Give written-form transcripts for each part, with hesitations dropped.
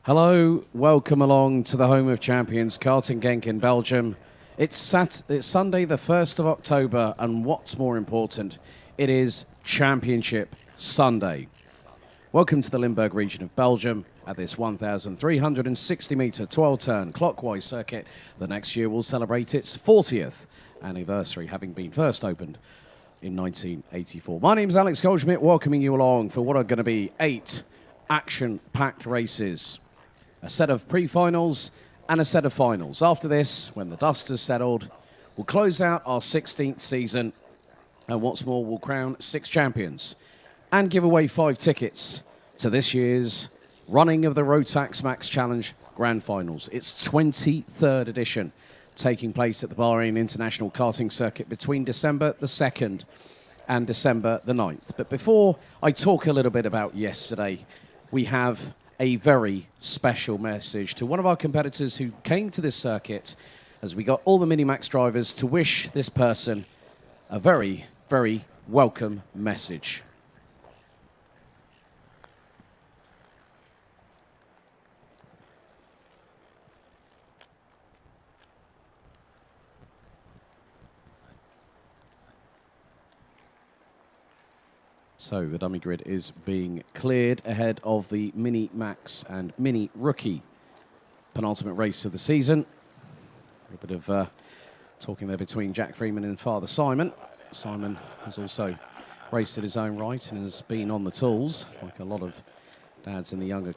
Hello, welcome along to the home of champions, Karting Genk in Belgium. It's Sunday the 1st of October, and what's more important, it is Championship Sunday. Welcome to the Limburg region of Belgium at this 1,360-metre 12-turn clockwise circuit. The next year will celebrate its 40th anniversary, having been first opened in 1984. My name's Alex Goldschmidt, welcoming you along for what are going to be 8 action-packed races. A set of pre-finals and a set of finals. After this, when the dust has settled, we'll close out our 16th season, and what's more, we'll crown 6 champions and give away 5 tickets to this year's running of the Rotax Max Challenge Grand Finals. Its 23rd edition, taking place at the Bahrain International Karting Circuit between December the 2nd and December the 9th. But before I talk a little bit about yesterday, we have a very special message to one of our competitors who came to this circuit, as we got all the Minimax drivers to wish this person a very, very welcome message. So the dummy grid is being cleared ahead of the Mini Max and Mini Rookie penultimate race of the season. A bit of talking there between Jack Freeman and Father Simon. Simon has also raced at his own right and has been on the tools, like a lot of dads in the younger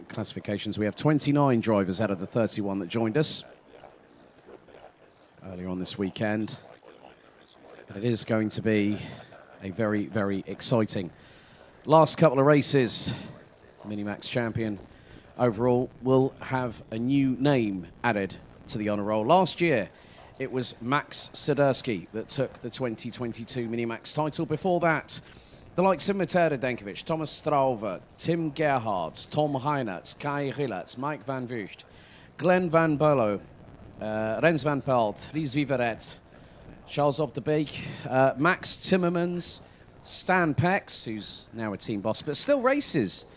classifications. We have 29 drivers out of the 31 that joined us earlier on this weekend. And it is going to be a very, very exciting last couple of races. Minimax champion overall will have a new name added to the honour roll. Last year, it was Max Swiderski that took the 2022 Minimax title. Before that, the likes of Matera Denkovic, Thomas Strauver, Tim Gerhardt, Tom Heinertz, Kai Rillatz, Mike van Vught, Glenn van Berlo, Rens van Pelt, Ries Viveret, Charles Op de Beek, Max Timmermans, Stan Pex, who's now a team boss, but still races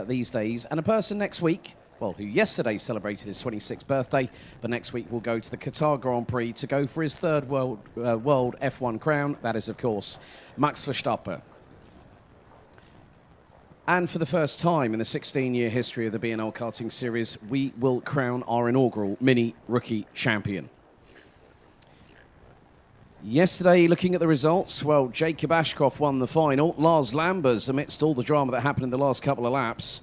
these days, and a person next week, well, who yesterday celebrated his 26th birthday, but next week will go to the Qatar Grand Prix to go for his 3rd world F1 crown. That is, of course, Max Verstappen. And for the first time in the 16-year history of the BNL Karting Series, we will crown our inaugural Mini Rookie Champion. Yesterday, looking at the results, well, Jacob Ashcroft won the final. Lars Lambers, amidst all the drama that happened in the last couple of laps,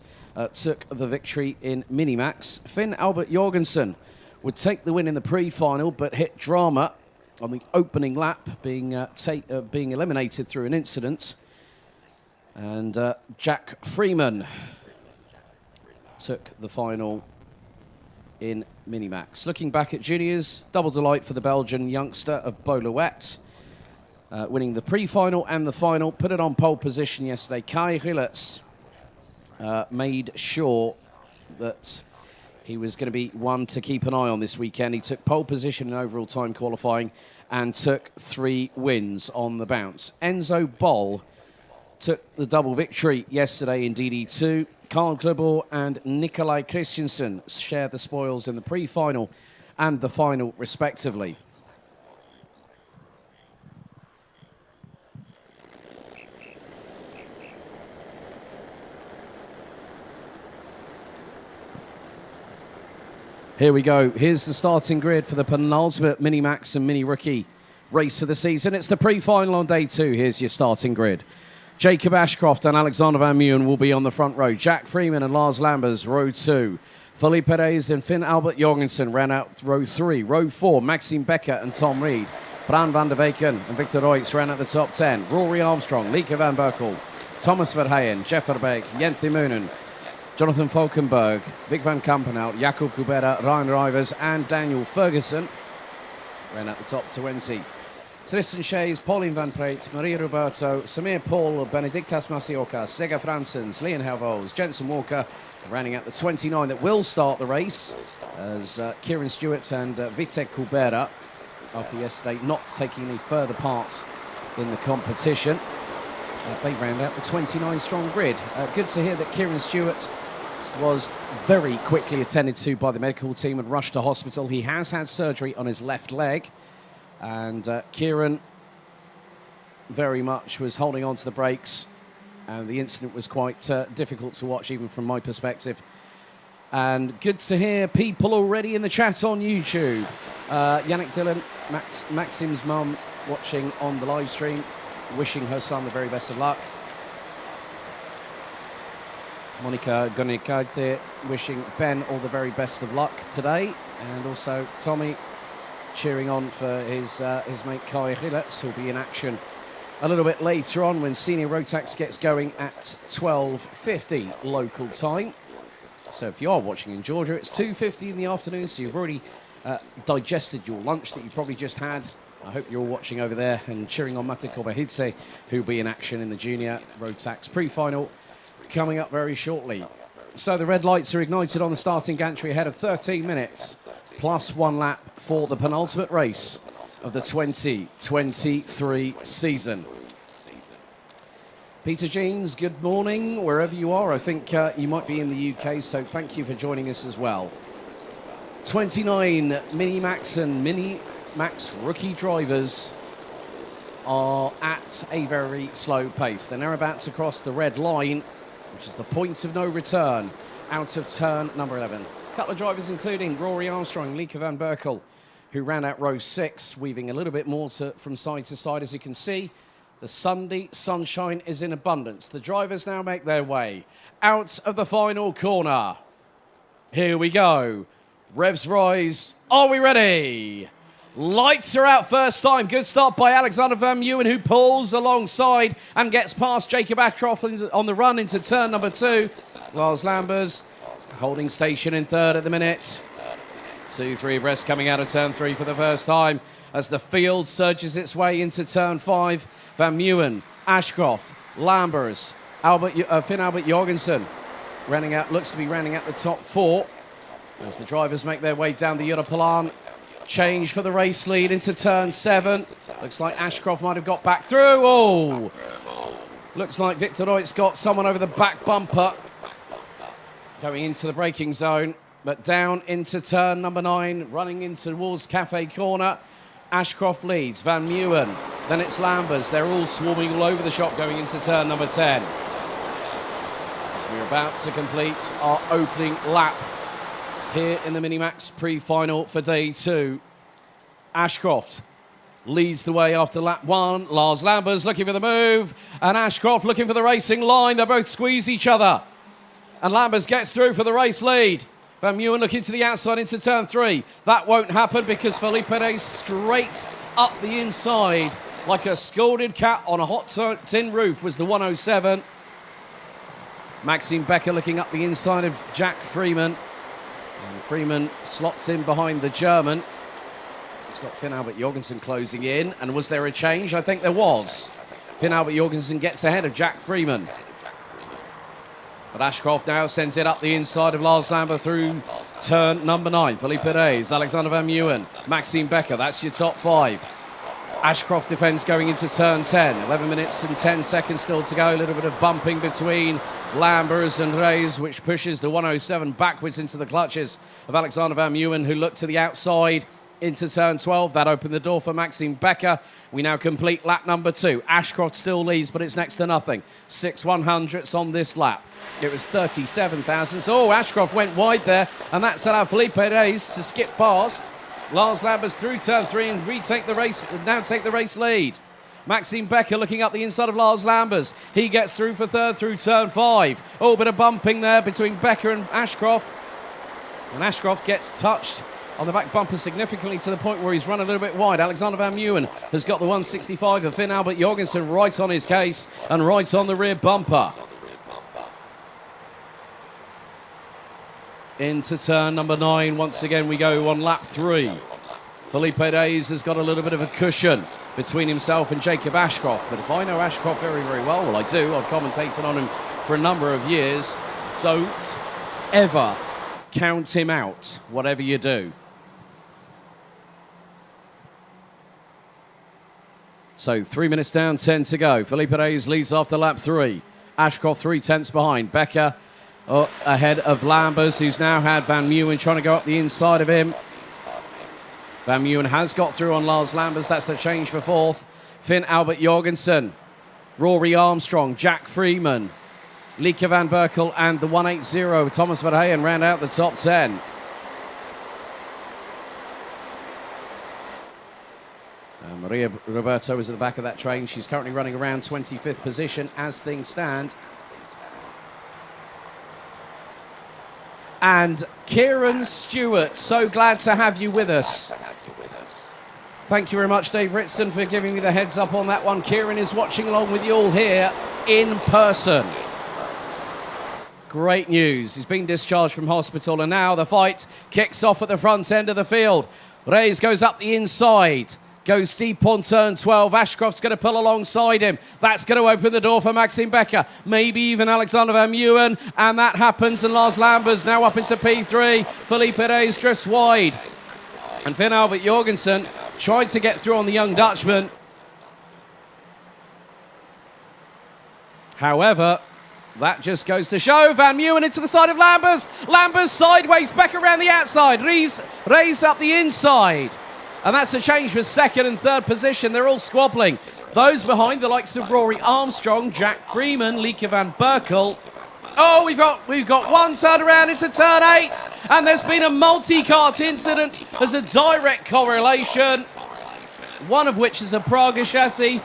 took the victory in Minimax. Finn Albert Jorgensen would take the win in the pre-final, but hit drama on the opening lap, being eliminated through an incident. And Jack Freeman took the final in Minimax. Looking back at juniors, double delight for the Belgian youngster of Boluet, winning the pre-final and the final. Put it on pole position yesterday. Kai Rillatz made sure that he was going to be one to keep an eye on this weekend. He took pole position in overall time qualifying and took 3 wins on the bounce. Enzo Boll took the double victory yesterday in DD2. Carl Klubor and Nikolai Christensen shared the spoils in the pre-final and the final, respectively. Here we go. Here's the starting grid for the penultimate Minimax and Mini Rookie race of the season. It's the pre-final on day 2. Here's your starting grid. Jacob Ashcroft and Alexander Van Meeuwen will be on the front row. Jack Freeman and Lars Lambers, row 2. Felipe Perez and Finn Albert Jorgensen ran out row 3. Row 4, Maxime Becker and Tom Reed. Bran van der Weken and Victor Reutz ran out the top 10. Rory Armstrong, Lieke van Berkel, Thomas Verheyen, Jeff Verbeek, Jent de Moonen, Jonathan Falkenberg, Vic van Kampenhout, Jacob Kubera, Ryan Rivers and Daniel Ferguson ran out the top 20. Tristan Shays, Pauline Van Preet, Maria Roberto, Samir Paul, Benedictas Masioka, Sega Fransens, Leon Helvos, Jensen Walker, rounding out the 29 that will start the race, as Kieran Stewart and Vitek Kubera, after yesterday not taking any further part in the competition, they round out the 29-strong grid. Good to hear that Kieran Stewart was very quickly attended to by the medical team and rushed to hospital. He has had surgery on his left leg, and Kieran very much was holding on to the brakes, and the incident was quite difficult to watch, even from my perspective. And good to hear people already in the chat on YouTube. Yannick Dillon, Maxim's mum, watching on the live stream, wishing her son the very best of luck. Monica Gonikarte wishing Ben all the very best of luck today, and also Tommy cheering on for his mate Kai Rilets, who'll be in action a little bit later on when Senior Rotax gets going at 12:50 local time. So if you are watching in Georgia, it's 2:50 in the afternoon, so you've already digested your lunch that you probably just had. I hope you're all watching over there and cheering on Mate Kobahidze, who'll be in action in the Junior Rotax pre-final coming up very shortly. So the red lights are ignited on the starting gantry ahead of 13 minutes, plus 1 lap for the penultimate race of the 2023 season. Peter Jeans, good morning, wherever you are. I think you might be in the UK, so thank you for joining us as well. 29 Mini-Max and Mini-Max rookie drivers are at a very slow pace. They're now about to cross the red line, which is the point of no return, out of turn number 11. A couple of drivers, including Rory Armstrong, Lieke van Berkel, who ran out row 6, weaving a little bit more from side to side. As you can see, the Sunday sunshine is in abundance. The drivers now make their way out of the final corner. Here we go. Revs rise. Are we ready? Lights are out first time. Good start by Alexander Van Meeuwen, who pulls alongside and gets past Jacob Ashcroft on the run into turn number 2. Lars Lambers holding station in third at the minute. 2-3 abreast coming out of turn 3 for the first time as the field surges its way into turn 5. Van Meeuwen, Ashcroft, Lambers, Finn Albert Jorgensen looks to be rounding out the top 4 as the drivers make their way down the Europalan. Change for the race lead into turn 7. Looks like Ashcroft might have got back through. Oh! Looks like Victor Reutz got someone over the back bumper. Going into the braking zone, but down into turn number 9, running in towards Cafe Corner. Ashcroft leads, Van Meeuwen, then it's Lambers. They're all swarming all over the shop going into turn number 10. As we're about to complete our opening lap here in the Minimax pre-final for day 2. Ashcroft leads the way after lap 1. Lars Lambers looking for the move, and Ashcroft looking for the racing line. They both squeeze each other, and Lambers gets through for the race lead. Van Meeuwen looking to the outside into turn 3. That won't happen because Felipe Reyes straight up the inside like a scalded cat on a hot tin roof was the 107. Maxime Becker looking up the inside of Jack Freeman. And Freeman slots in behind the German. He's got Finn Albert Jorgensen closing in. And was there a change? I think there was. Finn Albert Jorgensen gets ahead of Jack Freeman. But Ashcroft now sends it up the inside of Lars Lambert through turn number 9. Felipe Reyes, Alexander Van Meeuwen, Maxime Becker. That's your top 5. Ashcroft defends going into turn 10. 11 minutes and 10 seconds still to go. A little bit of bumping between Lambers and Reyes, which pushes the 107 backwards into the clutches of Alexander Van Meeuwen, who looked to the outside into turn 12. That opened the door for Maxime Becker. We now complete lap number 2. Ashcroft still leads, but it's next to nothing. 6 100ths on this lap. It was 37 thousandths. Oh, Ashcroft went wide there, and that's allowed Felipe Reyes to skip past Lars Lambers through turn 3 and take the race lead. Maxime Becker looking up the inside of Lars Lambers. He gets through for third through turn 5. Oh, bit of bumping there between Becker and Ashcroft. And Ashcroft gets touched on the back bumper significantly to the point where he's run a little bit wide. Alexander Van Meeuwen has got the 165 of Finn Albert Jorgensen right on his case and right on the rear bumper. Into turn number 9. Once again, we go on lap 3. Felipe Reyes has got a little bit of a cushion between himself and Jacob Ashcroft. But if I know Ashcroft very, very well I do. I've commentated on him for a number of years. Don't ever count him out, whatever you do. So 3 minutes down, 10 to go. Felipe Reyes leads after lap 3. Ashcroft 3 tenths behind. Becker ahead of Lambers, who's now had Van Meeuwen trying to go up the inside of him. Van Meeuwen has got through on Lars Lambers. That's a change for fourth. Finn Albert Jorgensen, Rory Armstrong, Jack Freeman, Lieke van Berkel, and the 180, Thomas Verheyen, round out the top 10. Maria Roberto is at the back of that train. She's currently running around 25th position as things stand. And Kieran Stewart, so glad to have you with us. Thank you very much, Dave Ritson, for giving me the heads up on that one. Kieran is watching along with you all here in person. Great news. He's been discharged from hospital, and now the fight kicks off at the front end of the field. Reyes goes up the inside. Goes deep on turn 12. Ashcroft's going to pull alongside him. That's going to open the door for Maxime Becker. Maybe even Alexander Van Meeuwen. And that happens. And Lars Lambers now up into P3. Felipe Reyes drifts wide. And Finn Albert Jorgensen tried to get through on the young Dutchman. However, that just goes to show. Van Meeuwen into the side of Lambers. Lambers sideways. Becker around the outside. Reyes up the inside. And that's a change for second and third position. They're all squabbling. Those behind, the likes of Rory Armstrong, Jack Freeman, Lieke van Berkel. Oh, we've got one turn around into turn 8. And there's been a multi-cart incident. There's a direct correlation. One of which is a Praga chassis.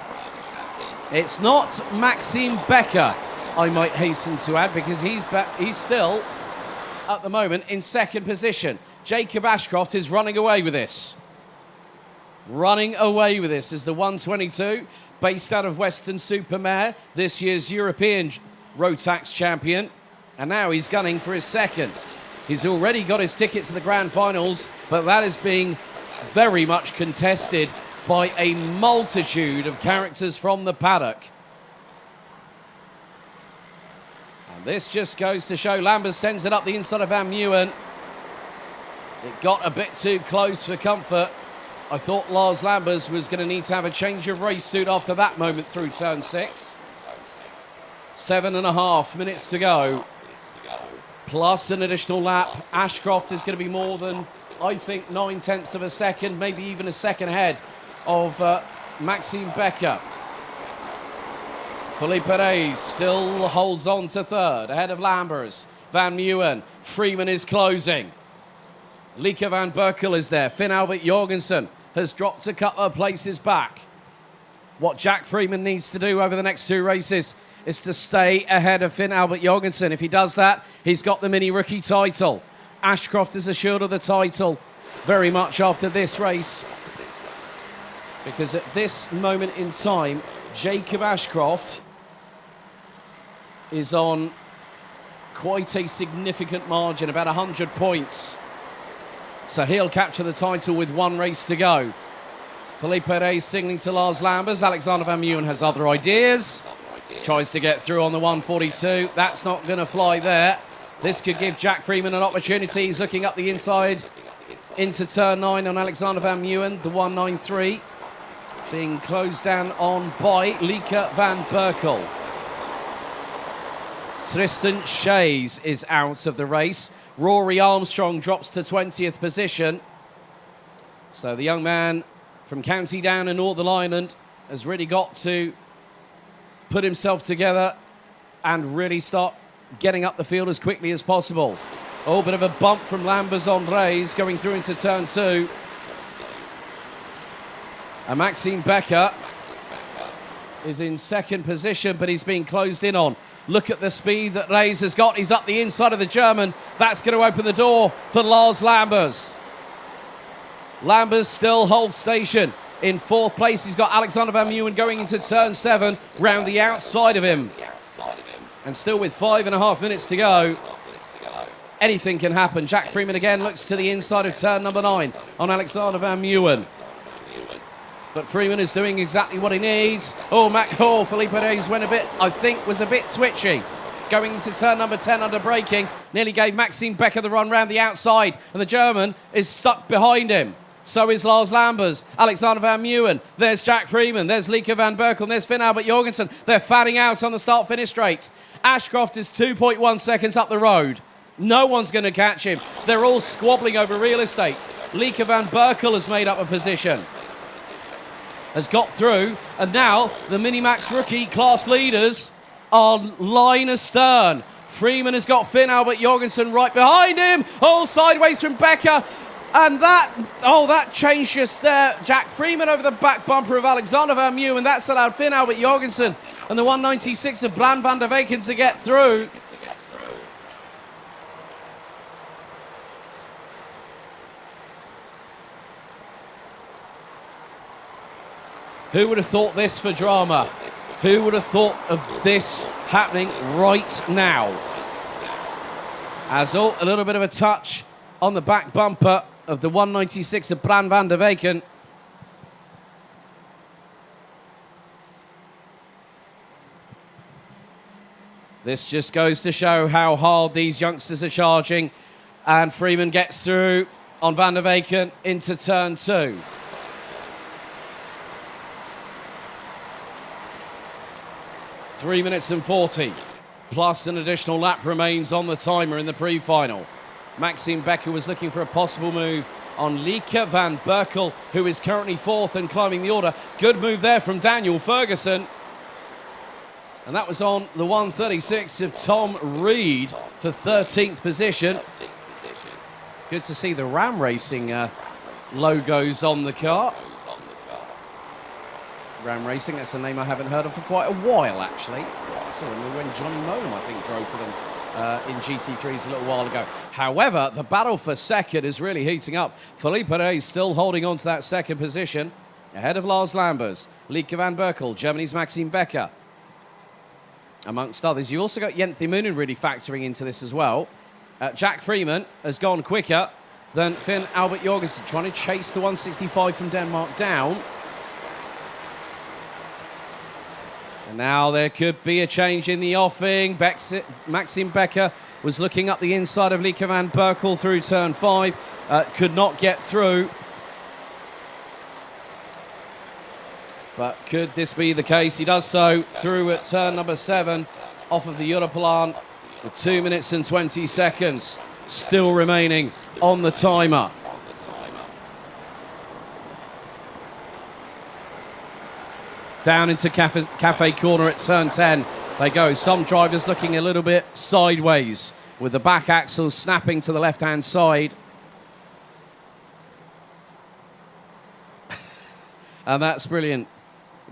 It's not Maxime Becker, I might hasten to add, because he's still, at the moment, in second position. Jacob Ashcroft is running away with this. Running away with this is the 122, based out of Western-super-Mare, this year's European Rotax champion. And now he's gunning for his second. He's already got his ticket to the grand finals, but that is being very much contested by a multitude of characters from the paddock. And this just goes to show Lambers sends it up the inside of Van Meeuwen. It got a bit too close for comfort. I thought Lars Lambers was going to need to have a change of race suit after that moment through turn 6. 7.5 minutes to go. Plus an additional lap. Ashcroft is going to be more than, I think, 9/10 of a second, maybe even a second ahead of Maxime Becker. Felipe Reyes still holds on to third, ahead of Lambers. Van Meeuwen. Freeman is closing. Lieke van Berkel is there. Finn Albert Jorgensen has dropped a couple of places back. What Jack Freeman needs to do over the next 2 races is to stay ahead of Finn Albert Jorgensen. If he does that, he's got the mini rookie title. Ashcroft is assured of the title very much after this race, because at this moment in time, Jacob Ashcroft is on quite a significant margin, about 100 points. So he'll capture the title with 1 race to go. Felipe Reyes signaling to Lars Lambers. Alexander Van Meeuwen has other ideas. Tries to get through on the 142. That's not going to fly there. This could give Jack Freeman an opportunity. He's looking up the inside into turn 9 on Alexander Van Meeuwen. The 193 being closed down on by Lieke van Berkel. Tristan Shays is out of the race. Rory Armstrong drops to 20th position. So the young man from County Down in Northern Ireland has really got to put himself together and really start getting up the field as quickly as possible. Oh, bit of a bump from Lambers on Reyes going through into turn 2. And Maxime Becker is in second position, but he's being closed in on. Look at the speed that Reyes has got. He's up the inside of the German. That's going to open the door for Lars Lambers. Lambers still holds station. In 4th place, he's got Alexander Van Meeuwen going into turn 7, round the outside of him. And still with 5.5 minutes to go, anything can happen. Jack Freeman again looks to the inside of turn number 9 on Alexander Van Meeuwen. But Freeman is doing exactly what he needs. Oh, Felipe Reyes went was a bit twitchy. Going into turn number 10 under braking. Nearly gave Maxime Becker the run round the outside. And the German is stuck behind him. So is Lars Lambers, Alexander Van Meeuwen. There's Jack Freeman. There's Lieke van Berkel. And there's Finn Albert Jorgensen. They're fanning out on the start-finish straight. Ashcroft is 2.1 seconds up the road. No one's going to catch him. They're all squabbling over real estate. Lieke van Berkel has made up a position. Has got through. And now the Minimax rookie class leaders are line astern. Freeman has got Finn Albert Jorgensen right behind him. Oh, sideways from Becker. And that changed just there. Jack Freeman over the back bumper of Alexander Van Meeuwen. That's allowed Finn Albert Jorgensen and the 196 of Bran van der Weken to get through. Who would have thought this for drama? Who would have thought of this happening right now? As a little bit of a touch on the back bumper of the 196 of Bran van der Weken. This just goes to show how hard these youngsters are charging. And Freeman gets through on van der Weken into turn 2. Three minutes and 40, plus an additional lap remains on the timer in the pre-final. Maxime Becker was looking for a possible move on Lieke van Berkel, who is currently 4th and climbing the order. Good move there from Daniel Ferguson. And that was on the 136 of Tom Reed for 13th position. Good to see the Ram Racing logos on the car. Ram Racing, that's a name I haven't heard of for quite a while, actually. I saw them when Johnny Molam, I think, drove for them in GT3s a little while ago. However, the battle for second is really heating up. Felipe Reyes still holding on to that second position, ahead of Lars Lambers, Lieke van Berkel, Germany's Maxime Becker, amongst others. You also got Jent Thiemunen really factoring into this as well. Jack Freeman has gone quicker than Finn Albert Jorgensen, trying to chase the 165 from Denmark down. And now there could be a change in the offing. Maxime Becker was looking up the inside of Lieke van Berkel through turn 5. Could not get through. But could this be the case? He does so through at turn number 7 off of the Europlan with 2 minutes and 20 seconds still remaining on the timer. Down into Cafe Corner at turn 10 they go. Some drivers looking a little bit sideways with the back axle snapping to the left-hand side. And that's brilliant.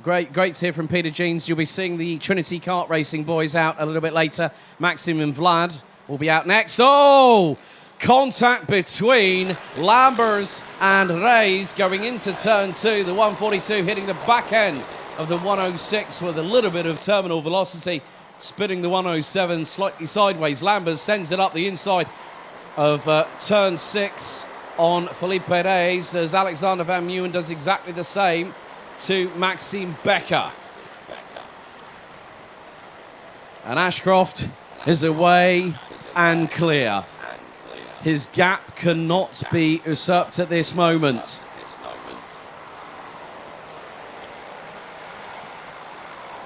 Great to hear from Peter Jeans. You'll be seeing the Trinity Kart Racing boys out a little bit later. Maxim and Vlad will be out next. Oh! Contact between Lambers and Reyes going into turn 2. The 142 hitting the back end of the 106 with a little bit of terminal velocity, spinning the 107 slightly sideways. Lambers sends it up the inside of turn 6 on Felipe Reyes, as Alexander Van Meeuwen does exactly the same to Maxime Becker. And Ashcroft is away and clear. His gap cannot be usurped at this moment.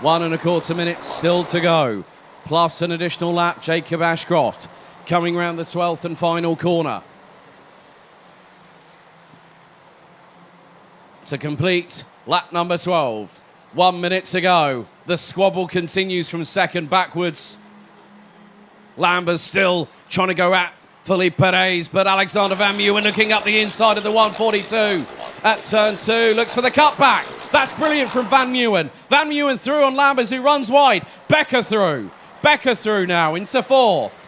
One and a quarter minutes still to go, plus an additional lap. Jacob Ashcroft coming round the 12th and final corner to complete lap number 12. 1 minute to go. The squabble continues from second backwards. Lambers still trying to go at Felipe Reyes, but Alexander Van Meeuwen looking up the inside of the 142 at turn 2. Looks for the cutback. That's brilliant from Van Meeuwen. Van Meeuwen through on Lambers, who runs wide. Becker through. Becker through now into 4th.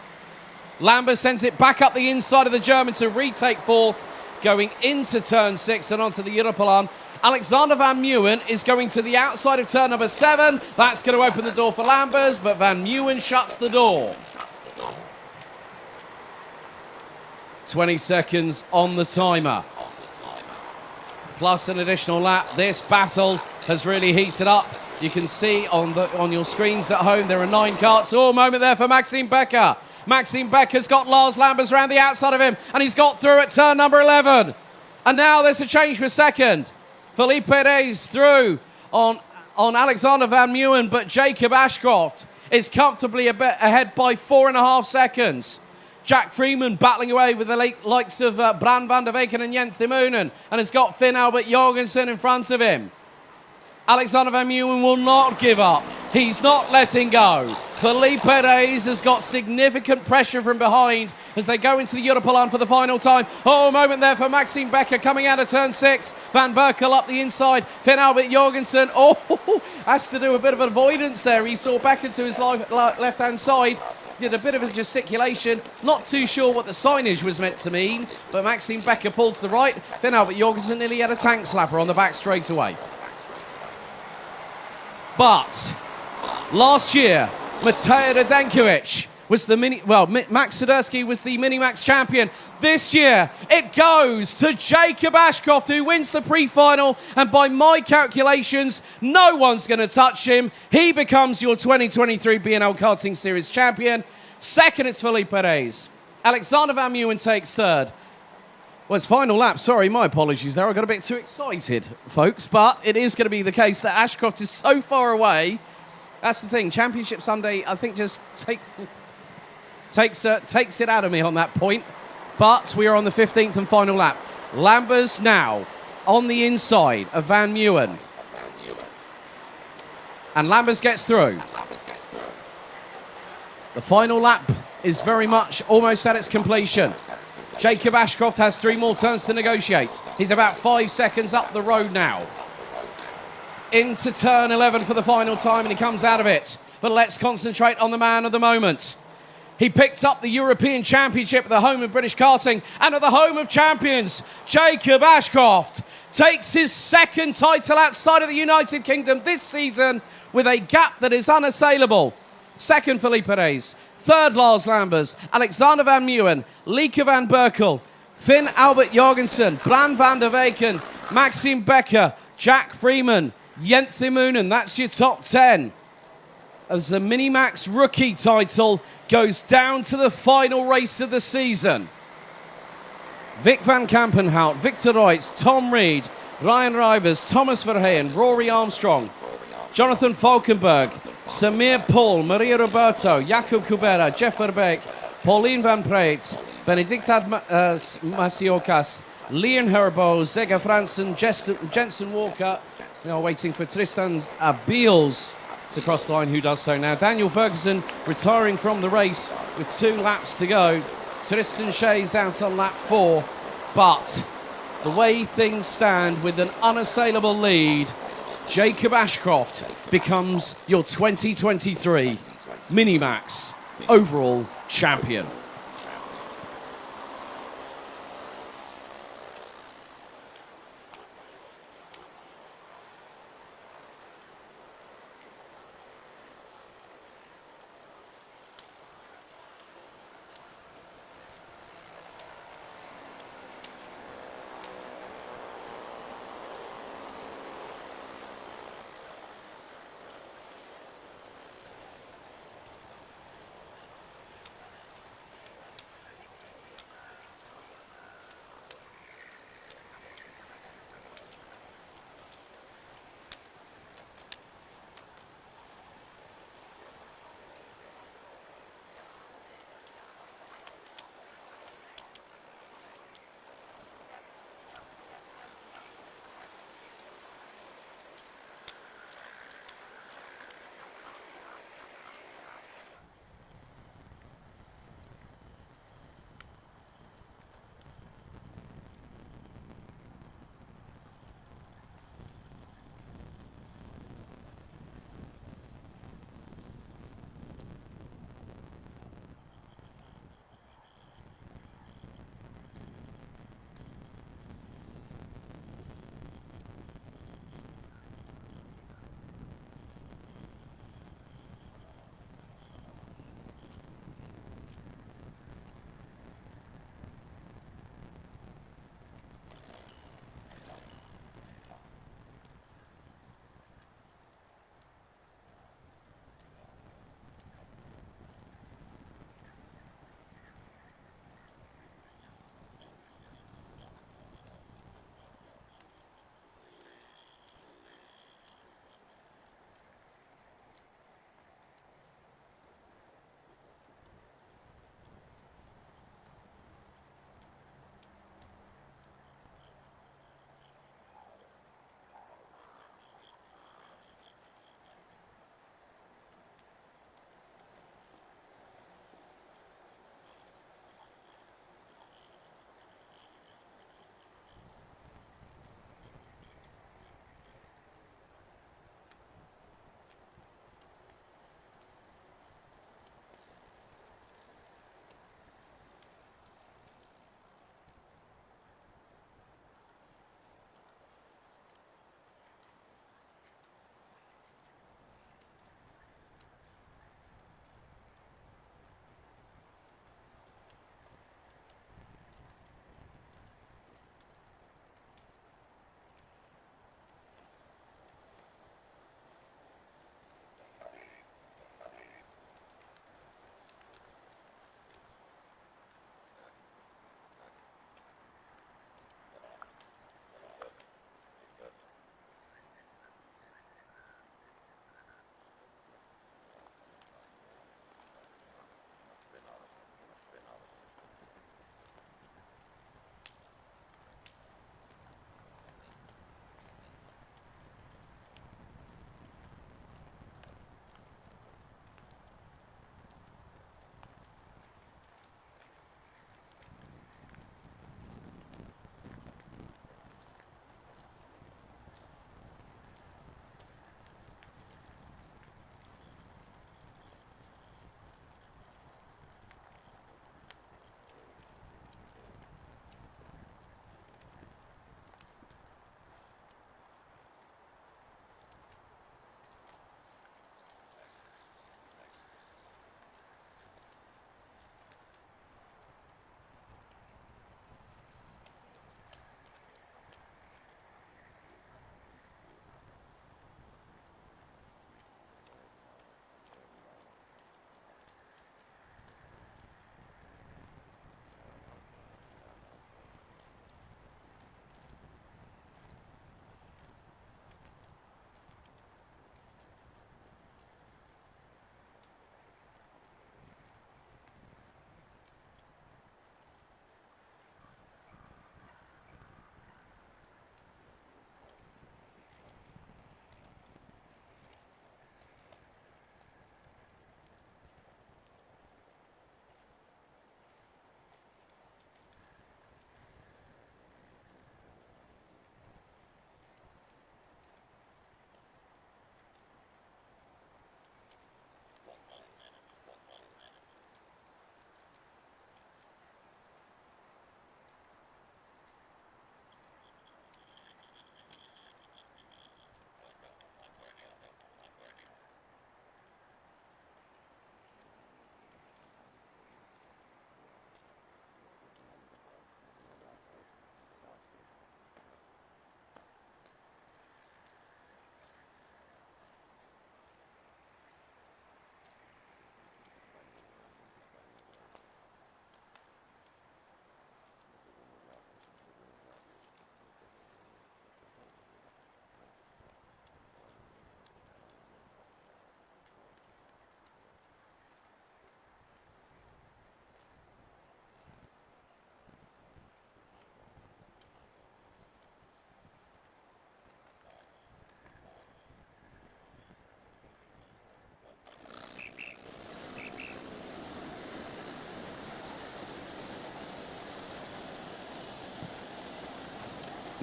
Lambers sends it back up the inside of the German to retake 4th, going into turn 6 and onto the Europlan. Alexander Van Meeuwen is going to the outside of turn number 7. That's going to open the door for Lambers, but Van Meeuwen shuts the door. 20 seconds on the timer, plus an additional lap. This battle has really heated up. You can see on your screens at home there are 9 karts. Oh, moment there for Maxime Becker. Maxime Becker's got Lars Lambers around the outside of him, and he's got through at turn number 11. And now there's a change for second. Felipe Reyes through on Alexander Van Meeuwen, but Jacob Ashcroft is comfortably a bit ahead by 4.5 seconds. Jack Freeman battling away with the likes of Bran van der Weken and Jens Timonen, and has got Finn Albert Jorgensen in front of him. Alexander Van Meeuwen will not give up. He's not letting go. Felipe Reyes has got significant pressure from behind as they go into the Europolan for the final time. Oh, a moment there for Maxime Becker coming out of turn 6. Van Berkel up the inside. Finn Albert Jorgensen, has to do a bit of avoidance there. He saw Becker to his left-hand side. Did a bit of a gesticulation. Not too sure what the signage was meant to mean, but Maxime Becker pulled to the right. Finn Albert Jorgensen nearly had a tank slapper on the back straight away. But last year, Matej Radenkovic was the Max Swiderski was the Minimax champion. This year, it goes to Jacob Ashcroft, who wins the pre-final, and by my calculations, no one's going to touch him. He becomes your 2023 BNL Karting Series champion. Second, it's Felipe Reyes. Alexander Van Meeuwen takes third. Well, it's final lap. Sorry, my apologies there. I got a bit too excited, folks. But it is going to be the case that Ashcroft is so far away. That's the thing. Championship Sunday, I think, just takes it out of me on that point. But we are on the 15th and final lap. Lambers now on the inside of Van Meeuwen. And Lambers gets through. The final lap is very much almost at its completion. Jacob Ashcroft has 3 more turns to negotiate. He's about 5 seconds up the road now. Into turn 11 for the final time, and he comes out of it. But let's concentrate on the man of the moment. He picked up the European Championship at the home of British Karting, and at the home of champions, Jacob Ashcroft takes his second title outside of the United Kingdom this season with a gap that is unassailable. Second, Felipe Reyes. Third, Lars Lambers, Alexander Van Meeuwen, Lieke van Berkel, Finn Albert Jorgensen, Bran van der Weken, Maxime Becker, Jack Freeman, Jens Timonen. That's your top 10. As the Minimax rookie title goes down to the final race of the season. Vic van Kampenhout, Victor Reutz, Tom Reed, Ryan Rivers, Thomas Verheyen, Rory Armstrong, Jonathan Falkenberg, Samir Paul, Maria Roberto, Jakub Kubera, Jeff Verbeek, Pauline Van Preit, Benedicta Masiokas, Leon Herbo, Zega Fransen, Jensen Walker. We are waiting for Tristan Beals to cross the line, who does so now. Daniel Ferguson retiring from the race with 2 laps to go. Tristan Shea's out on lap 4, but the way things stand with an unassailable lead, Jacob Ashcroft becomes your 2023 Minimax overall champion.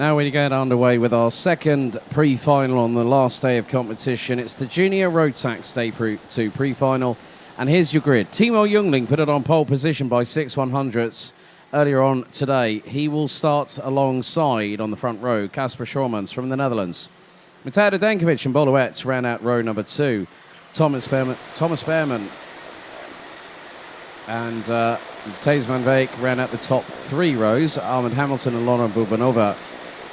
Now we get underway with our second pre-final on the last day of competition. It's the Junior Road Tax Day 2 pre-final. And here's your grid. Timo Jungling put it on pole position by 6/100ths earlier on today. He will start alongside on the front row, Casper Schormans from the Netherlands. Mateo Dankovic and Boluet ran out row number 2. Thomas Behrman and Thijs van Beek ran out the top 3 rows. Armand Hamilton and Laura Bubanova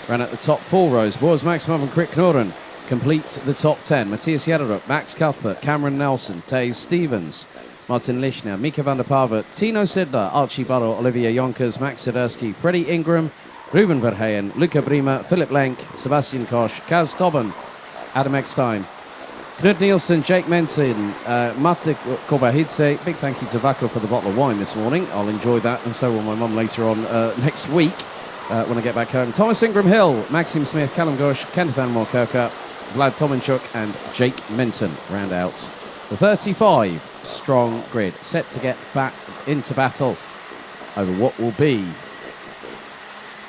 ran out the top 4 rows. Boris Maximov and Krik Knoren complete the top 10. Matthias Jederup, Max Cuthbert, Cameron Nelson, Taze Stevens, Martin Lischner, Mika van der Paver, Tino Sidler, Archie Barrow, Olivia Jonkers, Max Siderski, Freddie Ingram, Ruben Verheyen, Luca Brima, Philip Lenk, Sebastian Kosch, Kaz Tobben, Adam Eckstein, Knut Nielsen, Jake Menton, Mate Kobahidze. Big thank you to Vaco for the bottle of wine this morning. I'll enjoy that, and so will my mum later on next week when I get back home. Thomas Ingram Hill, Maxim Smith, Callum Gosh, Kenneth Van Moorkerker, Vlad Tominchuk and Jake Menton round out the 35 strong grid, set to get back into battle over what will be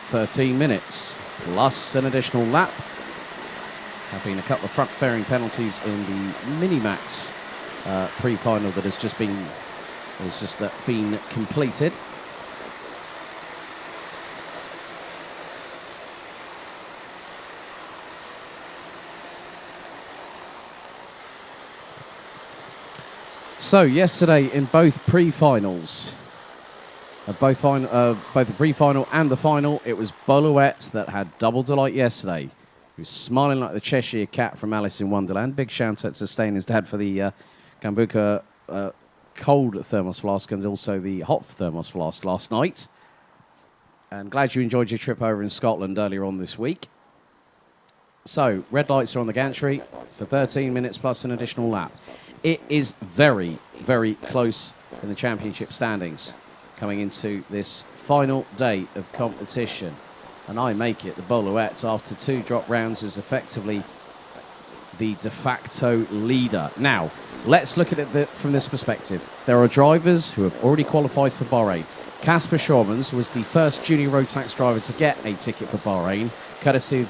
13 minutes plus an additional lap. There have been a couple of front fairing penalties in the Minimax pre-final that has just been completed. So yesterday in both pre-finals, both the pre-final and the final, it was Boluet that had double delight yesterday. He was smiling like the Cheshire Cat from Alice in Wonderland. Big shout out to Stain, his dad, for the Kambuka cold thermos flask and also the hot thermos flask last night. And glad you enjoyed your trip over in Scotland earlier on this week. So red lights are on the gantry for 13 minutes plus an additional lap. It is very, very close in the championship standings coming into this final day of competition. And I make it the Boluet, after 2 drop rounds, is effectively the de facto leader. Now, let's look at it from this perspective. There are drivers who have already qualified for Bahrain. Casper Schormans was the first junior road tax driver to get a ticket for Bahrain, courtesy of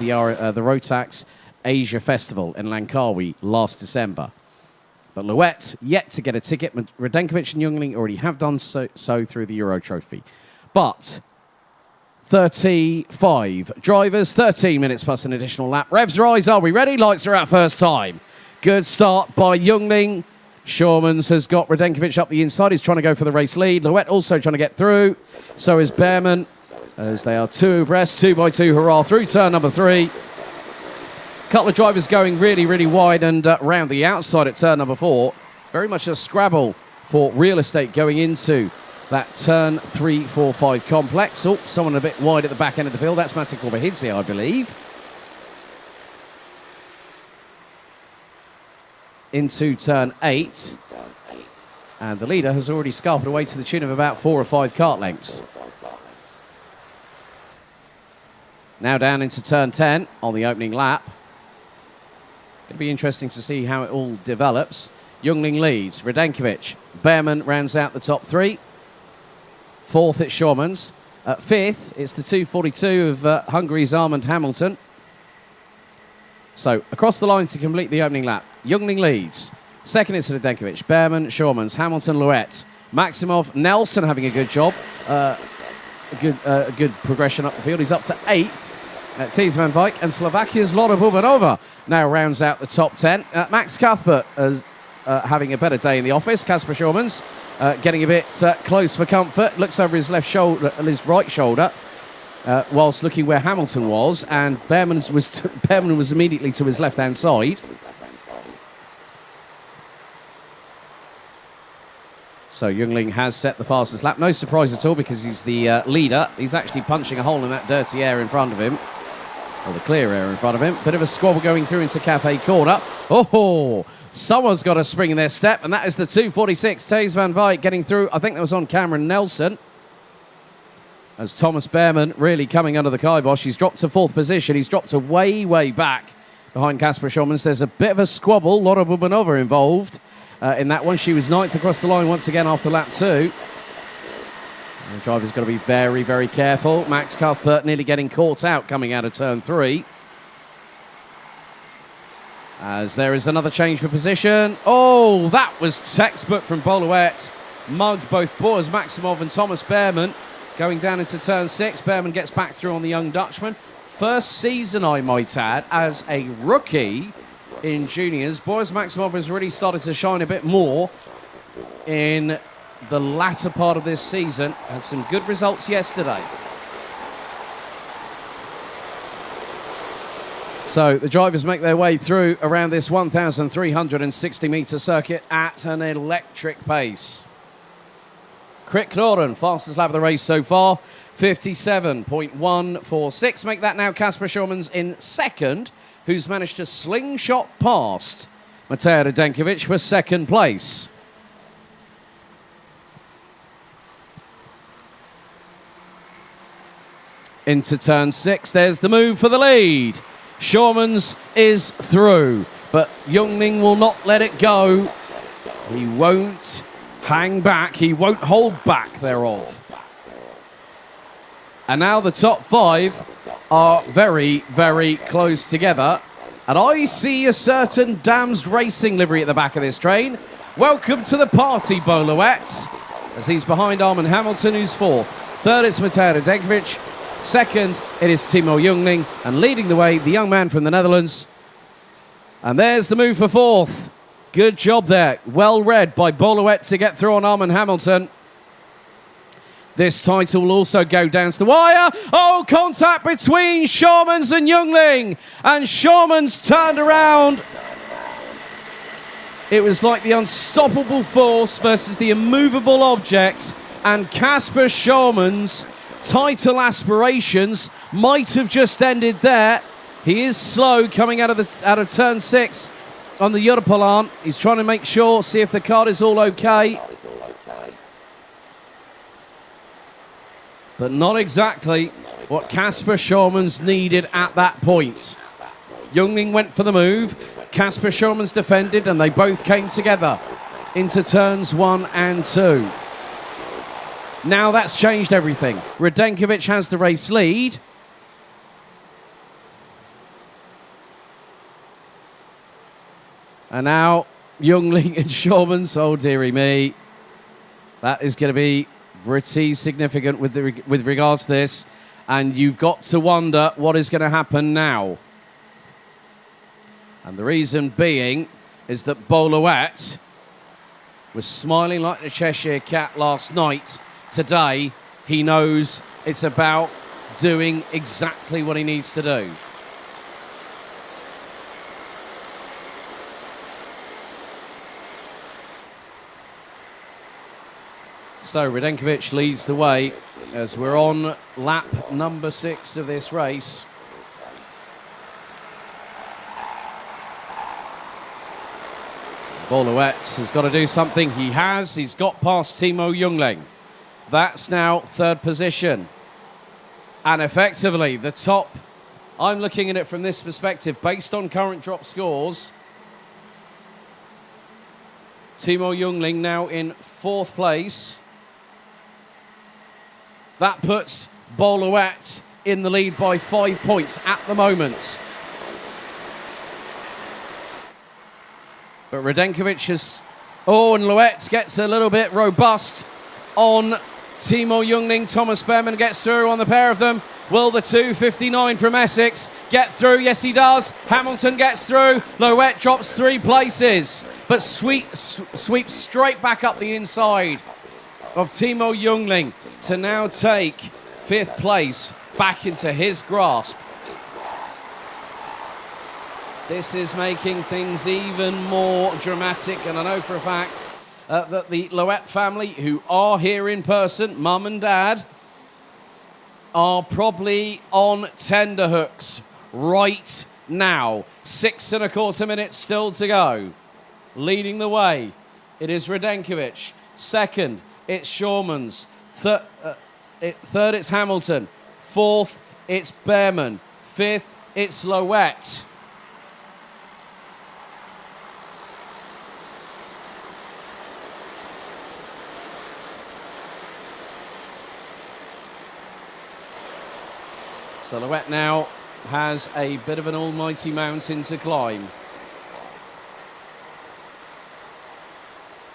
the Road Tax Asia Festival in Langkawi last December. But Louet yet to get a ticket. Radenkovic and Jungling already have done so through the Euro Trophy. But 35 drivers, 13 minutes plus an additional lap. Revs rise, are we ready? Lights are out first time. Good start by Jungling. Schormans has got Radenkovic up the inside. He's trying to go for the race lead. Louet also trying to get through. So is Behrman, as they are 2 abreast, 2 by 2, hurrah, through turn number 3. Couple of drivers going really, really wide and round the outside at turn number 4. Very much a scrabble for real estate going into that turn 3, 4, 5 complex. Oh, someone a bit wide at the back end of the field. That's Mate Kobahidze, I believe. Into turn 8. And the leader has already scarped away to the tune of about 4 or 5 kart lengths. Now down into turn 10 on the opening lap. Going to be interesting to see how it all develops. Jungling leads. Radenkovic. Behrman rounds out the top 3. 4th, it's Schormans. 5th, it's the 242 of Hungary's Armand Hamilton. So, across the lines to complete the opening lap. Jungling leads. 2nd, it's Radenkovic. Behrman, Schormans, Hamilton, Louet. Maximov, Nelson having a good job. A good progression up the field. He's up to 8th. Thijs van Beek and Slovakia's Laura Bubanova now rounds out the top 10. Max Cuthbert is having a better day in the office. Casper Schormans getting a bit close for comfort. Looks over his left shoulder, his right shoulder, whilst looking where Hamilton was, and Behrman was immediately to his left-hand side. So Jungling has set the fastest lap. No surprise at all, because he's the leader. He's actually punching a hole in that dirty air in front of him. Or the clear air in front of him. Bit of a squabble going through into Cafe Corner. Oh, someone's got a spring in their step, and that is the 246. Thijs van Beek getting through. I think that was on Cameron Nelson. As Thomas Behrman really coming under the kibosh. He's dropped to 4th position. He's dropped to way, way back behind Casper Schormans. There's a bit of a squabble. Laura Bubanova involved in that one. She was 9th across the line once again after lap 2. The driver's got to be very, very careful. Max Cuthbert nearly getting caught out coming out of turn 3. As there is another change for position. Oh, that was textbook from Boluet. Mugged both Boaz Maximov and Thomas Behrman. Going down into turn 6. Behrman gets back through on the young Dutchman. First season, I might add, as a rookie in juniors. Boaz Maximov has really started to shine a bit more in the latter part of this season. Had some good results yesterday. So the drivers make their way through around this 1,360-metre circuit at an electric pace. Crick Knoren, fastest lap of the race so far, 57.146. Make that now Kasper Schurmans in second, who's managed to slingshot past Matej Radenkovic for second place. Into turn 6, there's the move for the lead. Schurmans is through, but Jungling will not let it go. He won't hang back, he won't hold back thereof. And now the top 5 are very, very close together. And I see a certain Damsed Racing livery at the back of this train. Welcome to the party, Boluet, as he's behind Armin Hamilton, who's 4th. 3rd, it's Matej Radenkovic. 2nd, it is Timo Jungling, and leading the way, the young man from the Netherlands. And there's the move for 4th. Good job there. Well read by Boluet to get through on Armin Hamilton. This title will also go down to the wire. Oh, contact between Schurmans and Jungling. And Schurmans turned around. It was like the unstoppable force versus the immovable object. And Kasper Schurmans' title aspirations might have just ended there. He is slow coming out of turn 6 on the Europalan. He's trying to make sure, see if the card is all okay. But not exactly what Kasper Schurmans needed at that point. Jungling went for the move. Kasper Schurmans defended, and they both came together into turns 1 and 2. Now that's changed everything. Radenkovic has the race lead. And now Jungling and Schurmans, oh dearie me. That is going to be pretty significant with regards to this. And you've got to wonder what is going to happen now. And the reason being is that Boluet was smiling like the Cheshire Cat last night. Today, he knows it's about doing exactly what he needs to do. So Radenkovic leads the way as we're on lap number 6 of this race. Boluet has got to do something. He has. He's got past Timo Jungling. That's now 3rd position. And effectively, the top, I'm looking at it from this perspective, based on current drop scores. Timo Jungling now in 4th place. That puts Boluet in the lead by 5 points at the moment. But Radenkovic has... Oh, and Luet gets a little bit robust on Timo Jungling. Thomas Behrman gets through on the pair of them. Will the 2:59 from Essex get through? Yes, he does. Hamilton gets through. Luet drops 3 places, but sweeps straight back up the inside of Timo Jungling to now take 5th place back into his grasp. This is making things even more dramatic, and I know for a fact that the Luet family, who are here in person, mum and dad, are probably on tenterhooks right now. 6 1/4 minutes still to go. Leading the way, it is Radenkovic. 2nd, it's Schurmans. 3rd, it's Hamilton. 4th, it's Behrman. 5th, it's Luet. Silhouette now has a bit of an almighty mountain to climb.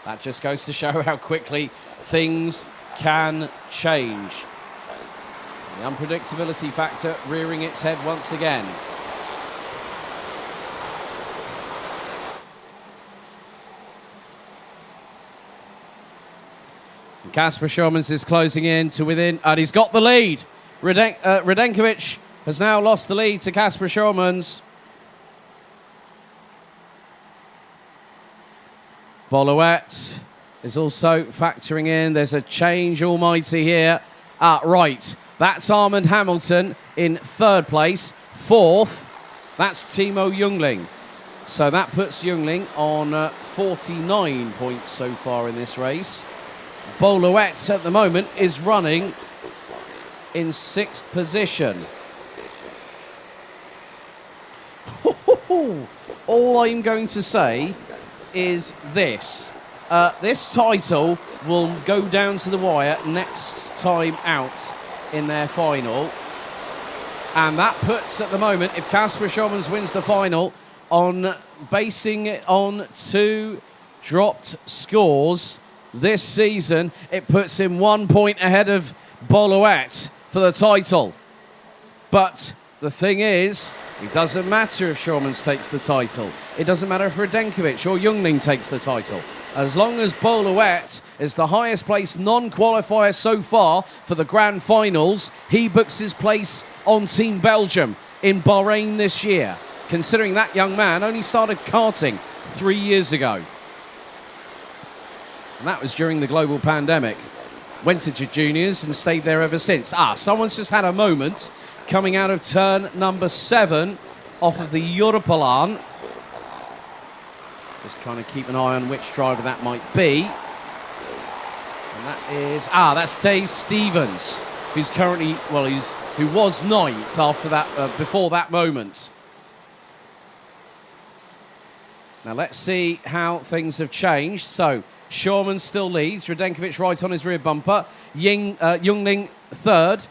That just goes to show how quickly things can change. The unpredictability factor rearing its head once again. Kasper Schürmanns is closing in to within, and he's got the lead. Radenkovic has now lost the lead to Kasper Schürmanns. Bollouet is also factoring in. There's a change almighty here. Right, that's Armand Hamilton in third place. Fourth, that's Timo Jungling. So that puts Jungling on 49 points so far in this race. Bollouet at the moment is running in 6th position. All I'm going to say is this. This title will go down to the wire next time out in their final. And that puts, at the moment, if Kasper Schürmanns wins the final, on basing it on 2 dropped scores this season, it puts him 1 point ahead of Bollouet for the title. But the thing is, it doesn't matter if Schürmanns takes the title. It doesn't matter if Radenkovic or Jungling takes the title. As long as Bollouet is the highest placed non-qualifier so far for the grand finals, he books his place on Team Belgium in Bahrain this year, considering that young man only started karting 3 years ago. And that was during the global pandemic. Went into juniors and stayed there ever since. Someone's just had a moment coming out of turn number 7 off of the Europaplan. Just trying to keep an eye on which driver that might be. And that is, that's Dave Stevens, who's currently, well, who was 9th after that, before that moment. Now let's see how things have changed. So Schürmanns still leads. Radenkovic right on his rear bumper. Jungling 3rd.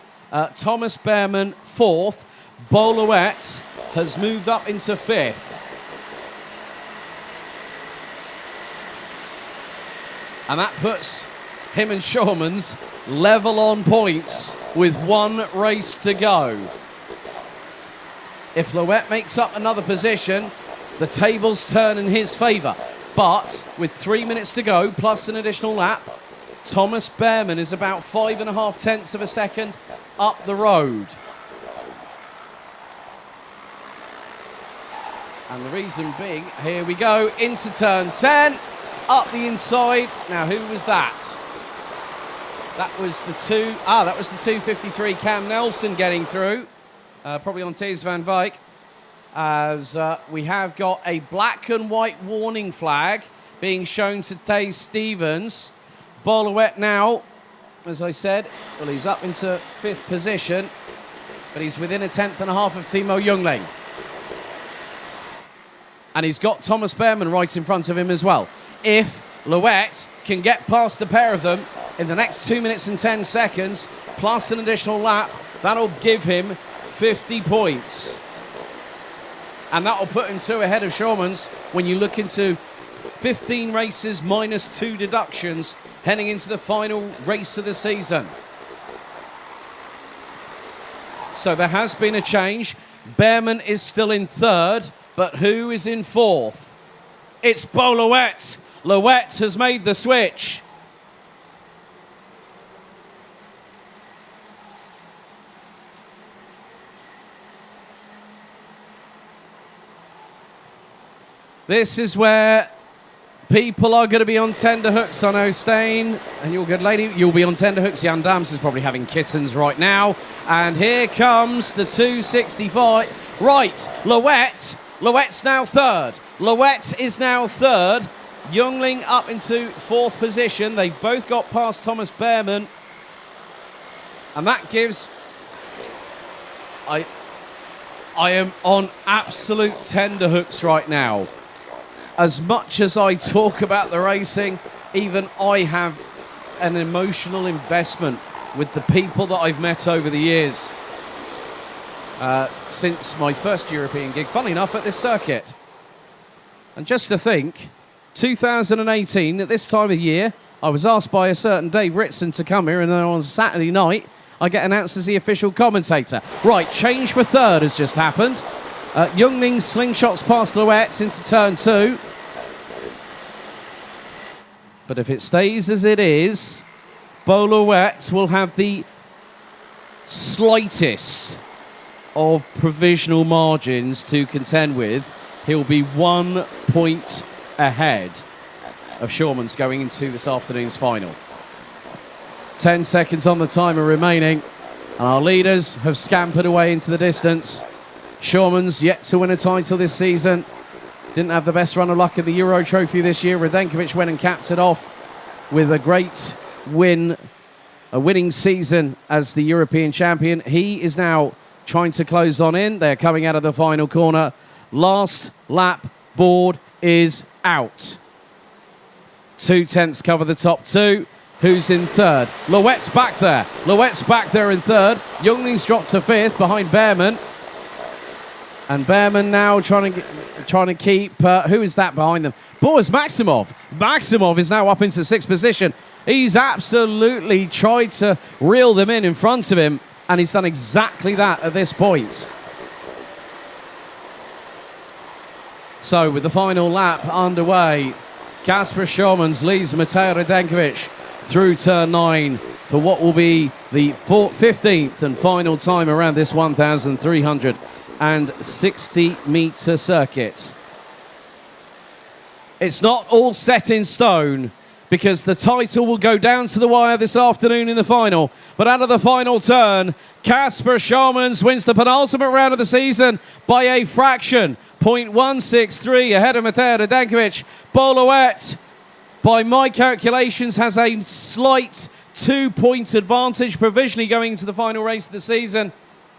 Thomas Behrmann 4th. Bollouet has moved up into 5th. And that puts him and Schürmanns level on points with 1 race to go. If Louet makes up another position, the tables turn in his favour. But with 3 minutes to go, plus an additional lap, Thomas Behrmann is about 5.5 tenths of a second up the road. And the reason being, here we go, into turn 10, up the inside. Now, who was that? That was the 253 Cam Nelson getting through, probably on Thijs van Wijk. As we have got a black and white warning flag being shown to Thijs Stevens. Bollouet now, as I said, well, he's up into 5th position, but he's within 1.5 tenths of Timo Jungling. And he's got Thomas Behrmann right in front of him as well. If Louet can get past the pair of them in the next 2 minutes and 10 seconds, plus an additional lap, that'll give him 50 points. And that will put him 2 ahead of Schürmanns when you look into 15 races minus 2 deductions heading into the final race of the season. So there has been a change. Behrmann is still in 3rd, but who is in 4th? It's Bollouet. Louet has made the switch. This is where people are going to be on tender hooks. I know, Stain, and you're good lady. You'll be on tender hooks. Jan Dams is probably having kittens right now. And here comes the 265. Right, Louet's now 3rd. Louet is now 3rd. Jungling up into 4th position. They've both got past Thomas Behrmann. And that gives... I am on absolute tender hooks right now. As much as I talk about the racing, even I have an emotional investment with the people that I've met over the years. since my first European gig, funnily enough, at this circuit. And just to think, 2018, at this time of year, I was asked by a certain Dave Ritson to come here, and then on Saturday night, I get announced as the official commentator. Right, change for third has just happened. Youngling slingshots past Louette into turn 2. But if it stays as it is, Bo Louette will have the slightest of provisional margins to contend with. He'll be 1 point ahead of Shawmans going into this afternoon's final. 10 seconds on the timer remaining, and our leaders have scampered away into the distance. Shawmans yet to win a title this season. Didn't have the best run of luck in the Euro Trophy this year. Radenkovic went and capped it off with a great win, a winning season as the European champion. He is now trying to close on in. They're coming out of the final corner. Last lap board is out. 2 tenths cover the top 2. Who's in third? Louette's back there. Louette's back there in third. Youngling's dropped to 5th behind Behrman. And Behrman now trying to keep... who is that behind them? Boris Maximov. Maximov is now up into 6th position. He's absolutely tried to reel them in front of him, and he's done exactly that at this point. So with the final lap underway, Kasper Schaumanns leads Matej Radenkovic through turn 9 for what will be the 15th and final time around this 1,360-metre circuit. It's not all set in stone, because the title will go down to the wire this afternoon in the final. But out of the final turn, Kasper Schaumanns wins the penultimate round of the season by a fraction. 0.163 ahead of Matej Radenkovic. Bo Louette, by my calculations, has a slight 2-point advantage provisionally going into the final race of the season.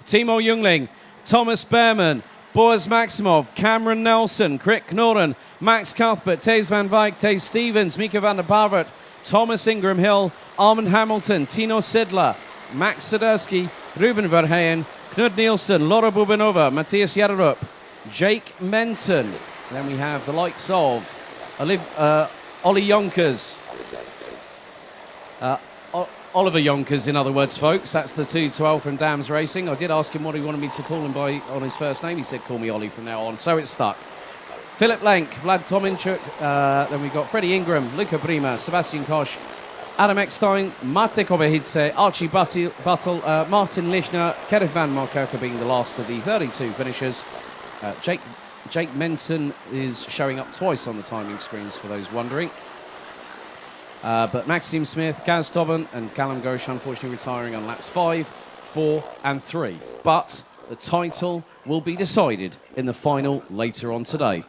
Timo Youngling, Thomas Behrman, Boris Maximov, Cameron Nelson, Crick Noren, Max Cuthbert, Taze van Wijk, Taze Stevens, Mika van der Pavert, Thomas Ingram Hill, Armand Hamilton, Tino Sidler, Max Sadurski, Ruben Verheyen, Knud Nielsen, Laura Bubenova, Matthias Jarup, Jake Menton. Then we have the likes of Ollie Yonkers. Oliver Yonkers, in other words, folks. That's the 212 from Dams Racing. I did ask him what he wanted me to call him by on his first name. He said, call me Ollie from now on. So it's stuck. Philip Lenk, Vlad Tominchuk. Then we've got Freddie Ingram, Luca Prima, Sebastian Koch, Adam Eckstein, Mate Kobehidze, Archie Buttle, Martin Lichner, Kenneth Van Markerker being the last of the 32 finishers. Jake Menton is showing up twice on the timing screens for those wondering. But Maxime Smith, Gaz Tobin and Callum Ghosh unfortunately retiring on laps 5, 4 and 3. But the title will be decided in the final later on today.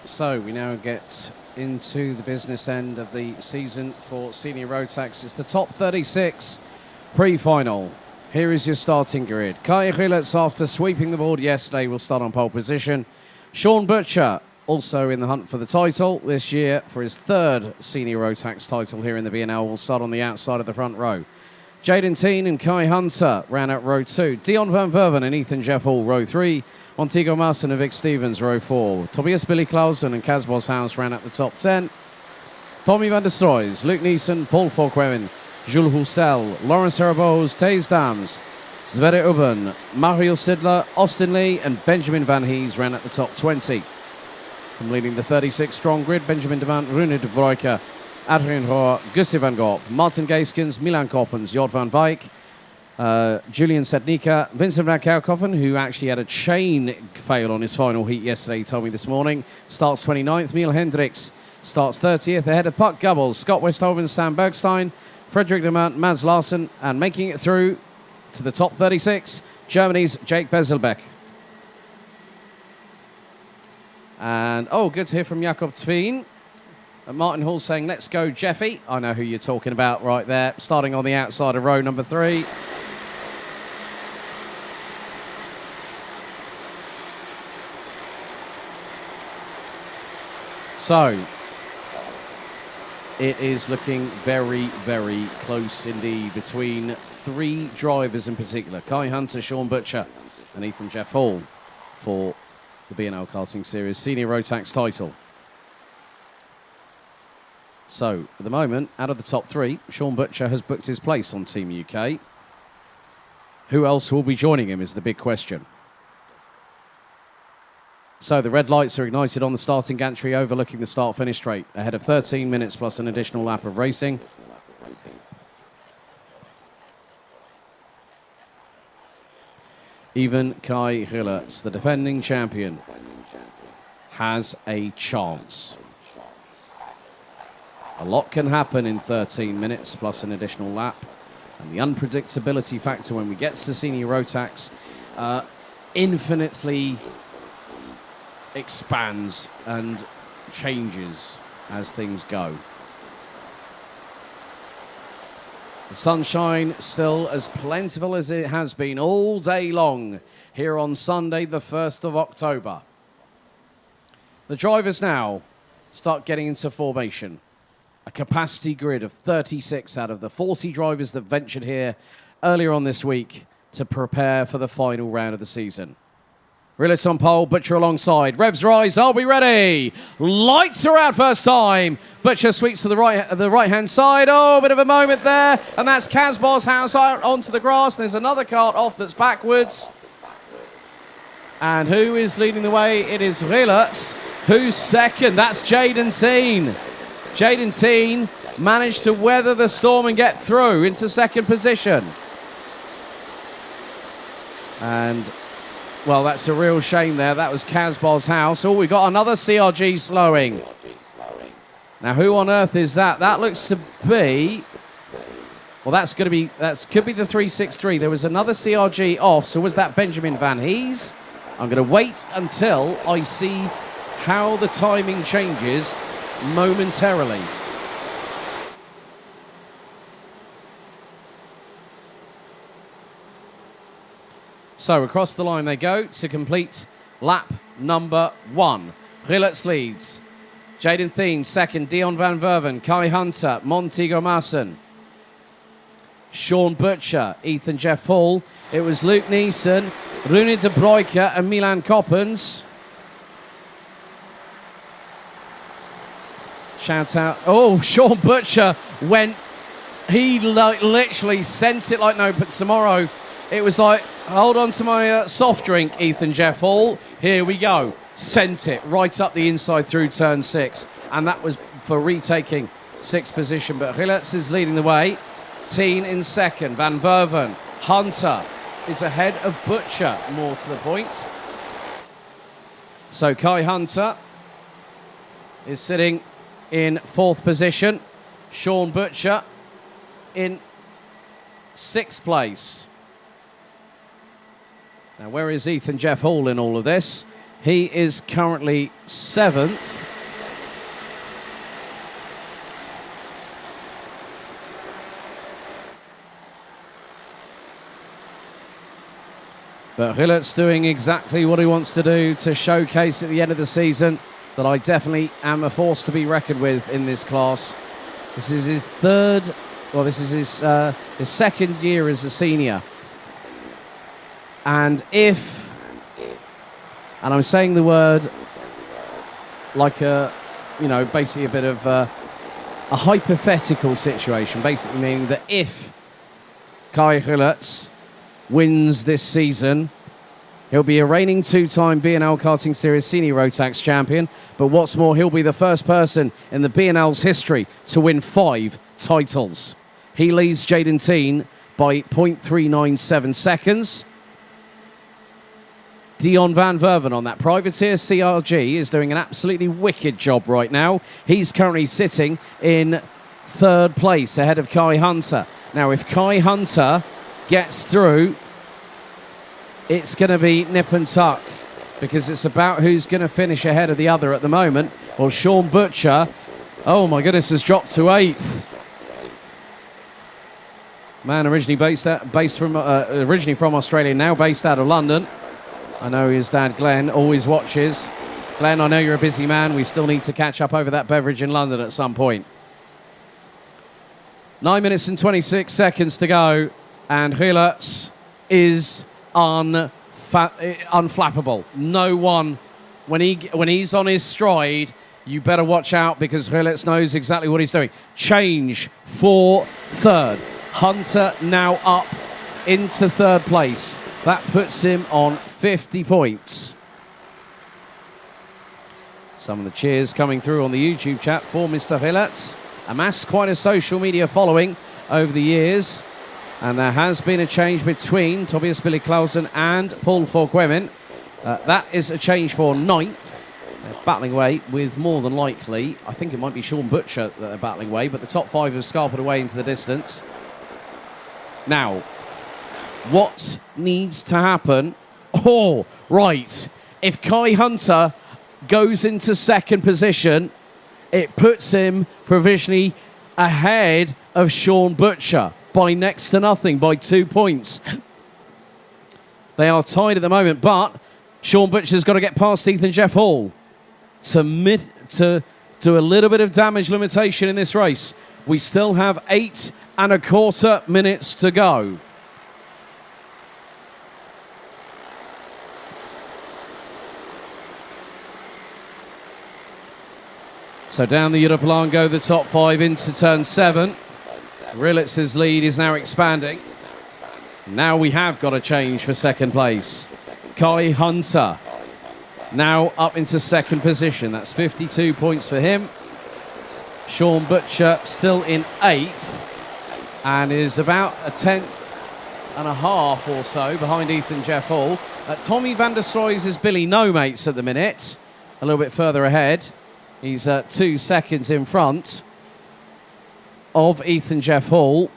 So we now get into the business end of the season for Senior Rotax. It's the top 36 pre-final. Here is your starting grid. Kai Rilets, after sweeping the board yesterday, will start on pole position. Sean Butcher, also in the hunt for the title this year for his third Senior Rotax title here in the BNL, will start on the outside of the front row. Jaden Teen and Kai Hunter ran out row 2. Dion Van Verven and Ethan Jeff Hall, row 3. Montego Marson and Vic Stevens, row 4. Tobias Billy Clausen and Kaz Boshouse ran out the top 10. Tommy van der Stroys, Luke Neeson, Paul Volkweven, Jules Roussel, Lawrence Herabos, Taze Dams, Sverre Ubben, Mario Sidler, Austin Lee and Benjamin Van Hees ran at the top 20. From leading the 36-strong grid, Benjamin de Van, Rune de Broeke, Adrian Rohr, Gustav van Gogh, Martin Geiskens, Milan Koppens, Jort van Wijk, Julian Sednika, Vincent van Kouwkoffen, who actually had a chain fail on his final heat yesterday, he told me this morning, starts 29th. Miel Hendricks starts 30th, ahead of Puck Gubbles, Scott Westhoven, Sam Bergstein, Frederick de Mant, Mads Larsen, and making it through to the top 36, Germany's Jake Bezelbeck. And, good to hear from Jakob Tveen. Martin Hall saying, let's go, Jeffy. I know who you're talking about right there. Starting on the outside of row number 3. So, it is looking very, very close indeed between 3 drivers in particular. Kai Hunter, Sean Butcher and Ethan Jeff Hall for the BNL Karting Series Senior Rotax title. So, at the moment, out of the top 3, Sean Butcher has booked his place on Team UK. Who else will be joining him is the big question. So, the red lights are ignited on the starting gantry overlooking the start-finish straight, ahead of 13 minutes plus an additional lap of racing. Even Kai Rilets, the defending champion, has a chance. A lot can happen in 13 minutes plus an additional lap. And the unpredictability factor when we get to Senior Rotax infinitely expands and changes as things go. The sunshine still as plentiful as it has been all day long here on Sunday, the 1st of October. The drivers now start getting into formation. A capacity grid of 36 out of the 40 drivers that ventured here earlier on this week to prepare for the final round of the season. Rilets on pole, Butcher alongside. Revs rise, I'll be ready. Lights are out first time. Butcher sweeps to the right-hand side. Oh, a bit of a moment there. And that's Kaz Boshouse out onto the grass. And there's another kart off that's backwards. And who is leading the way? It is Rilets. Who's second? That's Jaden Teen. Jaden Teen managed to weather the storm and get through into second position. And, well, that's a real shame there. That was Kaz Boshouse. Oh, we got another CRG slowing. Now, who on earth is that? That looks to be... Well, could be the 363. There was another CRG off. So was that Benjamin Van Hees? I'm going to wait until I see how the timing changes momentarily. So across the line they go to complete lap number 1. Rilets leads. Jaden Thien second. Dion Van Verven, Kai Hunter, Montego Marson, Sean Butcher, Ethan Jeff Hall. It was Luke Neeson, Rune de Broeke and Milan Koppens. Shout out. Oh, Sean Butcher went, he literally sent it like no but tomorrow. It was like, hold on to my soft drink, Ethan Jeff Hall. Here we go. Sent it right up the inside through turn 6. And that was for retaking 6th position. But Rilets is leading the way. Teen in second. Van Verven. Hunter is ahead of Butcher, more to the point. So Kai Hunter is sitting in 4th position. Sean Butcher in 6th place. Now, where is Ethan Jeff Hall in all of this? He is currently 7th. But Hillert's doing exactly what he wants to do to showcase at the end of the season that I definitely am a force to be reckoned with in this class. This is his his second year as a senior. And I'm saying the word like basically a bit of a hypothetical situation, basically meaning that if Kai Hillertz wins this season, he'll be a reigning two-time BNL Karting Series Senior Rotax champion, but what's more, he'll be the first person in the BNL's history to win 5 titles. He leads Jaden Teen by 0.397 seconds. Dion van Verven on that privateer CRG is doing an absolutely wicked job right now. He's currently sitting in 3rd place ahead of Kai Hunter. Now, if Kai Hunter gets through, it's going to be nip and tuck because it's about who's going to finish ahead of the other at the moment. Well, Sean Butcher, oh my goodness, has dropped to 8th. Man originally from Australia, now based out of London. I know his dad Glenn always watches. Glenn, I know you're a busy man. We still need to catch up over that beverage in London at some point. 9 minutes and 26 seconds to go, and Hillertz is unflappable. No one, when he's on his stride, you better watch out because Hillertz knows exactly what he's doing. Change for 3rd. Hunter now up into 3rd place. That puts him on 50 points. Some of the cheers coming through on the YouTube chat for Mr. Hillertz. Amassed quite a social media following over the years. And there has been a change between Tobias Billy Clausen and Paul Forquemin. That is a change for 9th. They're battling away with more than likely, I think it might be Sean Butcher that they're battling away, but the top 5 have scarpered away into the distance. Now, what needs to happen? Oh, right. If Kai Hunter goes into 2nd position, it puts him provisionally ahead of Sean Butcher by next to nothing, by 2 points. They are tied at the moment, but Sean Butcher's got to get past Ethan Jeff Hall to do a little bit of damage limitation in this race. We still have 8 1/4 minutes to go. So down the European go the top 5 into turn 7. Rilletz's lead is now expanding. Now we have got a change for 2nd place. Kai Hunter now up into 2nd position. That's 52 points for him. Sean Butcher still in 8th and is about a 10th and a half or so behind Ethan Jeff Hall. Tommy van der Stroy's is Billy No Mates at the minute, a little bit further ahead. He's 2 seconds in front of Ethan Jeff Hall.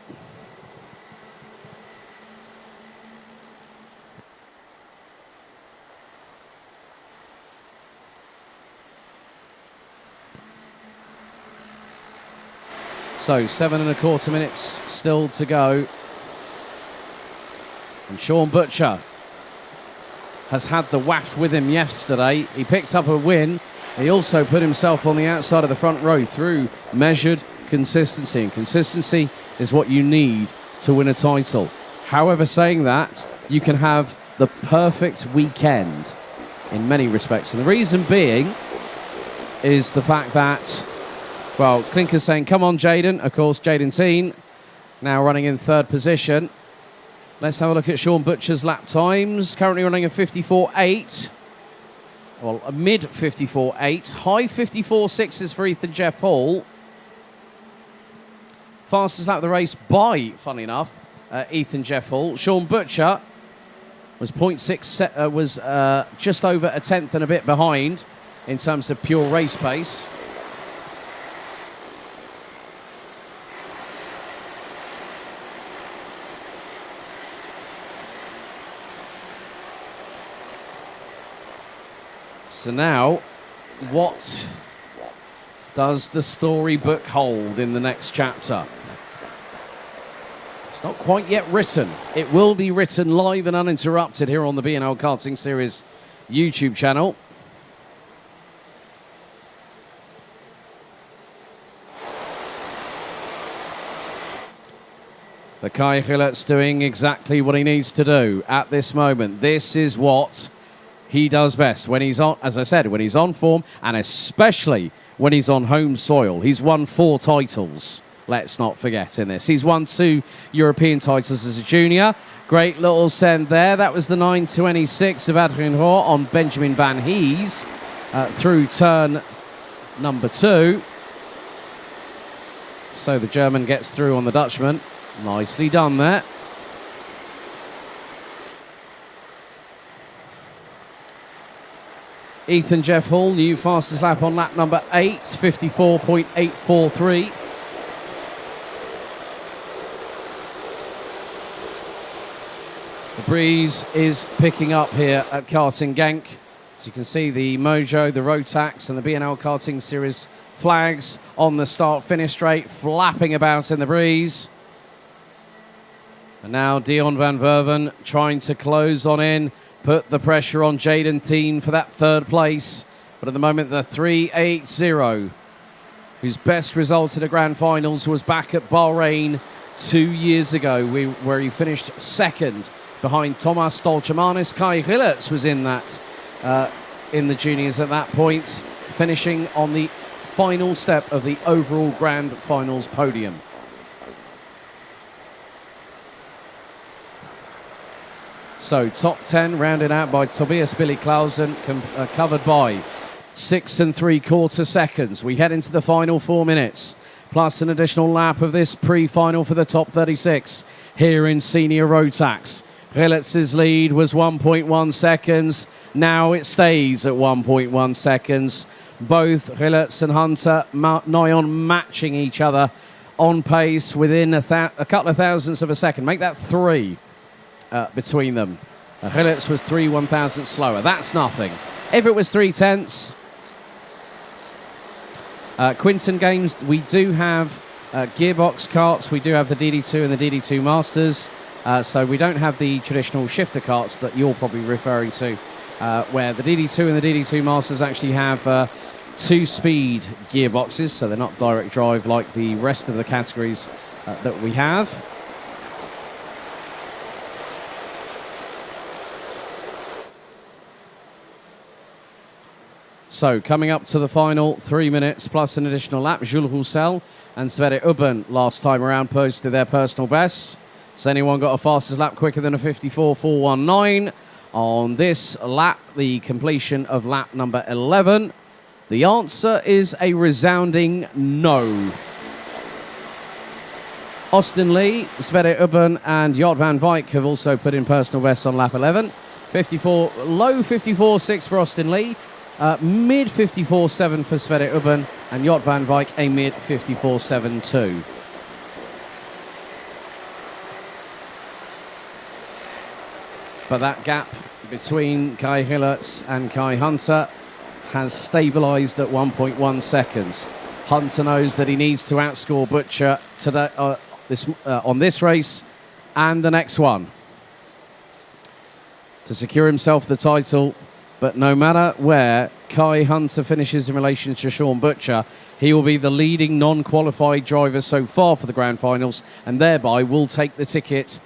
So 7 1/4 minutes still to go. And Sean Butcher has had the waft with him yesterday. He picked up a win. He also put himself on the outside of the front row through measured consistency. And consistency is what you need to win a title. However, saying that, you can have the perfect weekend in many respects. And the reason being is the fact that, well, Clinker's saying, come on, Jaden. Of course, Jaden Teen now running in 3rd position. Let's have a look at Sean Butcher's lap times. Currently running a 54.8. Well, a mid 54.8. High 54.6s for Ethan Jeff Hall. Fastest lap of the race by, funnily enough, Ethan Jeff Hall. Sean Butcher was 0.6, was just over a 10th and a bit behind in terms of pure race pace. So now, what does the storybook hold in the next chapter? It's not quite yet written. It will be written live and uninterrupted here on the BNL Karting Series YouTube channel. But Kai Hillert's doing exactly what he needs to do at this moment. This is what he does best when he's on, as I said, when he's on form, and especially when he's on home soil. He's won 4 titles, let's not forget in this. He's won 2 European titles as a junior. Great little send there. That was the 9.26 of Adrien Roy on Benjamin Van Hees through turn number 2. So the German gets through on the Dutchman. Nicely done there. Ethan Jeff Hall, new fastest lap on lap number 8, 54.843. The breeze is picking up here at Karting Genk. As you can see, the Mojo, the Rotax and the BNL Karting Series flags on the start-finish straight, flapping about in the breeze. And now Dion van Verven trying to close on in, put the pressure on Jaden Thien for that 3rd place. But at the moment, the 3.80, whose best result in the Grand Finals was back at Bahrain 2 years ago, where he finished 2nd behind Thomas Stolchemanis. Kai Hillertz was in that, in the juniors at that point, finishing on the final step of the overall Grand Finals podium. So top 10 rounded out by Tobias Billy Clausen, covered by 6 3/4 seconds. We head into the final 4 minutes, plus an additional lap of this pre-final for the top 36 here in Senior Rotax. Hillertz's lead was 1.1 seconds. Now it stays at 1.1 seconds. Both Hillertz and Hunter nigh on matching each other on pace within a couple of thousandths of a second. Make that 3. Between them. Hillertz was 3 1,000 slower. That's nothing. If it was 3/10, Quinton Games, we do have gearbox karts. We do have the DD2 and the DD2 Masters. So we don't have the traditional shifter karts that you're probably referring to, where the DD2 and the DD2 Masters actually have 2-speed gearboxes, so they're not direct drive like the rest of the categories that we have. So, coming up to the final 3 minutes plus an additional lap, Jules Roussel and Sverre Ubben last time around posted their personal bests. Has anyone got a fastest lap quicker than a 54.419? On this lap, the completion of lap number 11, the answer is a resounding no. Austin Lee, Sverre Ubben and Jort van Wijk have also put in personal bests on lap 11. Low 54.6 for Austin Lee. Mid 54.7 for Sverre Ubben and Jort van Wijk a mid 54.7 But that gap between Kai Hillertz and Kai Hunter has stabilised at 1.1 seconds. Hunter knows that he needs to outscore Butcher today, on this race and the next one to secure himself the title. But no matter where Kai Hunter finishes in relation to Sean Butcher, he will be the leading non-qualified driver so far for the Grand Finals, and thereby will take the ticket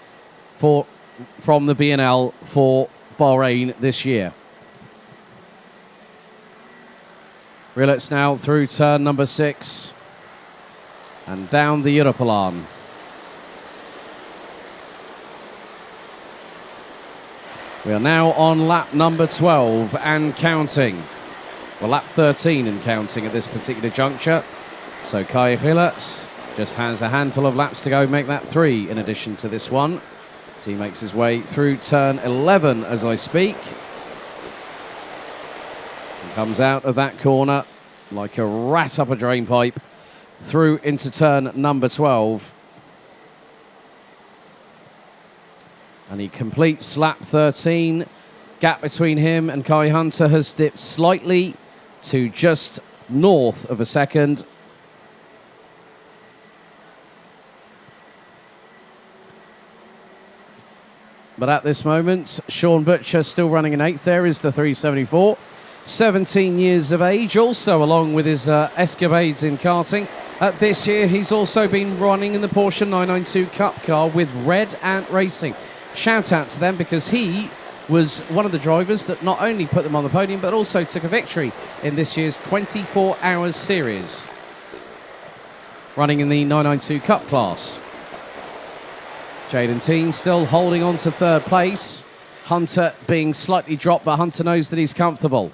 from the BNL for Bahrain this year. Hillertz now through turn number 6 and down the Europaplan. We are now on lap number 12 and counting. Well, lap 13 and counting at this particular juncture. So Kai Hillertz just has a handful of laps to go, make that 3 in addition to this one. As he makes his way through turn 11 as I speak. And comes out of that corner like a rat up a drain pipe through into turn number 12. And he completes lap 13, Gap between him and Kai Hunter has dipped slightly to just north of a second. But at this moment, Sean Butcher still running in 8th. There is the 374. 17 years of age, also along with his escapades in karting. This year, he's also been running in the Porsche 992 Cup car with Red Ant Racing. Shout out to them because he was one of the drivers that not only put them on the podium, but also took a victory in this year's 24 Hours Series, running in the 992 Cup class. Jaden Teen still holding on to 3rd place. Hunter being slightly dropped, but Hunter knows that he's comfortable.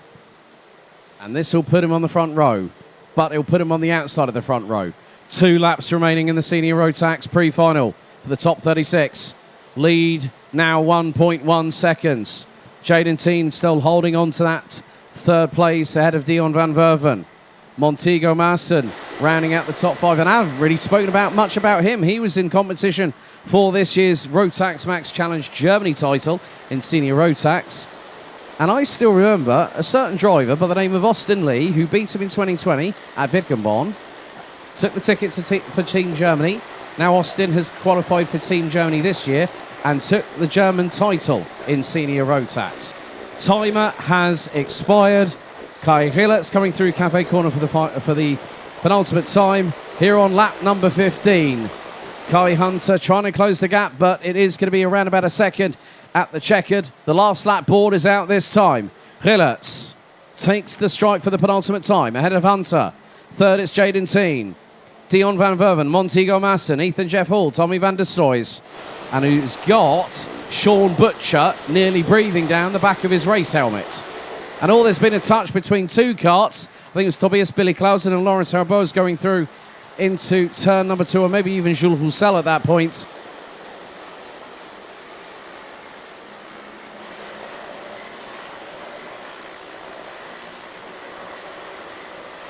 And this will put him on the front row, but it'll put him on the outside of the front row. 2 laps remaining in the Senior Rotax pre-final for the top 36. Lead now 1.1 seconds. Jaden Teen still holding on to that 3rd place ahead of Dion van Verven. Montego Maassen rounding out the top 5, and I haven't really spoken much about him. He was in competition for this year's Rotax Max Challenge Germany title in Senior Rotax. And I still remember a certain driver by the name of Austin Lee, who beat him in 2020 at Wittgenborn, took the ticket for Team Germany. Now Austin has qualified for Team Germany this year and took the German title in Senior Rotax. Timer has expired. Kai Hillert's coming through Cafe Corner for the penultimate time here on lap number 15. Kai Hunter trying to close the gap, but it is going to be around about a second at the checkered. The last lap board is out this time. Hillert's takes the strike for the penultimate time ahead of Hunter. 3rd is Jaden Teen. Dion van Verven, Montego Maassen, Ethan Jeff Hall, Tommy van der Sloys. And who's got Sean Butcher nearly breathing down the back of his race helmet. And all there's been a touch between 2 karts. I think it was Tobias Billy Clausen and Lawrence Herboz going through into turn number 2, or maybe even Jules Roussel at that point.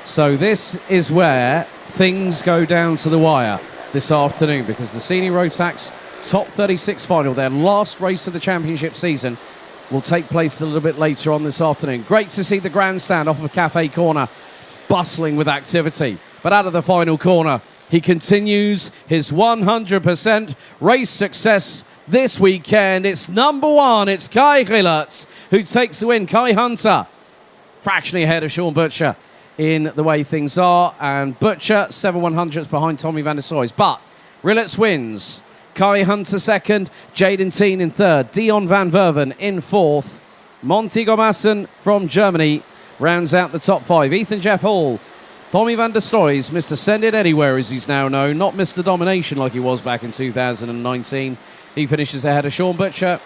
So this is where things go down to the wire this afternoon, because the Senior Rotax top 36 final, their last race of the championship season, will take place a little bit later on this afternoon. Great to see the grandstand off of Cafe Corner bustling with activity. But out of the final corner, he continues his 100% race success this weekend. It's number 1. It's Kai Hillert's who takes the win. Kai Hunter fractionally ahead of Sean Butcher in the way things are. And Butcher 7/100ths behind Tommy van der Sloys. But Hillert's wins. Kai Hunter 2nd, Jaden Teen in 3rd, Dion van Verven in 4th. Montego Maassen from Germany rounds out the top 5. Ethan Jeff Hall, Tommy van der Sloys, Mr. Send It Anywhere as he's now known, not Mr. Domination like he was back in 2019. He finishes ahead of Sean Butcher,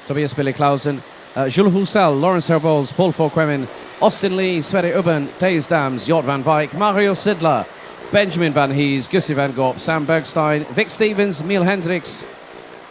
Tobias Billy Clausen, Jules Roussel, Lawrence Herboz, Paul Forquemin, Austin Lee, Sverre Ubben, Thijs Dams, Jort van Wijk, Mario Sidler, Benjamin Van Hees, Gussie van Gorp, Sam Bergstein, Vic Stevens, Miel Hendricks.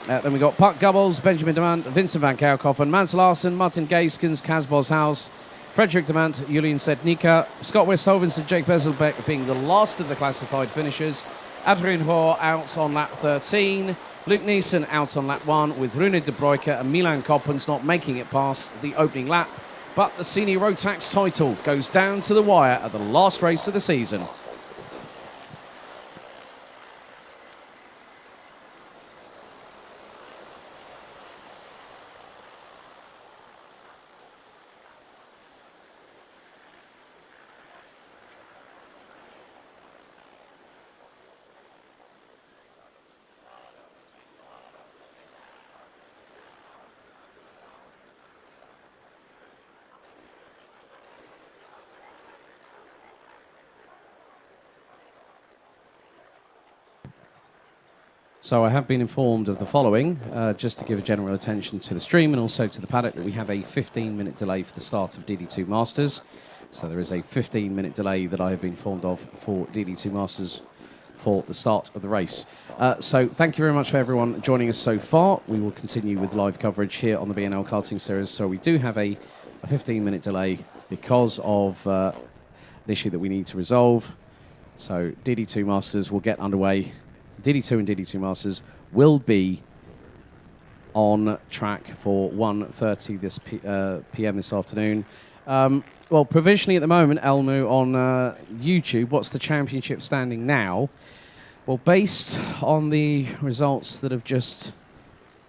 Then we got Puck Gubbles, Benjamin Demant, Vincent van Kouwkoffen, Mans Larsen, Martin Geiskens, Kaz Boshaus, Frederick Demant, Julian Sednika, Scott Westhoven and Jake Bezelbeck being the last of the classified finishers. Adrian Hoare out on lap 13. Luke Neeson out on lap 1 with Rune de Bruyke and Milan Koppens not making it past the opening lap. But the Senior Rotax title goes down to the wire at the last race of the season. So I have been informed of the following, just to give a general attention to the stream and also to the paddock, that we have a 15-minute delay for the start of DD2 Masters. So there is a 15-minute delay that I have been informed of for DD2 Masters for the start of the race. So thank you very much for everyone joining us so far. We will continue with live coverage here on the BNL Karting Series. So we do have a 15-minute delay because of an issue that we need to resolve. So DD2 Masters will get underway. DD2 and DD2 Masters will be on track for 1:30 this p.m. this afternoon. Well, provisionally at the moment, Elmu, on YouTube, what's the championship standing now? Well, based on the results that have just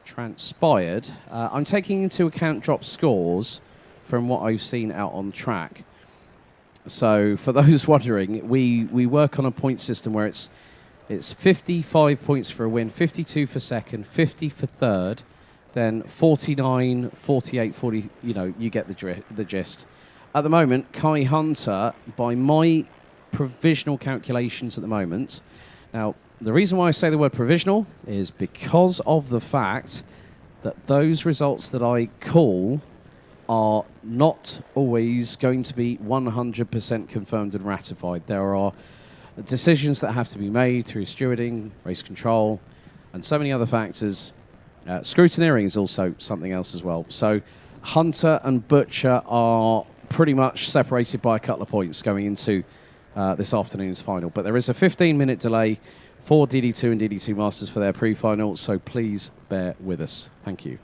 transpired, I'm taking into account drop scores from what I've seen out on track. So for those wondering, we work on a point system where it's 55 points for a win, 52 for second, 50 for third, then 49, 48, 40, you get the gist. At the moment, Kai Hunter, by my provisional calculations at the moment, now, the reason why I say the word provisional is because of the fact that those results that I call are not always going to be 100% confirmed and ratified. There are decisions that have to be made through stewarding, race control, and so many other factors. Scrutineering is also something else as well. So Hunter and Butcher are pretty much separated by a couple of points going into this afternoon's final. But there is a 15-minute delay for DD2 and DD2 Masters for their pre-final, so please bear with us. Thank you.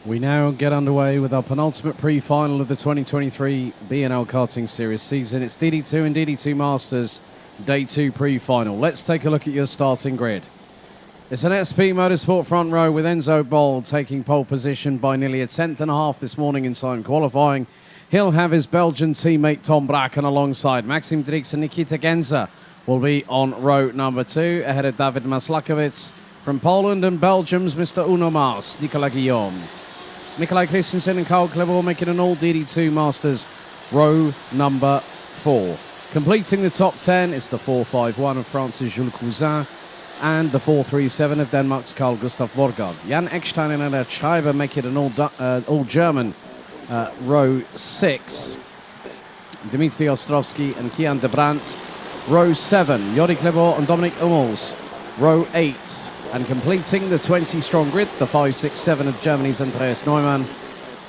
We now get underway with our penultimate pre-final of the 2023 BNL Karting Series season. It's DD2 and DD2 Masters, Day 2 pre-final. Let's take a look at your starting grid. It's an SP Motorsport front row with Enzo Bol taking pole position by nearly a tenth and a half this morning in time qualifying. He'll have his Belgian teammate Tom Bracken alongside. Maxim Drix and Nikita Genza will be on row number 2 ahead of David Maslakovic from Poland, and Belgium's Mr. Uno Mars, Nicolas Guillaume. Nikolai Christensen and Karl Klebor making an all DD2 Masters row number 4. Completing the top 10 is the 4.51 of France's Jules Cousin and the 4.37 of Denmark's Carl Gustav Borgard. Jan Eckstein and Eder Schreiber make it an all German row 6. Dmitry Ostrovsky and Kian de Brandt, row 7. Jori Klebor and Dominic Hummels, row 8. And completing the 20-strong grid, the 5.67 of Germany's Andreas Neumann.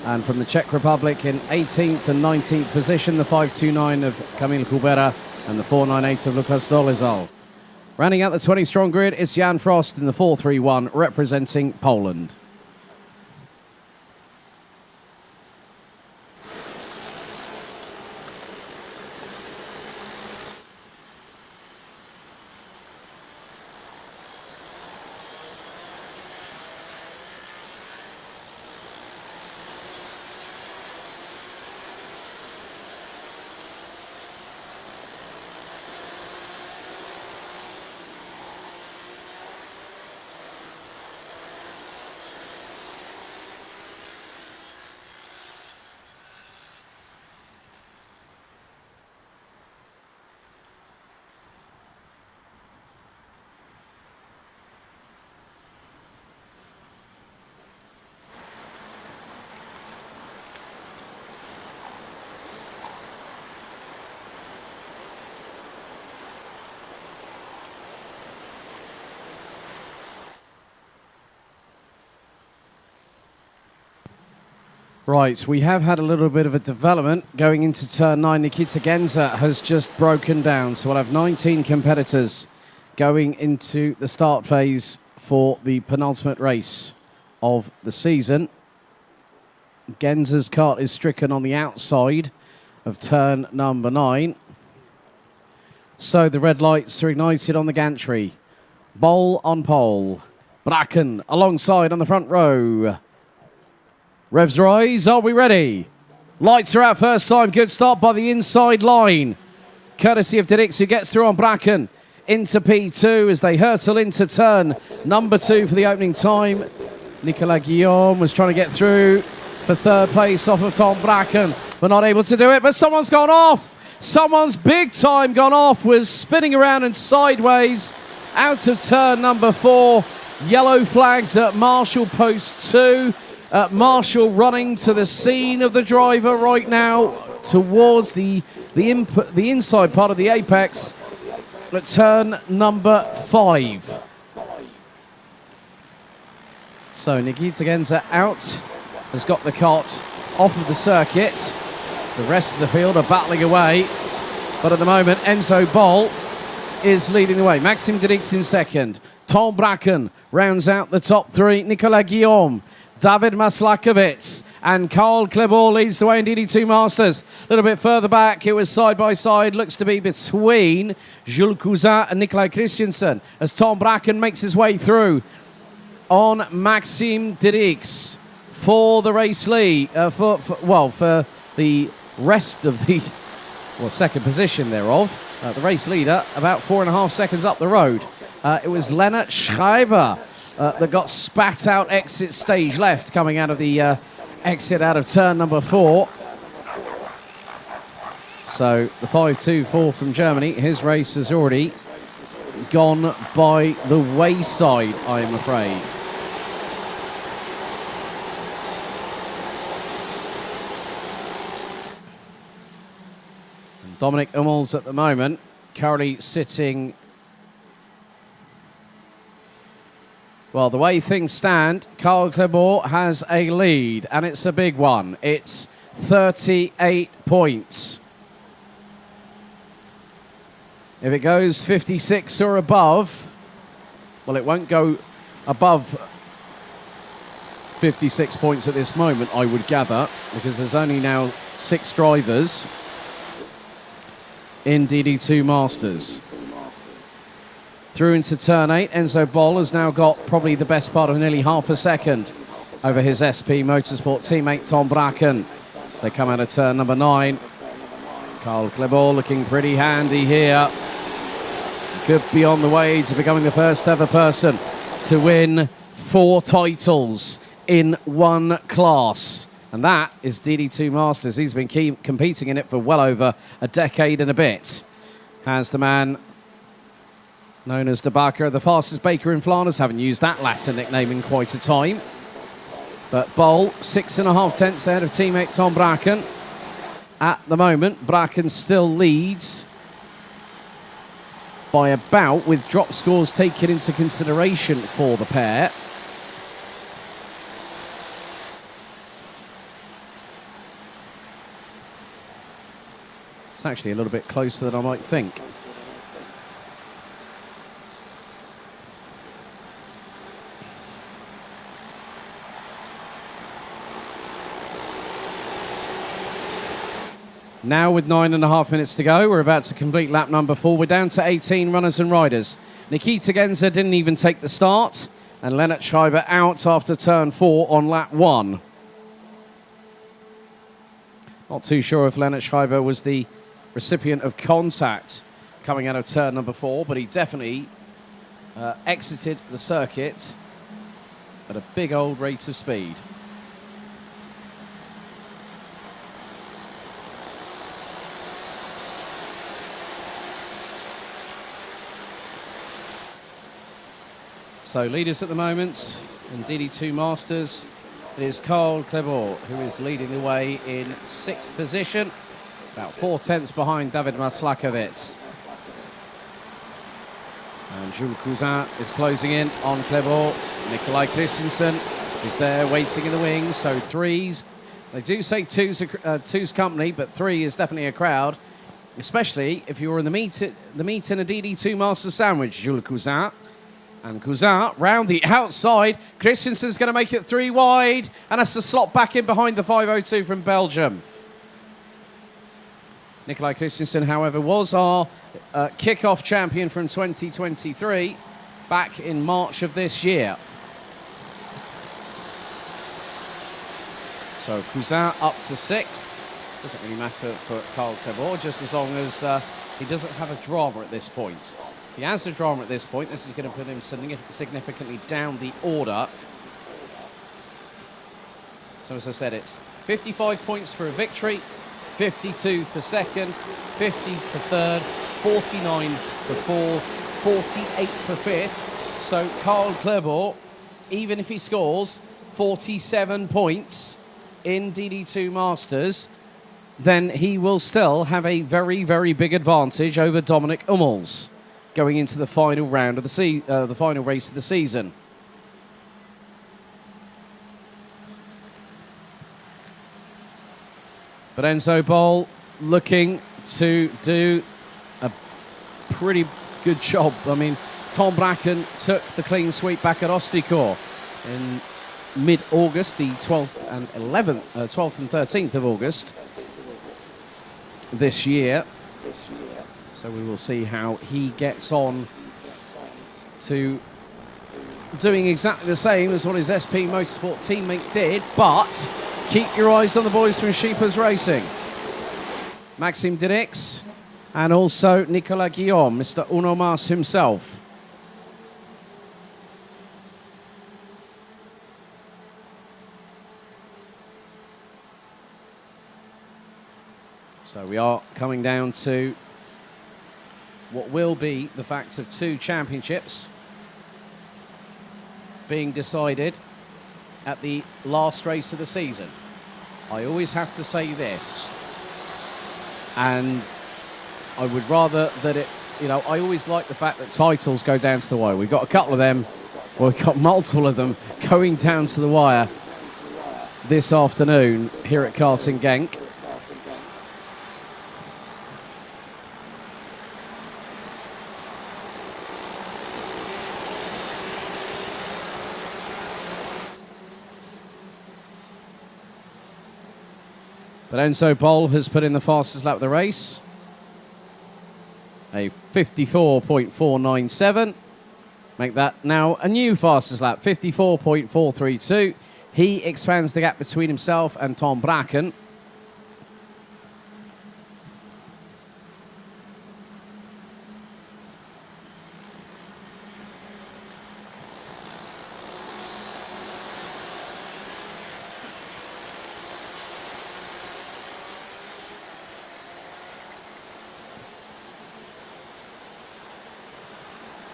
And from the Czech Republic in 18th and 19th position, the 5.29 of Kamil Kubera and the 4.98 of Lukas Dolezal. Rounding out the 20-strong grid, it's Jan Frost in the 4.31 representing Poland. Right, we have had a little bit of a development going into turn 9. Nikita Genza has just broken down, so we'll have 19 competitors going into the start phase for the penultimate race of the season. Genza's kart is stricken on the outside of turn number 9. So the red lights are ignited on the gantry. Bol on pole. Bracken alongside on the front row. Revs rise, are we ready? Lights are out first time, good start by the inside line. Courtesy of Drix, who gets through on Bracken into P2 as they hurtle into turn number 2 for the opening time. Nicolas Guillaume was trying to get through for third place off of Tom Bracken, but not able to do it, but someone's gone off. Someone's big time gone off, was spinning around and sideways out of turn number 4. Yellow flags at Marshall post 2. Marshall running to the scene of the driver right now towards the inside part of the apex at turn number 5. So Nikita Genza out, has got the kart off of the circuit. The rest of the field are battling away, but at the moment Enzo Bol is leading the way. Maxim Drix in second. Tom Bracken rounds out the top 3. Nicolas Guillaume, David Maslakovic and Karl Klebor leads the way in DD2 Masters. A little bit further back, it was side by side, looks to be between Jules Cousin and Nikolai Christensen as Tom Bracken makes his way through on Maxim Drix for the race lead, for the rest of the second position thereof. The race leader about 4.5 seconds up the road. It was Lennart Schreiber that got spat out exit stage left coming out of the exit out of turn number 4. So the 5.24 from Germany, his race has already gone by the wayside, I am afraid. And Dominic Hummels at the moment currently sitting. Well, the way things stand, Karl Klebor has a lead, and it's a big one. It's 38 points. If it goes 56 or above, well, it won't go above 56 points at this moment, I would gather, because there's only now 6 drivers in DD2 Masters. Through into turn 8, Enzo Boll has now got probably the best part of nearly half a second over his SP Motorsport teammate Tom Bracken. As they come out of turn number 9. Carl Klebor looking pretty handy here. Could be on the way to becoming the first ever person to win 4 titles in one class. And that is DD2 Masters. He's been competing in it for well over a decade and a bit. Has the man known as De Backer, the fastest baker in Flanders. Haven't used that Latin nickname in quite a time. But Boll, 6.5 tenths ahead of teammate Tom Bracken. At the moment, Bracken still leads by about, with drop scores taken into consideration for the pair. It's actually a little bit closer than I might think. Now with 9.5 minutes to go, we're about to complete lap number 4. We're down to 18 runners and riders. Nikita Genza didn't even take the start, and Lennart Schreiber out after turn 4 on lap 1. Not too sure if Lennart Schreiber was the recipient of contact coming out of turn number 4, but he definitely exited the circuit at a big old rate of speed. So leaders at the moment in DD2 Masters, it is Karl Klebor who is leading the way in 6th position, about 4 tenths behind David Maslakovic. And Jules Cousin is closing in on Klebor. Nikolai Christensen is there waiting in the wings, so 3s. They do say two's company, but 3 is definitely a crowd, especially if you were in the meet in a DD2 Masters sandwich, Jules Cousin. And Cousin round the outside. Christensen's going to make it 3 wide and has to slot back in behind the 502 from Belgium. Nikolai Christensen, however, was our kickoff champion from 2023 back in March of this year. So Cousin up to 6th. Doesn't really matter for Karl Klebor, just as long as he doesn't have a drama at this point. If he has a drama at this point, this is going to put him significantly down the order. So as I said, it's 55 points for a victory, 52 for second, 50 for third, 49 for fourth, 48 for fifth. So Karl Klebor, even if he scores 47 points in DD2 Masters, then he will still have a very, very big advantage over Dominic Hummels going into the final round of the final race of the season. But Enzo Boll looking to do a pretty good job. I mean, Tom Bracken took the clean sweep back at Ostikor in mid-August, the 12th and 13th of August this year. So we will see how he gets on to doing exactly the same as what his SP Motorsport teammate did, but keep your eyes on the boys from Sheepers Racing. Maxime Dirix and also Nicolas Guillaume, Mr. Uno Mas himself. So we are coming down to what will be the fact of 2 championships being decided at the last race of the season. I always have to say this, and I would rather that it, you know, I always like the fact that titles go down to the wire. We've got a couple of them, well, we've got multiple of them going down to the wire this afternoon here at Karting Genk. But Enzo Bol has put in the fastest lap of the race. A 54.497. Make that now a new fastest lap, 54.432. He expands the gap between himself and Tom Bracken.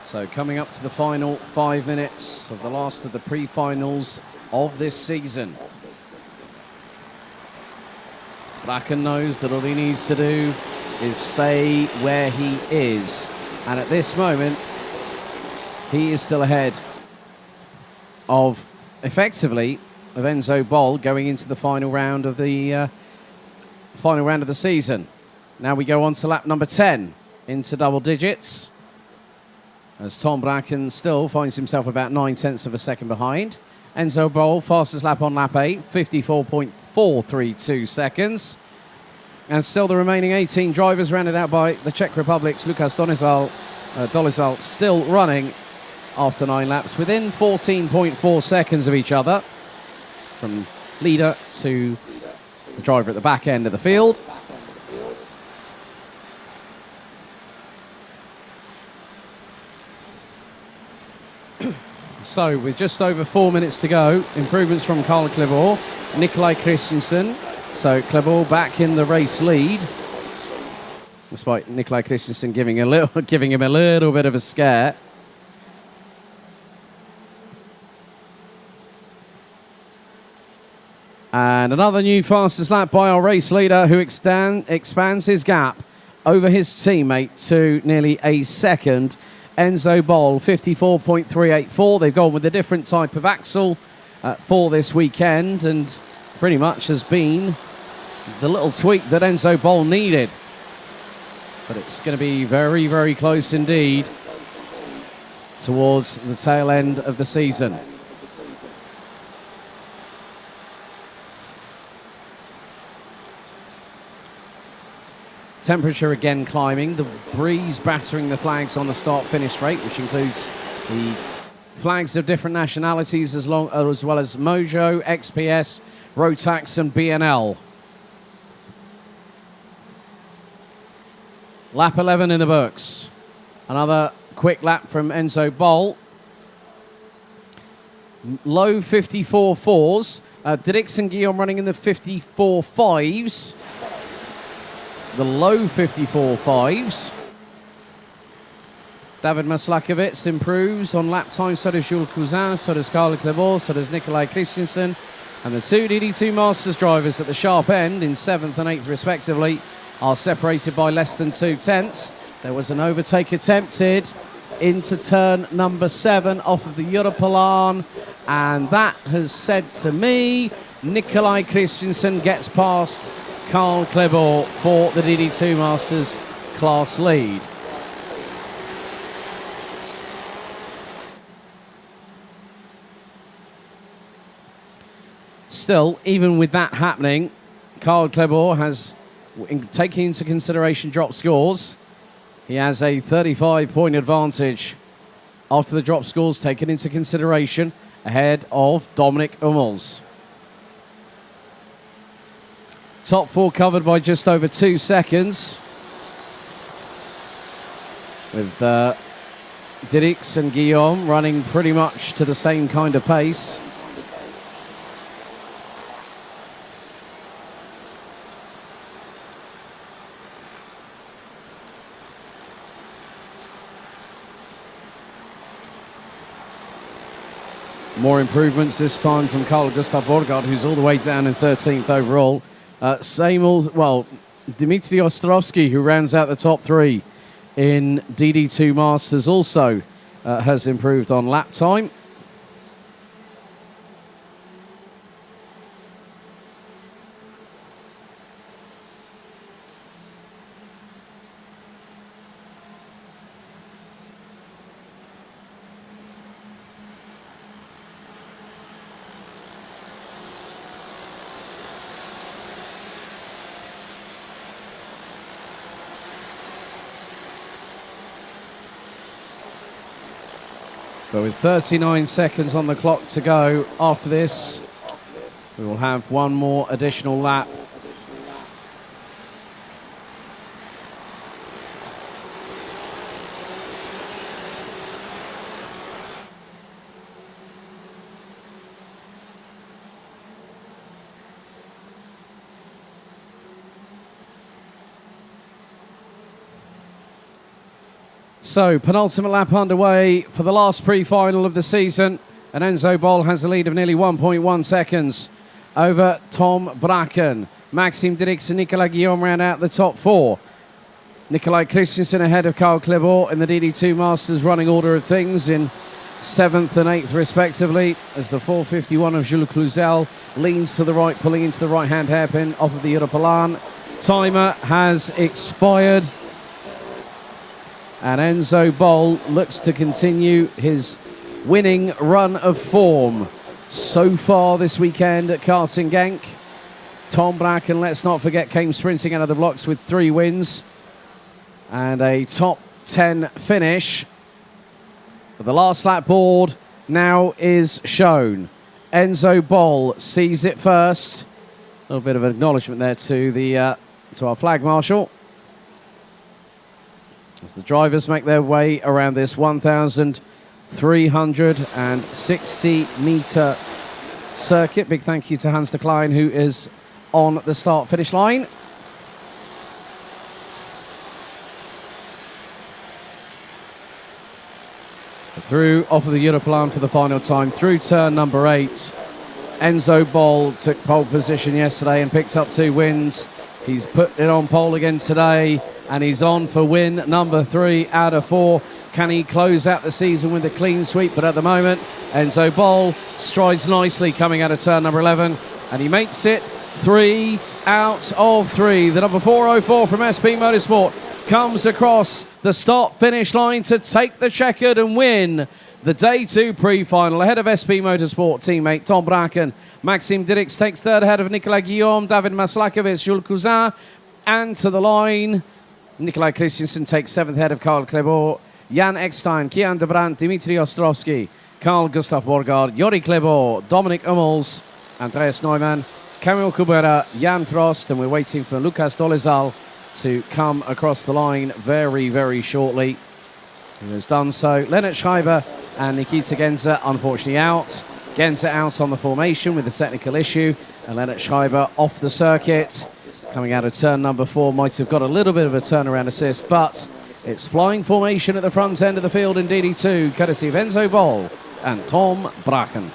So coming up to the final 5 minutes of the last of the pre-finals of this season. Bracken knows that all he needs to do is stay where he is. And at this moment, he is still ahead of, effectively, of Enzo Bol going into the final round of the season. Now we go on to lap number 10 into double digits, as Tom Bracken still finds himself about 9/10 of a second behind. Enzo Bol, fastest lap on lap 8, 54.432 seconds. And still the remaining 18 drivers rounded out by the Czech Republic's Lukas Dolizal still running after 9 laps within 14.4 seconds of each other from leader to the driver at the back end of the field. So, with just over 4 minutes to go, improvements from Karl Klebor, Nikolai Christensen. So, Klebor back in the race lead, despite Nikolai Christensen giving him a little bit of a scare. And another new fastest lap by our race leader, who expands his gap over his teammate to nearly a second. Enzo Bol, 54.384. They've gone with a different type of axle for this weekend, and pretty much has been the little tweak that Enzo Bol needed. But it's going to be very, very close indeed towards the tail end of the season. Temperature again climbing, the breeze battering the flags on the start-finish straight, which includes the flags of different nationalities as well as Mojo, XPS, Rotax and BNL. Lap 11 in the books. Another quick lap from Enzo Bol. Low 54.4s. Didix and Guillaume running in the 54.5s. The low 54.5s. David Maslakovic improves on lap time, so does Jules Cousin, so does Karl Klebor, so does Nikolai Christensen. And the two DD2 Masters drivers at the sharp end in 7th and 8th respectively are separated by less than 2/10. There was an overtake attempted into turn number 7 off of the Europolan, and that has said to me Nikolai Christensen gets past Karl Klebor for the DD2 Masters class lead. Still, even with that happening, Karl Klebor has, taking into consideration drop scores, he has a 35-point advantage after the drop scores taken into consideration, ahead of Dominic Hummels. Top 4 covered by just over 2 seconds, with Didix and Guillaume running pretty much to the same kind of pace. More improvements this time from Carl Gustav Borgard, who's all the way down in 13th overall. Dmitry Ostrovsky, who rounds out the top 3 in DD2 Masters, also has improved on lap time. But with 39 seconds on the clock to go after this, we will have one more additional lap. So, penultimate lap underway for the last pre-final of the season. And Enzo Bol has a lead of nearly 1.1 seconds over Tom Bracken. Maxime Dirks and Nicolas Guillaume ran out the top four. Nikolai Christensen ahead of Karl Klebor in the DD2 Masters running order of things in 7th and 8th respectively, as the 451 of Jules Cluzel leans to the right, pulling into the right-hand hairpin off of the Europalan. Timer has expired. And Enzo Bol looks to continue his winning run of form so far this weekend at Karting Genk. Tom Bracken, let's not forget, came sprinting out of the blocks with 3 wins and a top 10 finish. But the last lap board now is shown. Enzo Bol sees it first. A little bit of acknowledgement there to our flag marshal, as the drivers make their way around this 1,360-metre circuit. Big thank you to Hans de Klein, who is on the start-finish line. Through off of the Europlan for the final time, through turn number 8. Enzo Bol took pole position yesterday and picked up 2 wins. He's put it on pole again today, and he's on for win number 3 out of 4. Can he close out the season with a clean sweep? But at the moment, Enzo Bol strides nicely coming out of turn number 11, and he makes it 3 out of 3. The number 404 from SP Motorsport comes across the start-finish line to take the checkered and win the Day 2 pre-final ahead of SP Motorsport teammate Tom Bracken. Maxime Dirks takes third ahead of Nicolas Guillaume, David Maslakovic, Jules Cousin, and to the line, Nikolai Christensen takes 7th ahead of Karl Klebor, Jan Eckstein, Kian de Brandt, Dimitri Ostrovsky, Carl Gustav Borgard, Jori Klebor, Dominic Hummels, Andreas Neumann, Camille Kubera, Jan Frost, and we're waiting for Lucas Dolezal to come across the line very, very shortly. He has done so. Lennart Schreiber and Nikita Genzer unfortunately out. Genzer out on the formation with a technical issue, and Lennart Schreiber off the circuit. Coming out of turn number 4, might have got a little bit of a turnaround assist, but it's flying formation at the front end of the field in DD2, courtesy of Enzo Bol and Tom Bracken.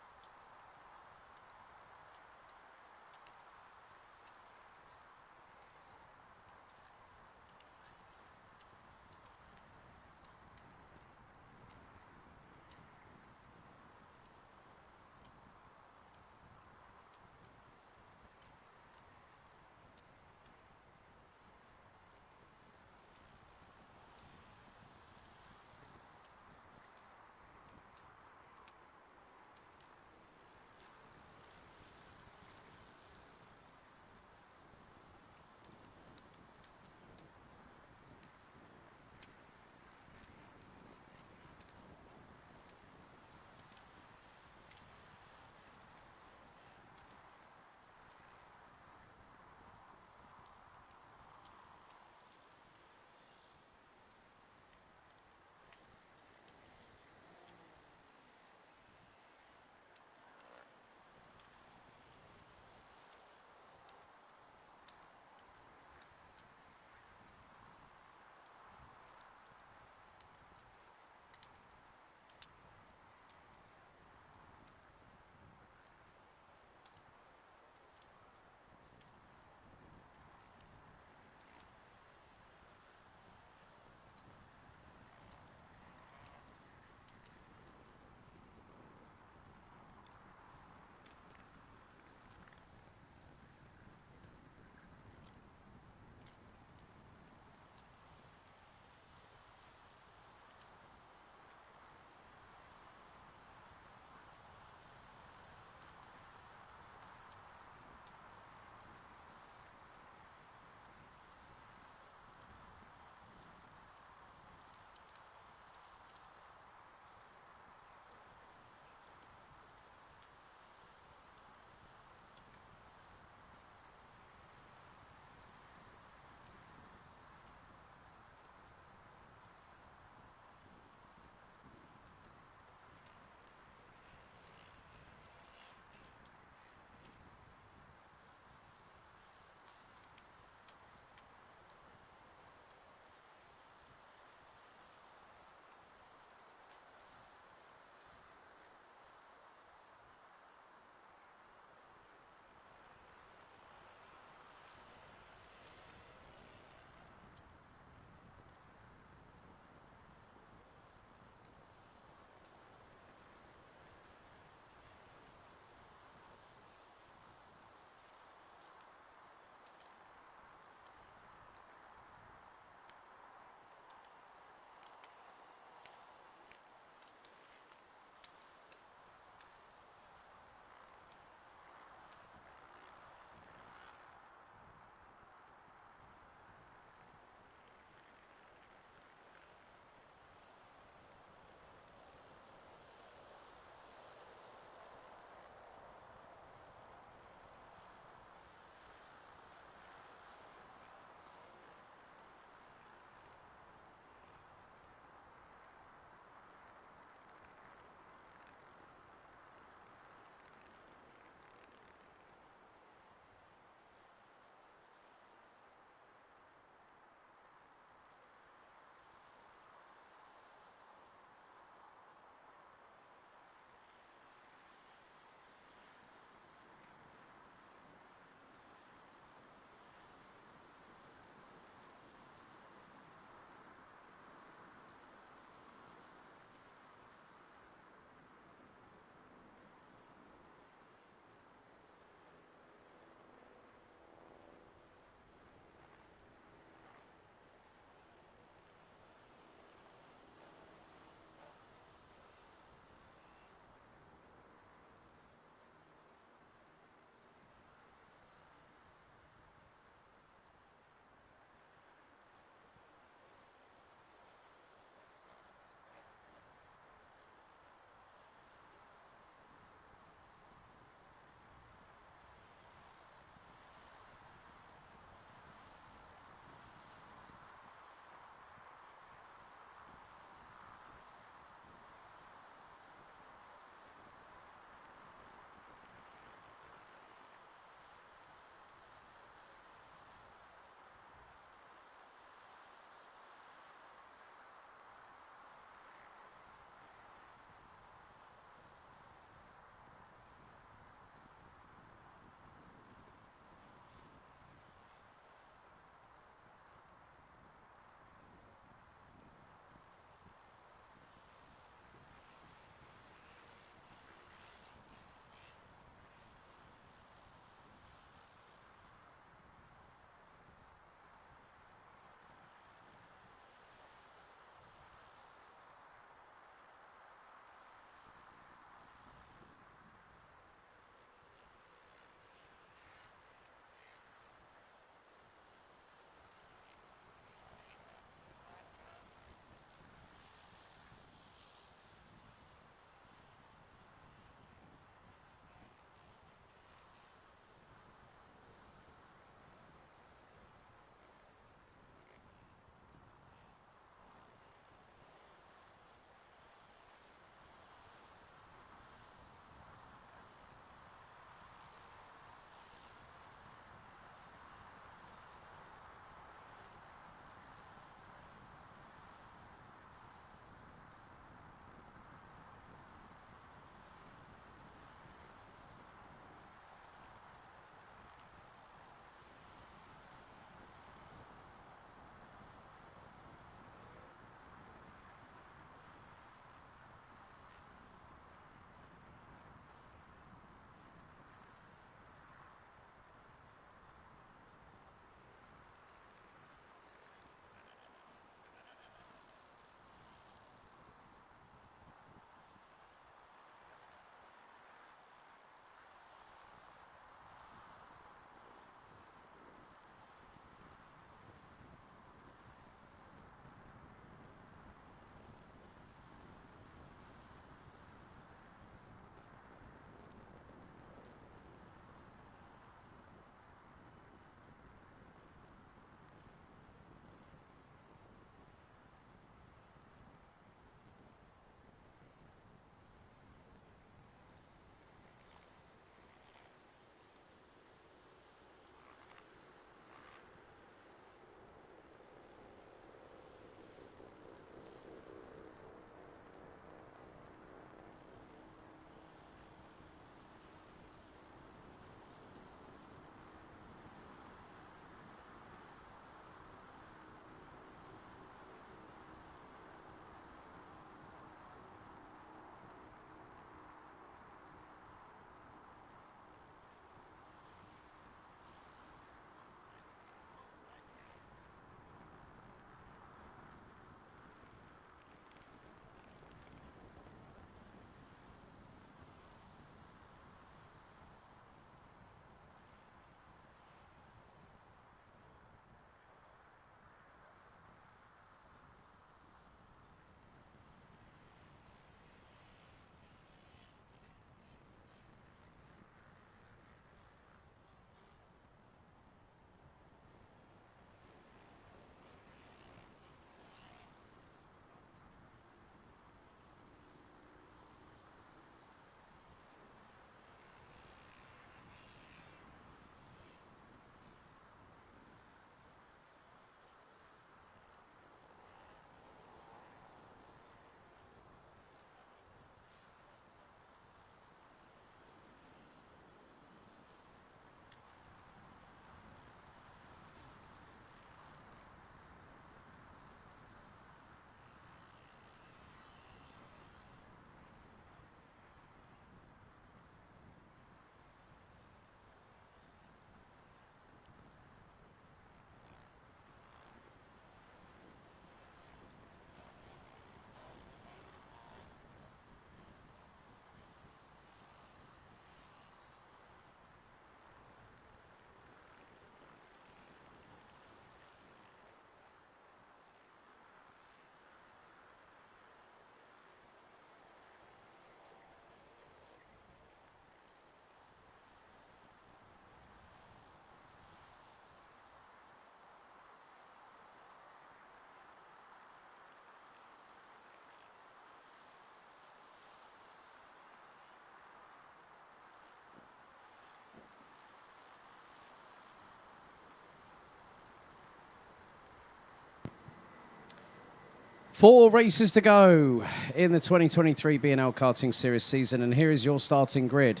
4 races to go in the 2023 BNL Karting Series season, and here is your starting grid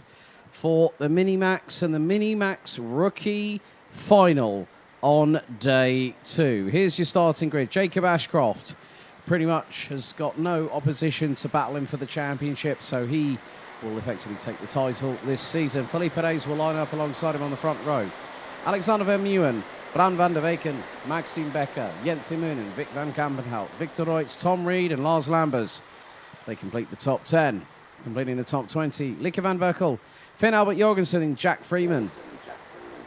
for the Minimax and the Minimax Rookie Final on day 2. Here's your starting grid. Jacob Ashcroft pretty much has got no opposition to battle him for the championship, so he will effectively take the title this season. Felipe Reyes will line up alongside him on the front row. Alexander Van Meeuwen, Bran van der Weyken, Maxime Becker, Jent Thiemunen, Vic van Kampenhout, Victor Reutz, Tom Reed and Lars Lambers. They complete the top 10. Completing the top 20, Lieke van Berkel, Finn Albert Jorgensen and Jack Freeman,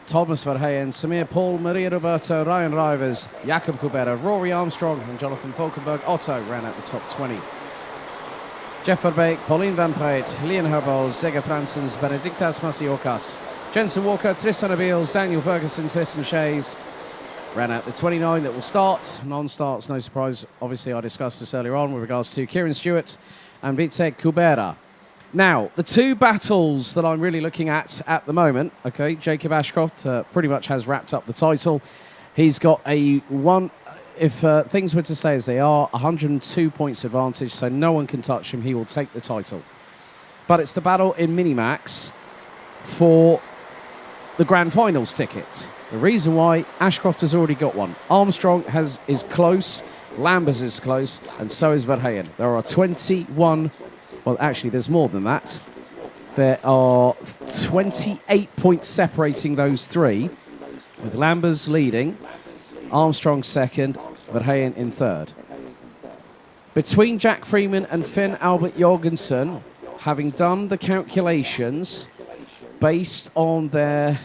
Thomas Verheyen, Samir Paul, Maria Roberto, Ryan Rivers, Jakob Kubera, Rory Armstrong and Jonathan Falkenberg. Otto ran out the top 20. Jeff Verbeek, Pauline Van Peit, Leon Herbals, Zega Fransens, Benedictas Masiokas, Jensen Walker, Tristan Abeels, Daniel Ferguson, Tristan Shays ran out the 29 that will start. Non-starts, no surprise. Obviously, I discussed this earlier on with regards to Kieran Stewart and Vitek Kubera. Now, the 2 battles that I'm really looking at the moment, okay, Jacob Ashcroft pretty much has wrapped up the title. He's got a one, if things were to stay as they are, 102 points advantage, so no one can touch him. He will take the title. But it's the battle in Minimax for the Grand Finals ticket. The reason why, Ashcroft has already got one. Armstrong is close, Lambers is close, and so is Verheyen. There are 21, well actually there's more than that. There are 28 points separating those 3, with Lambers leading, Armstrong second, Verheyen in third. Between Jack Freeman and Finn Albert Jorgensen, having done the calculations based on their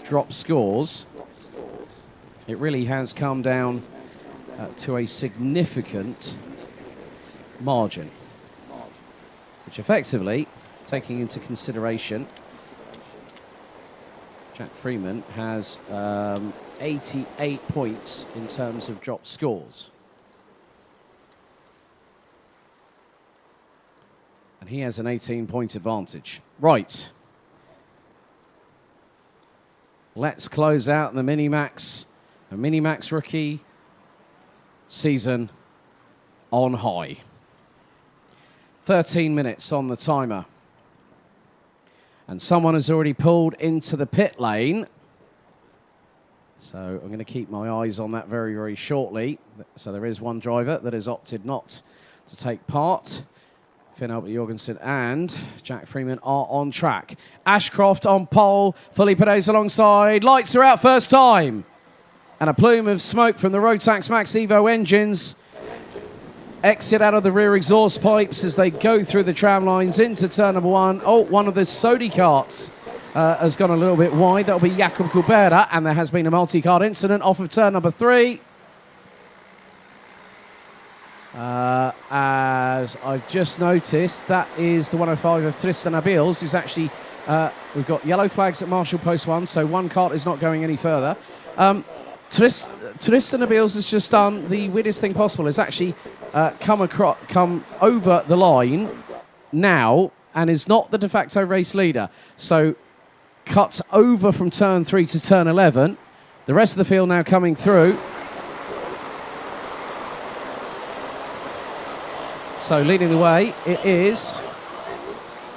drop scores, it really has come down to a significant margin, which effectively, taking into consideration, Jack Freeman has 88 points in terms of drop scores. And he has an 18-point advantage. Right. Let's close out the Minimax Rookie season on high. 13 minutes on the timer. And someone has already pulled into the pit lane. So I'm going to keep my eyes on that very, very shortly. So there is one driver that has opted not to take part. Finn Albert Jorgensen and Jack Freeman are on track. Ashcroft on pole, Felipe Reyes alongside. Lights are out first time. And a plume of smoke from the Rotax Max Evo engines exit out of the rear exhaust pipes as they go through the tram lines into turn number 1. Oh, one of the Sodi carts has gone a little bit wide. That'll be Jakob Kubera, and there has been a multi-cart incident off of turn number 3. As I've just noticed, that is the 105 of Tristan Abeels, who's actually, we've got yellow flags at Marshall Post 1, so one cart is not going any further. Tristan Abeels has just done the weirdest thing possible. Has actually come over the line now and is not the de facto race leader. So cuts over from turn 3 to turn 11. The rest of the field now coming through. So leading the way, it is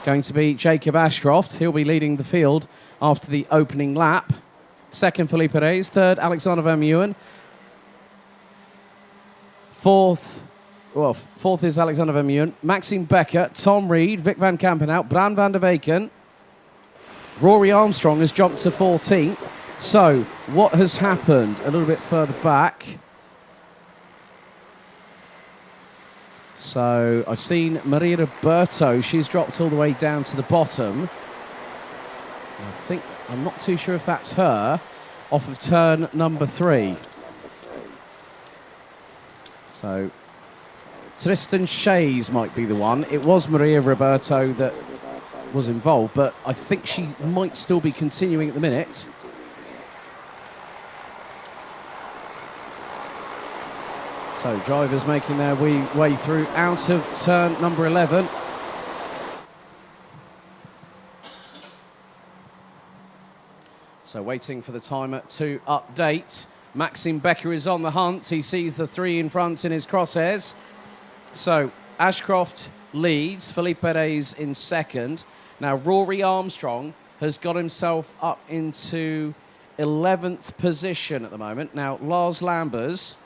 going to be Jacob Ashcroft. He'll be leading the field after the opening lap. Second, Felipe Reyes. Third, Alexander Van Meeuwen. Fourth is Alexander Van Meeuwen. Maxime Becker, Tom Reed, Vic van Kampenhout, Bran van der Weyken. Rory Armstrong has jumped to 14th. So what has happened a little bit further back? So I've seen Maria Roberto. She's dropped all the way down to the bottom. I'm not too sure if that's her, off of turn number 3. So Tristan Shays might be the one. It was Maria Roberto that was involved, but I think she might still be continuing at the minute. So drivers making their way through out of turn number 11. So waiting for the timer to update. Maxime Becker is on the hunt. He sees the 3 in front in his crosshairs. So Ashcroft leads, Felipe Perez in second. Now Rory Armstrong has got himself up into 11th position at the moment. Now Lars Lambers,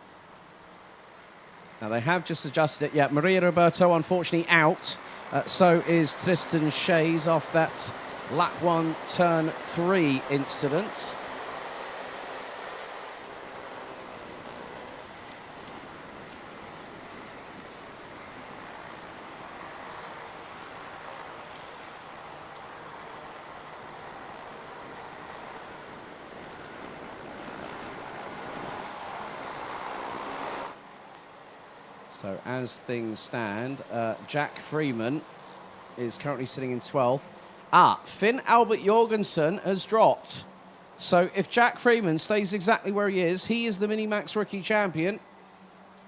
now they have just adjusted it. Yeah, Maria Roberto unfortunately out. So is Tristan Shays off that lap 1, turn 3 incident. So as things stand, Jack Freeman is currently sitting in 12th. Finn Albert Jorgensen has dropped. So if Jack Freeman stays exactly where he is the Minimax Rookie Champion.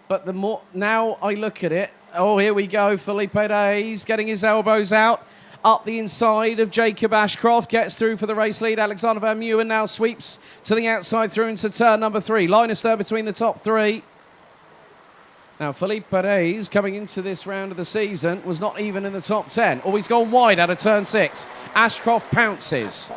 But the more, now I look at it, oh, here we go, Felipe Reyes getting his elbows out. Up the inside of Jacob Ashcroft, gets through for the race lead. Alexander Van Meeuwen now sweeps to the outside through into turn number 3. Linus there between the top 3. Now, Felipe Perez, coming into this round of the season, was not even in the top 10. Oh, he's gone wide out of turn 6. Ashcroft pounces.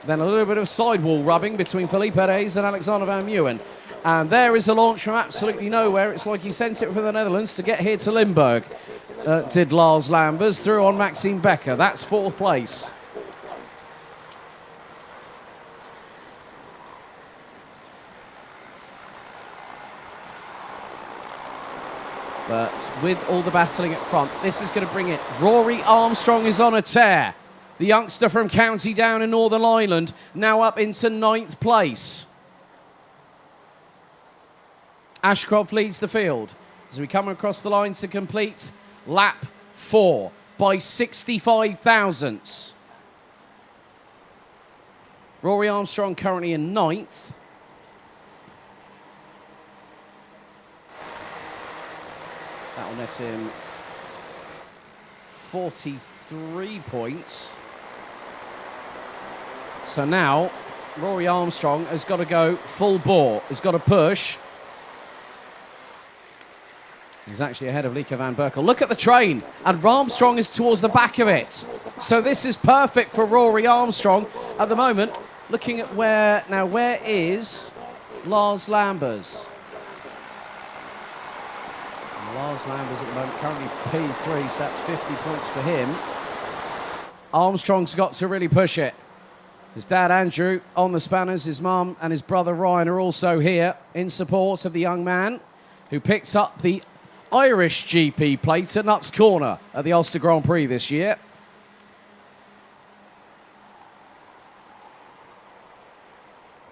Then a little bit of sidewall rubbing between Felipe Perez and Alexander Van Meeuwen. And there is a launch from absolutely nowhere. It's like he sent it from the Netherlands to get here to Limburg. Did Lars Lambers, through on Maxime Becker. That's 4th place. But with all the battling at front, this is going to bring it. Rory Armstrong is on a tear. The youngster from County Down in Northern Ireland, now up into 9th place. Ashcroft leads the field as we come across the line to complete lap 4 by 65 thousandths. Rory Armstrong currently in 9th. That will net him 43 points. So now, Rory Armstrong has got to go full bore. He's got to push. He's actually ahead of Lieke van Berkel. Look at the train, and Armstrong is towards the back of it. So this is perfect for Rory Armstrong at the moment. Looking at where is Lars Lambers? Lars Lambers at the moment currently P3, so that's 50 points for him. Armstrong's got to really push it. His dad Andrew on the spanners, his mum and his brother Ryan are also here in support of the young man who picked up the Irish GP plate at Nuts Corner at the Ulster Grand Prix this year.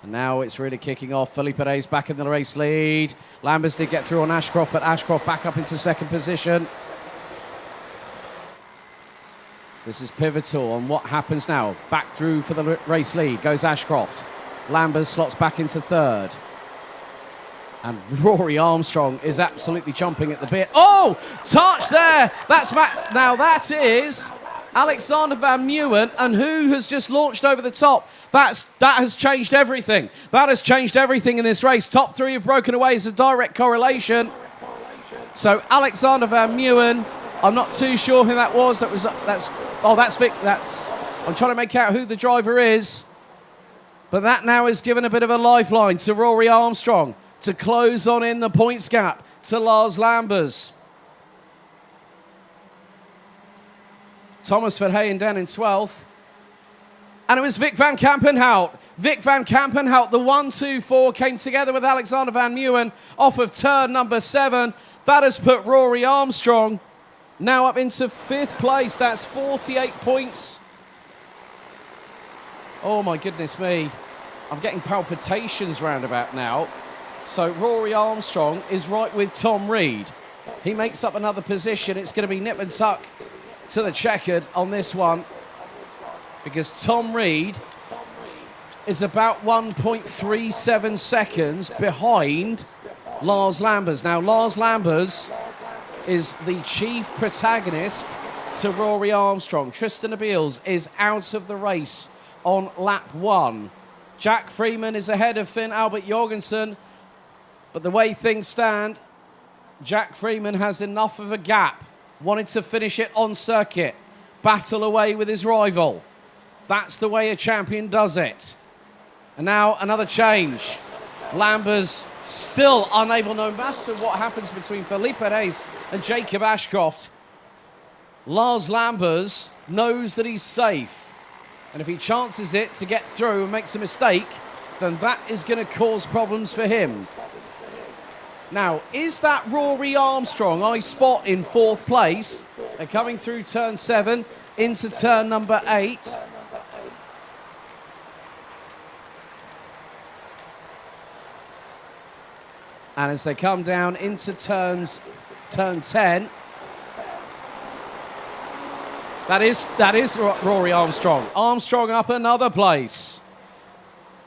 And now it's really kicking off. Felipe Reyes back in the race lead. Lambers did get through on Ashcroft, but Ashcroft back up into 2nd position. This is pivotal on what happens now. Back through for the race lead goes Ashcroft. Lambers slots back into 3rd. And Rory Armstrong is absolutely chomping at the bit. Oh, touch there. Now that is Alexander Van Meeuwen, and who has just launched over the top. That has changed everything. That has changed everything in this race. Top 3 have broken away as a direct correlation. So Alexander Van Meeuwen, I'm not too sure who that was. That's Vic. I'm trying to make out who the driver is. But that now has given a bit of a lifeline to Rory Armstrong to close on in the points gap to Lars Lambers. Thomas Verheyen down in 12th. And it was Vic van Kampenhout. Vic van Kampenhout, the 1-2-4 came together with Alexander Van Meeuwen off of turn number 7. That has put Rory Armstrong now up into 5th place. That's 48 points. Oh my goodness me. I'm getting palpitations round about now. So Rory Armstrong is right with Tom Reed. He makes up another position. It's going to be nip and tuck to the checkered on this one, because Tom Reed is about 1.37 seconds behind Lars Lambers. Now, Lars Lambers is the chief protagonist to Rory Armstrong. Tristan Abeels is out of the race on lap 1. Jack Freeman is ahead of Finn Albert Jorgensen, but the way things stand, Jack Freeman has enough of a gap. Wanted to finish it on circuit. Battle away with his rival. That's the way a champion does it. And now another change. Lambers still unable, no matter what happens between Felipe Reyes and Jacob Ashcroft. Lars Lambers knows that he's safe. And if he chances it to get through and makes a mistake, then that is going to cause problems for him. Now, is that Rory Armstrong I spot in 4th place? They're coming through turn 7 into turn number 8. And as they come down into turn 10, that is Rory Armstrong. Armstrong up another place.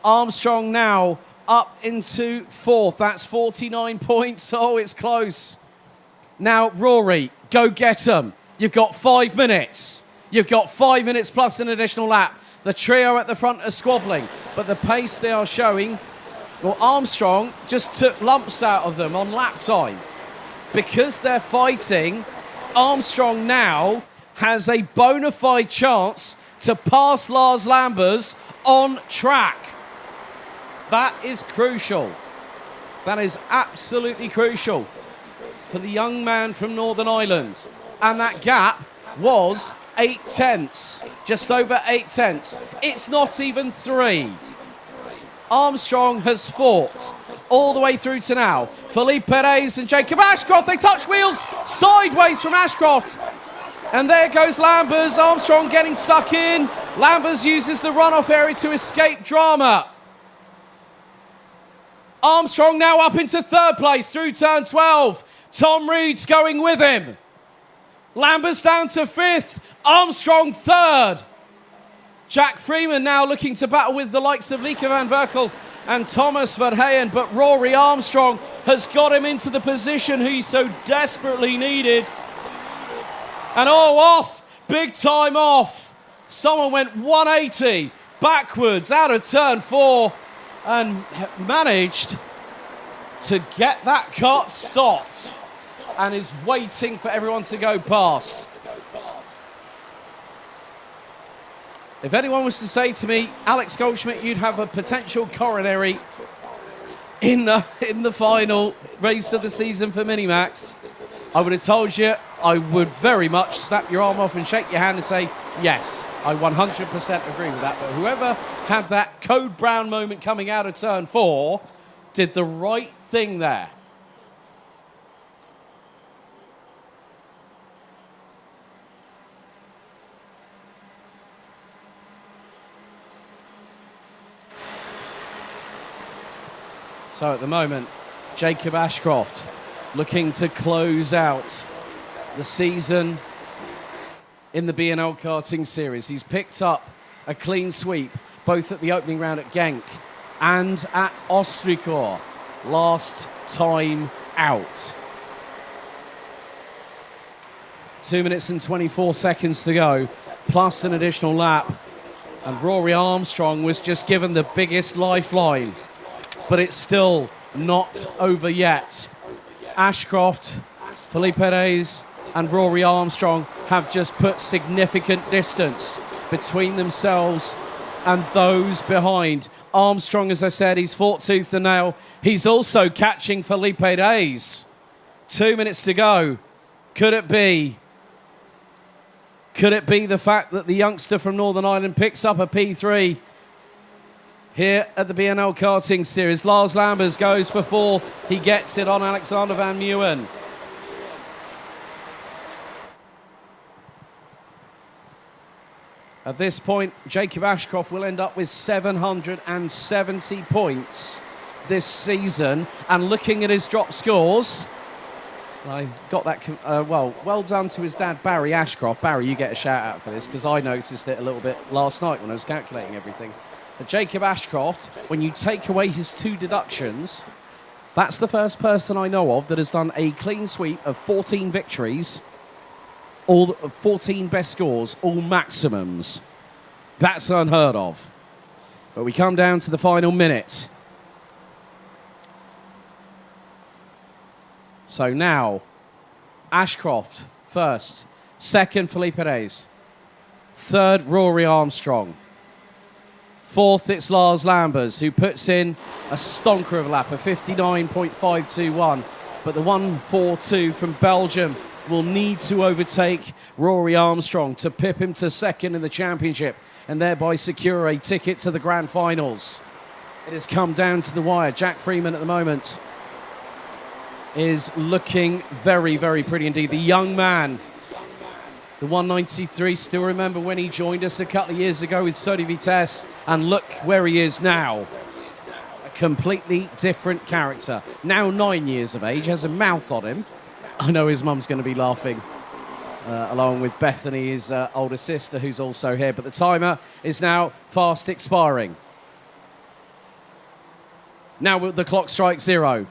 Armstrong now up into 4th. That's 49 points. Oh, it's close. Now, Rory, go get them. You've got 5 minutes. You've got 5 minutes plus an additional lap. The trio at the front are squabbling, but the pace they are showing, well, Armstrong just took lumps out of them on lap time. Because they're fighting, Armstrong now has a bona fide chance to pass Lars Lambers on track. That is crucial. That is absolutely crucial for the young man from Northern Ireland. And that gap was 8 tenths, just over 8 tenths. It's not even 3. Armstrong has fought all the way through to now. Felipe Reyes and Jacob Ashcroft, they touch wheels sideways from Ashcroft. And there goes Lambers. Armstrong getting stuck in. Lambers uses the runoff area to escape drama. Armstrong now up into 3rd place through turn 12. Tom Reed's going with him. Lambers down to 5th. Armstrong 3rd. Jack Freeman now looking to battle with the likes of Lieke van Berkel and Thomas Verheyen, but Rory Armstrong has got him into the position he so desperately needed. And oh, off, big time off. Someone went 180 backwards out of turn 4 and managed to get that kart stopped and is waiting for everyone to go past. If anyone was to say to me, Alex Goldschmidt, you'd have a potential coronary in the final race of the season for Minimax, I would have told you I would very much snap your arm off and shake your hand and say, yes, I 100% agree with that. But whoever had that Code Brown moment coming out of turn 4 did the right thing there. So at the moment, Jacob Ashcroft looking to close out the season in the BNL Karting Series. He's picked up a clean sweep, both at the opening round at Genk and at Ostrikor last time out. 2 minutes and 24 seconds to go, plus an additional lap. And Rory Armstrong was just given the biggest lifeline. But it's still not over yet. Ashcroft, Felipe Reyes and Rory Armstrong have just put significant distance between themselves and those behind. Armstrong, as I said, he's fought tooth and nail. He's also catching Felipe Reyes. 2 minutes to go. Could it be the fact that the youngster from Northern Ireland picks up a P3 here at the BNL Karting Series? Lars Lambers goes for 4th. He gets it on Alexander Van Meeuwen. At this point, Jacob Ashcroft will end up with 770 points this season. And looking at his drop scores, I got that, well done to his dad, Barry Ashcroft. Barry, you get a shout out for this, because I noticed it a little bit last night when I was calculating everything. But Jacob Ashcroft, when you take away his 2 deductions, that's the first person I know of that has done a clean sweep of 14 victories, all 14 best scores, all maximums. That's unheard of. But we come down to the final minute. So now, Ashcroft first, second Felipe Reyes, third Rory Armstrong, fourth it's Lars Lambers, who puts in a stonker of a lap, a 59.521, but the 1:42 from Belgium will need to overtake Rory Armstrong to pip him to second in the championship and thereby secure a ticket to the grand finals. It has come down to the wire. Jack Freeman at the moment is looking very, very pretty indeed. The young man, the 193, still remember when he joined us a couple of years ago with Sodi Vitesse, and look where he is now. A completely different character. Now 9 years of age, has a mouth on him. I know his mum's going to be laughing, along with Bethany, his older sister, who's also here. But the timer is now fast expiring. Now the clock strikes 0.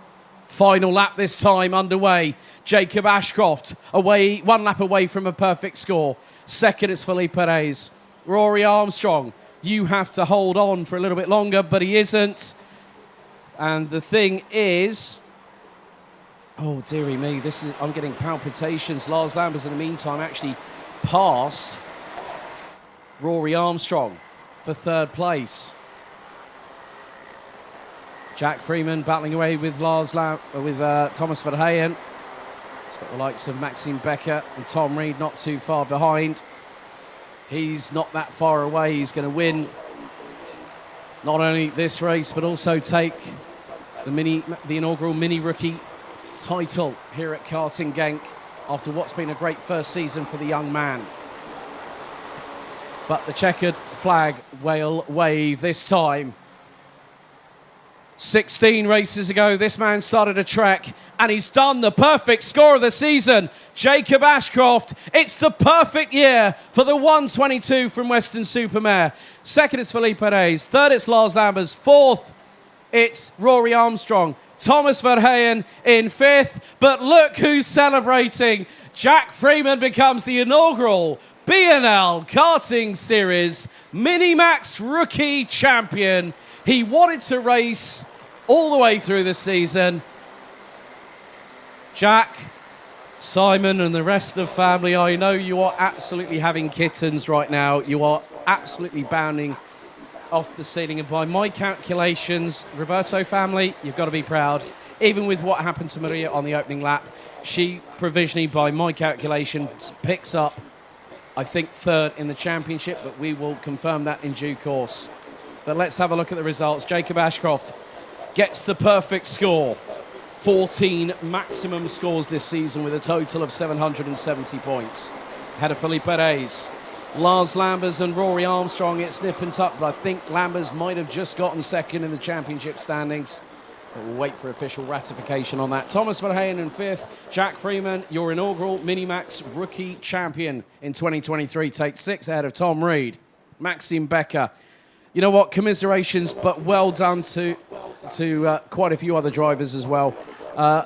Final lap this time underway. Jacob Ashcroft away, 1 lap away from a perfect score. Second is Felipe Reyes. Rory Armstrong, you have to hold on for a little bit longer, but he isn't. And the thing is, oh dearie me, I'm getting palpitations. Lars Lambers in the meantime actually passed Rory Armstrong for third place. Jack Freeman battling away with Thomas Verheyen. He's got the likes of Maxime Becker and Tom Reed not too far behind. He's not that far away. He's going to win not only this race, but also take the inaugural mini rookie title here at Karting Genk after what's been a great first season for the young man. But the checkered flag will wave this time. 16 races ago, this man started a trek and he's done the perfect score of the season. Jacob Ashcroft, it's the perfect year for the 122 from Western Supermare. Second is Felipe Reyes. Third, it's Lars Lambers. Fourth, it's Rory Armstrong. Thomas Verheyen in fifth. But look who's celebrating. Jack Freeman becomes the inaugural BNL Karting Series Minimax Rookie Champion. He wanted to race all the way through the season. Jack, Simon and the rest of the family, I know you are absolutely having kittens right now. You are absolutely bounding off the ceiling. And by my calculations, Roberto family, you've got to be proud. Even with what happened to Maria on the opening lap, she provisionally, by my calculations, picks up, I think, third in the championship, but we will confirm that in due course. But let's have a look at the results. Jacob Ashcroft gets the perfect score. 14 maximum scores this season with a total of 770 points. Ahead of Felipe Reyes. Lars Lambers and Rory Armstrong, it's nip and tuck, but I think Lambers might have just gotten second in the championship standings. But we'll wait for official ratification on that. Thomas Verheyen in fifth. Jack Freeman, your inaugural Minimax Rookie Champion in 2023, takes 6 ahead of Tom Reed. Maxime Becker. You know what, commiserations, but well done to quite a few other drivers as well.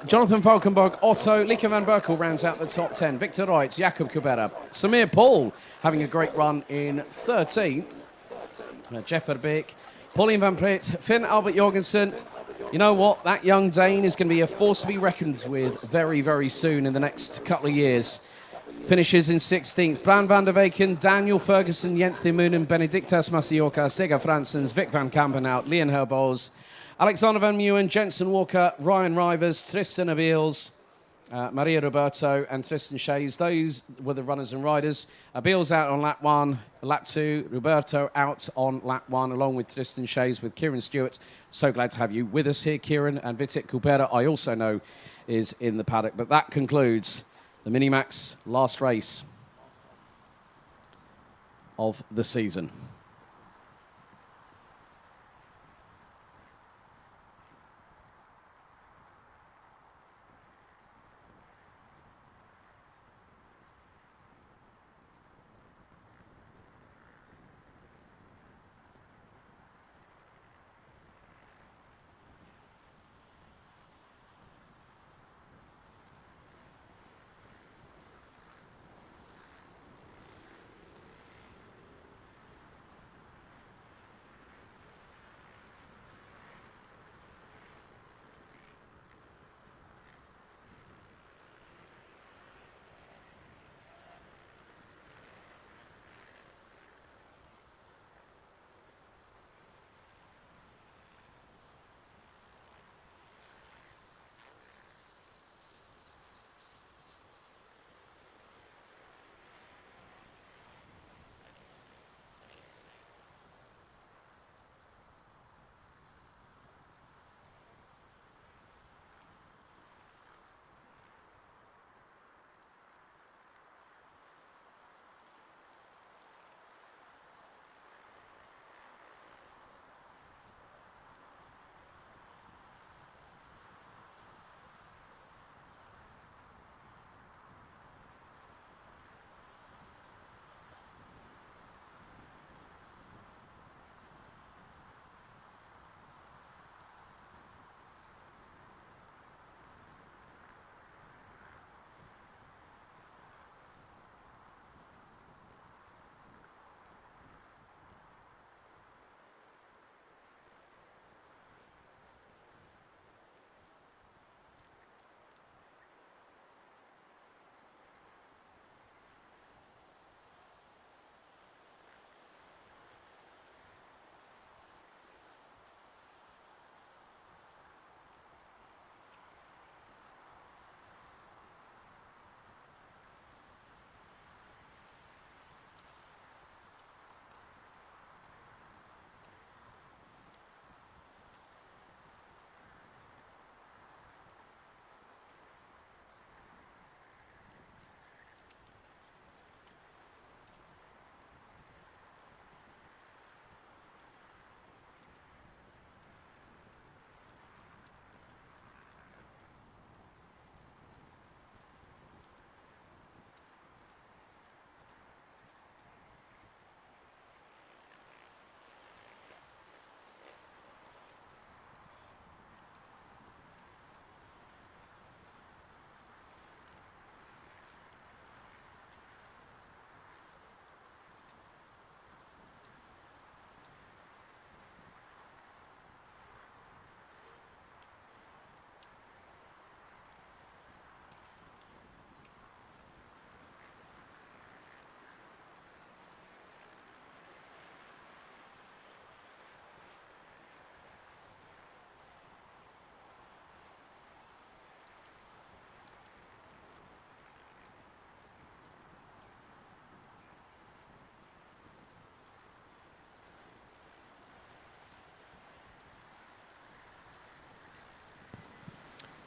Jonathan Valkenburg, Otto, Lieke van Berkel rounds out the top 10. Victor Reitz, Jakob Kubera, Samir Paul having a great run in 13th. Jeff Verbeek, Pauline van Pret, Finn Albert Jorgensen. You know what, that young Dane is going to be a force to be reckoned with very, very soon in the next couple of years. Finishes in 16th. Bran van der Weken, Daniel Ferguson, Jens de Moonen, Benedictas Masioka, Sega Fransens, Vic van Kampenhout, Leon Herbols, Alexander van Meeuwen, Jensen Walker, Ryan Rivers, Tristan Abeels, Maria Roberto and Tristan Shays. Those were the runners and riders. Abeels out on lap 1, lap 2, Roberto out on lap 1, along with Tristan Shays with Kieran Stewart. So glad to have you with us here, Kieran. And Vitek Kubera, I also know, is in the paddock. But that concludes the Minimax last race of the season.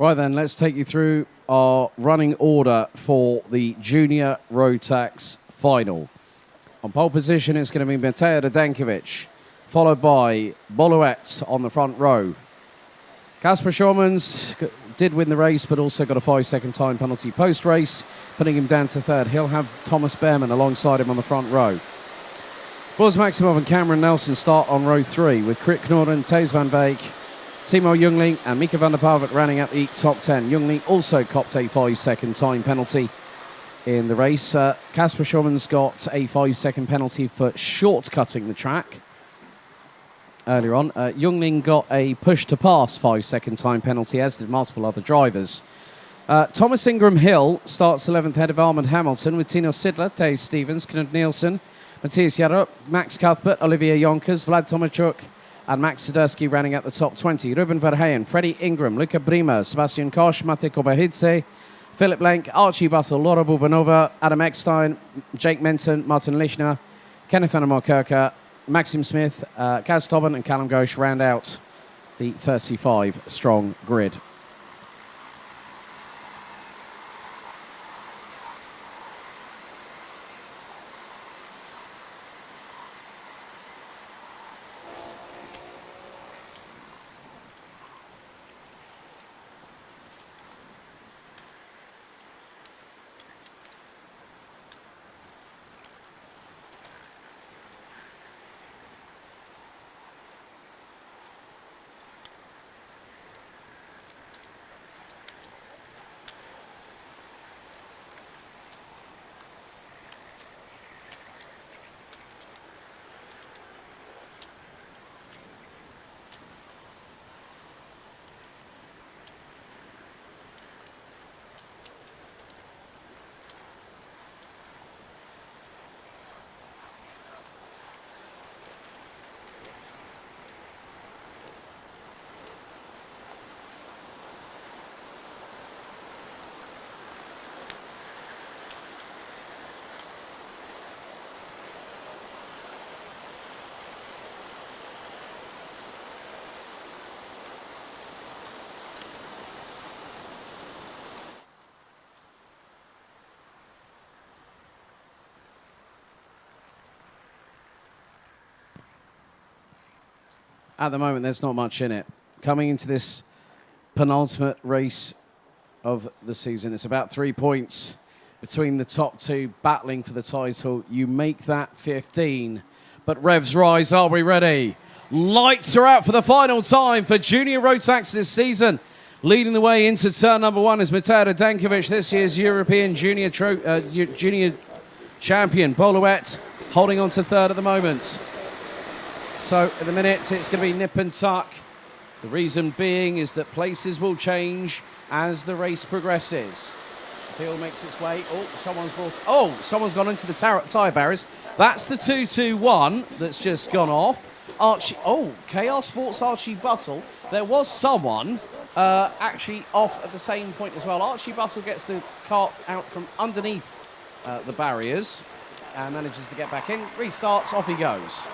Right then, let's take you through our running order for the Junior Road Tax Final. On pole position, it's going to be Mateo Dankovic, followed by Boluet on the front row. Kasper Schormans did win the race, but also got a 5-second time penalty post-race, putting him down to third. He'll have Thomas Behrman alongside him on the front row. Boris Maximov and Cameron Nelson start on row 3, with Krit Knorren, Thijs van Wijk, Timo Jungling and Mika van der Parvet running at the top 10. Jungling also copped a 5-second time penalty in the race. Kasper Schormans got a 5-second penalty for short-cutting the track earlier on. Jungling got a push-to-pass 5-second time penalty, as did multiple other drivers. Thomas Ingram Hill starts 11th ahead of Armand Hamilton, with Tino Sidler, Thijs Stevens, Knut Nielsen, Matthias Jarup, Max Cuthbert, Olivier Jonkers, Vlad Tomachuk, and Max Sidursky running at the top 20. Ruben Verheyen, Freddie Ingram, Luca Brima, Sebastian Koch, Mate Kobahidze, Philip Blank, Archie Buttle, Laura Bubanova, Adam Eckstein, Jake Menton, Martin Lichner, Kenneth Van der Markerker, Maxim Smith, Kaz Tobin and Callum Ghosh round out the 35-strong grid. At the moment, there's not much in it. Coming into this penultimate race of the season, it's about 3 points between the top two battling for the title. You make that 15. But revs rise. Are we ready? Lights are out for the final time for Junior Road Tax this season. Leading the way into turn number 1 is Mateo Dankovic, this year's European Junior champion. Boluet holding on to third at the moment. So at the minute, it's going to be nip and tuck. The reason being is that places will change as the race progresses. The field makes its way. Someone's gone into the tyre barriers. That's the 2-2-1 that's just gone off. KR Sports Archie Buttle. There was someone actually off at the same point as well. Archie Buttle gets the cart out from underneath the barriers and manages to get back in. Restarts, off he goes.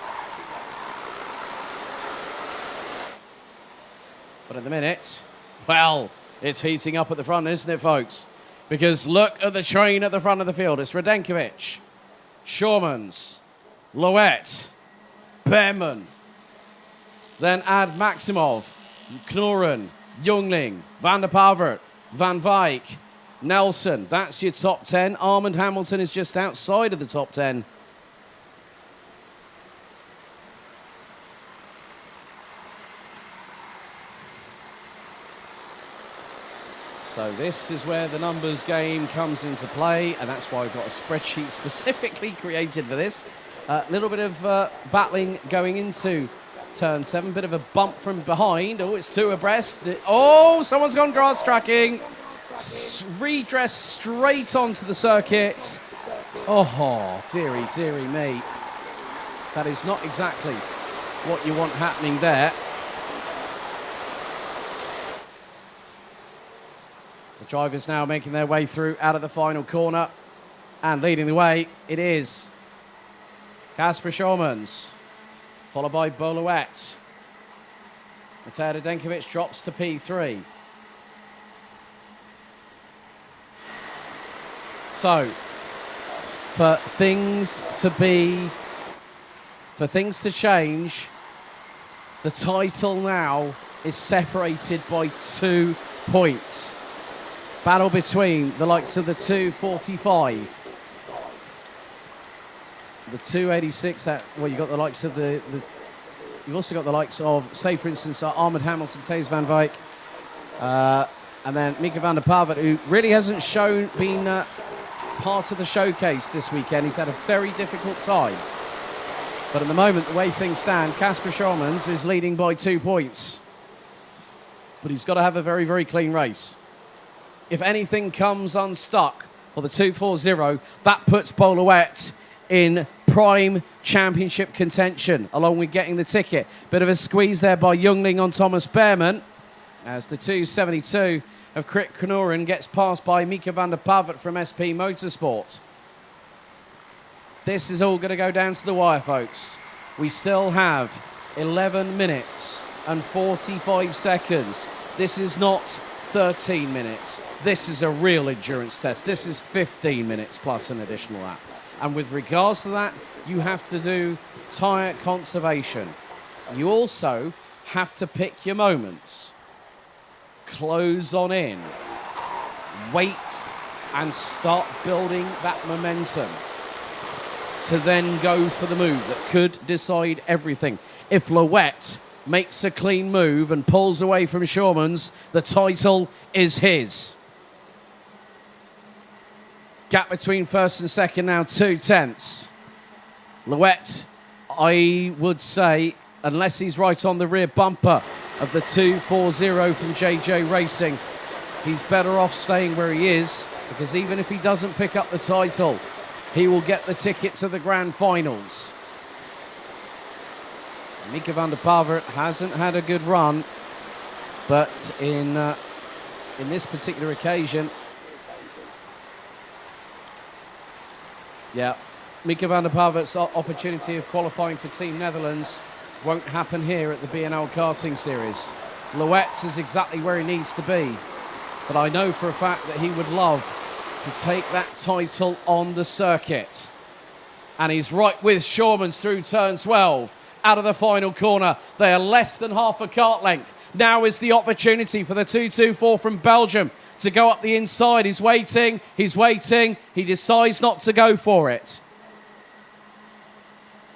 But at the minute, well, it's heating up at the front, isn't it, folks? Because look at the train at the front of the field. It's Radenkovic, Schormans, Loet, Behrman. Then add Maximov, Knorren, Jungling, Van der Parvet, Van Wijk, Nelson. That's your top 10. Armand Hamilton is just outside of the top 10. So this is where the numbers game comes into play, and that's why I've got a spreadsheet specifically created for this. A little bit of battling going into turn 7, bit of a bump from behind. Oh, it's two abreast. Oh, someone's gone grass tracking. Redress straight onto the circuit. Oh, dearie, dearie me. That is not exactly what you want happening there. The drivers now making their way through out of the final corner, and leading the way, it is Kasper Schormans, followed by Boluet. Mateo Dankovic drops to P3. So, for things to change, the title now is separated by 2 points. Battle between the likes of the 245, the 286. Well, you got the likes of the you've also got the likes of, say, for instance, Ahmed Hamilton, Taze van Wijk, and then Mika van der Pavert, who really hasn't been part of the showcase this weekend. He's had a very difficult time. But at the moment, the way things stand, Casper Schormans is leading by 2 points. But he's got to have a very, very clean race. If anything comes unstuck for the 240, that puts Boulouet in prime championship contention, along with getting the ticket. Bit of a squeeze there by Youngling on Thomas Behrman, as the 272 of Krit Kanorin gets passed by Mika van der Pavert from SP Motorsport. This is all going to go down to the wire, folks. We still have 11 minutes and 45 seconds. This is not 13 minutes. This is a real endurance test. This is 15 minutes plus an additional lap. And with regards to that, you have to do tyre conservation. You also have to pick your moments. Close on in. Wait and start building that momentum to then go for the move that could decide everything. If Louet makes a clean move and pulls away from Schormans, the title is his. Gap between first and second now 2/10. Louet, I would say, unless he's right on the rear bumper of the 240 from JJ Racing, he's better off staying where he is, because even if he doesn't pick up the title, he will get the ticket to the grand finals. Mika van der Pavert hasn't had a good run, but in this particular occasion, yeah, Mika van der Pavert's opportunity of qualifying for Team Netherlands won't happen here at the BNL Karting Series. Louet is exactly where he needs to be, but I know for a fact that he would love to take that title on the circuit. And he's right with Schormans through turn 12. Out of the final corner, they are less than half a kart length. Now is the opportunity for the 224 from Belgium to go up the inside. He's waiting, he decides not to go for it.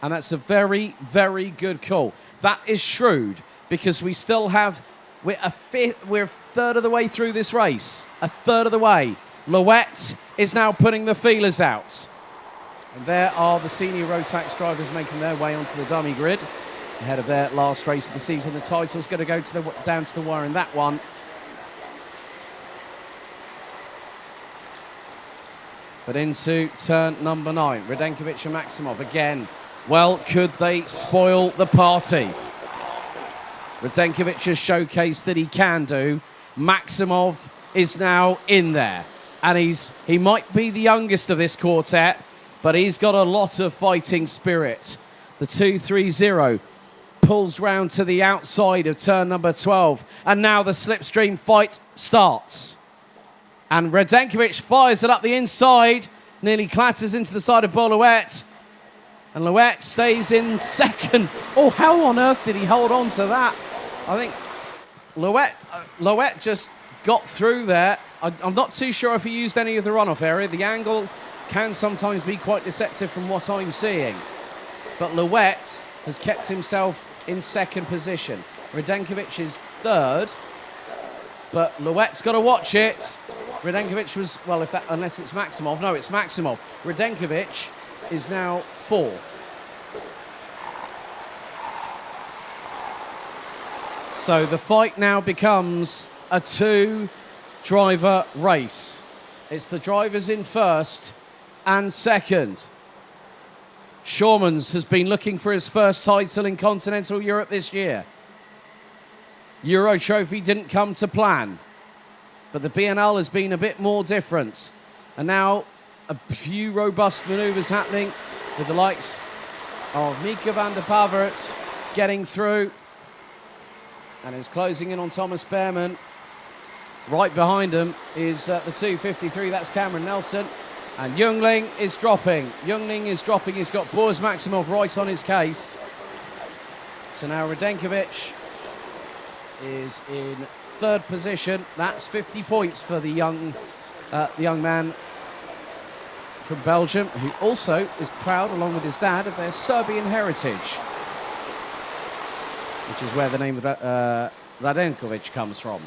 And that's a very, very good call. That is shrewd, because we still have, we're a third of the way through this race. A third of the way. Louet is now putting the feelers out. And there are the senior Rotax drivers making their way onto the dummy grid ahead of their last race of the season. The title's going to go down to the wire in that one. But into turn number 9, Radenkovic and Maximov again. Well, could they spoil the party? Radenkovic has showcased that he can do. Maximov is now in there. And he might be the youngest of this quartet, but he's got a lot of fighting spirit. The 230 pulls round to the outside of turn number 12. And now the slipstream fight starts. And Radenkovic fires it up the inside, nearly clatters into the side of Boulouet. And Louet stays in second. Oh, how on earth did he hold on to that? I think Louet just got through there. I'm not too sure if he used any of the runoff area. The angle can sometimes be quite deceptive from what I'm seeing. But Louet has kept himself in second position. Radenkovic is third, but Louet's got to watch it. Radenkovic was, well, unless it's Maximov. No, it's Maximov. Radenkovic is now fourth. So the fight now becomes a 2-driver race. It's the drivers in first and second. Schormans has been looking for his first title in continental Europe this year. Euro Trophy didn't come to plan, but the BNL has been a bit more different. And now a few robust manoeuvres happening with the likes of Mika van der Pavert getting through, and is closing in on Thomas Behrman. Right behind him is the 253, that's Cameron Nelson. And Youngling is dropping. He's got Boris Maximov right on his case. So now Radenkovic is in third position. That's 50 points for the young man from Belgium, who also is proud, along with his dad, of their Serbian heritage, which is where the name of Radenkovic comes from.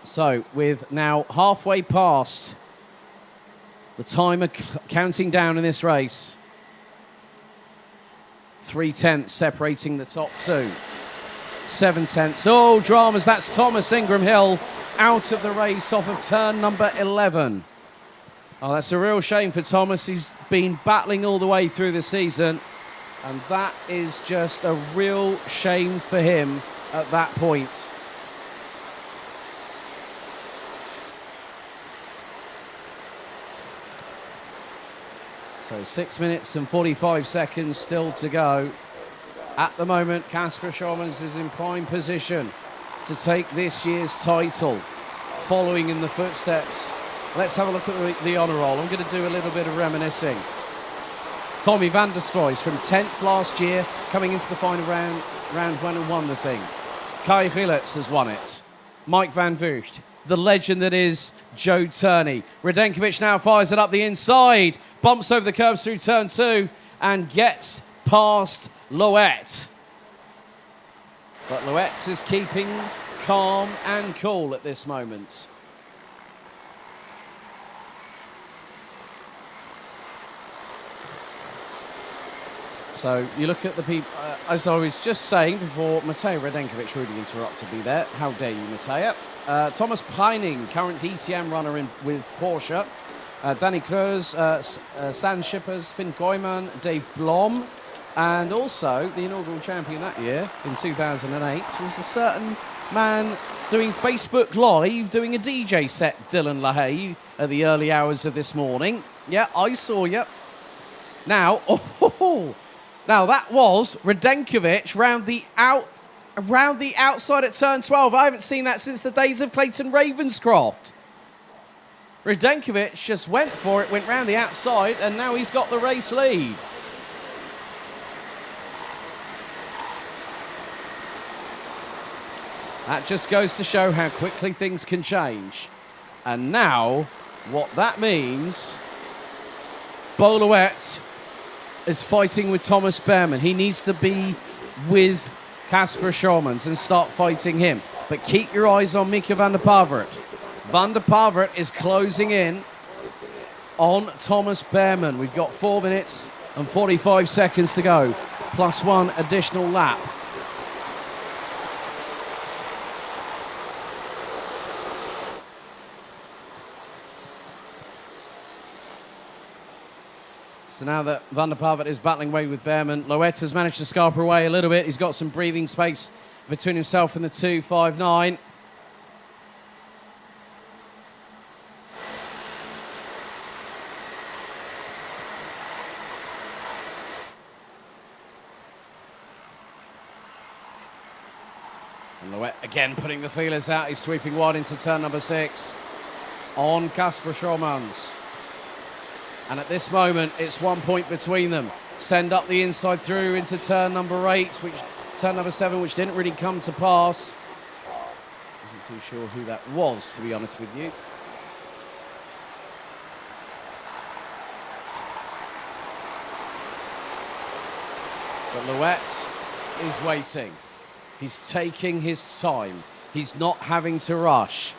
So, with now halfway past the timer counting down in this race, 3/10 separating the top two. 7/10. Oh, dramas. That's Thomas Ingram Hill out of the race off of turn number 11. Oh, that's a real shame for Thomas. He's been battling all the way through the season, and that is just a real shame for him at that point. So 6 minutes and 45 seconds still to go. At the moment, Kasper Schormans is in prime position to take this year's title, following in the footsteps. Let's have a look at the honour roll. I'm going to do a little bit of reminiscing. Tommy van der Stroys from 10th last year, coming into the final round one and won the thing. Kai Gilletz has won it. Mike van Vugt, the legend that is Joe Turney. Radenkovic now fires it up the inside, bumps over the curbs through turn 2 and gets past Loet. But Loet is keeping calm and cool at this moment. So you look at the people, as I was just saying before, Matej Radenkovic really interrupted me there. How dare you, Matej? Thomas Peining, current DTM runner with Porsche. Danny Kreuz, San Schippers, Finn Koyman, Dave Blom, and also the inaugural champion that year in 2008 was a certain man doing Facebook Live, doing a DJ set, Dylan LaHaye, at the early hours of this morning. Yeah, I saw you. Now, now that was Radenkovic round the outside at turn 12. I haven't seen that since the days of Clayton Ravenscroft. Radenkovic just went for it, went round the outside, and now he's got the race lead. That just goes to show how quickly things can change. And now, what that means, Boluet is fighting with Thomas Behrman. He needs to be with Kasper Schormans and start fighting him. But keep your eyes on Mika van der Pavert. Van der Pavert is closing in on Thomas Behrman. We've got 4 minutes and 45 seconds to go, plus one additional lap. So now that Van der Pavert is battling away with Behrman, Loet has managed to scarper away a little bit. He's got some breathing space between himself and the 2.59. And Loet again putting the feelers out. He's sweeping wide into turn number 6 on Kasper Schormans. And at this moment, it's 1 point between them. Send up the inside through into turn number 8, turn number 7, which didn't really come to pass. Wasn't too sure who that was, to be honest with you. But Loet is waiting. He's taking his time. He's not having to rush.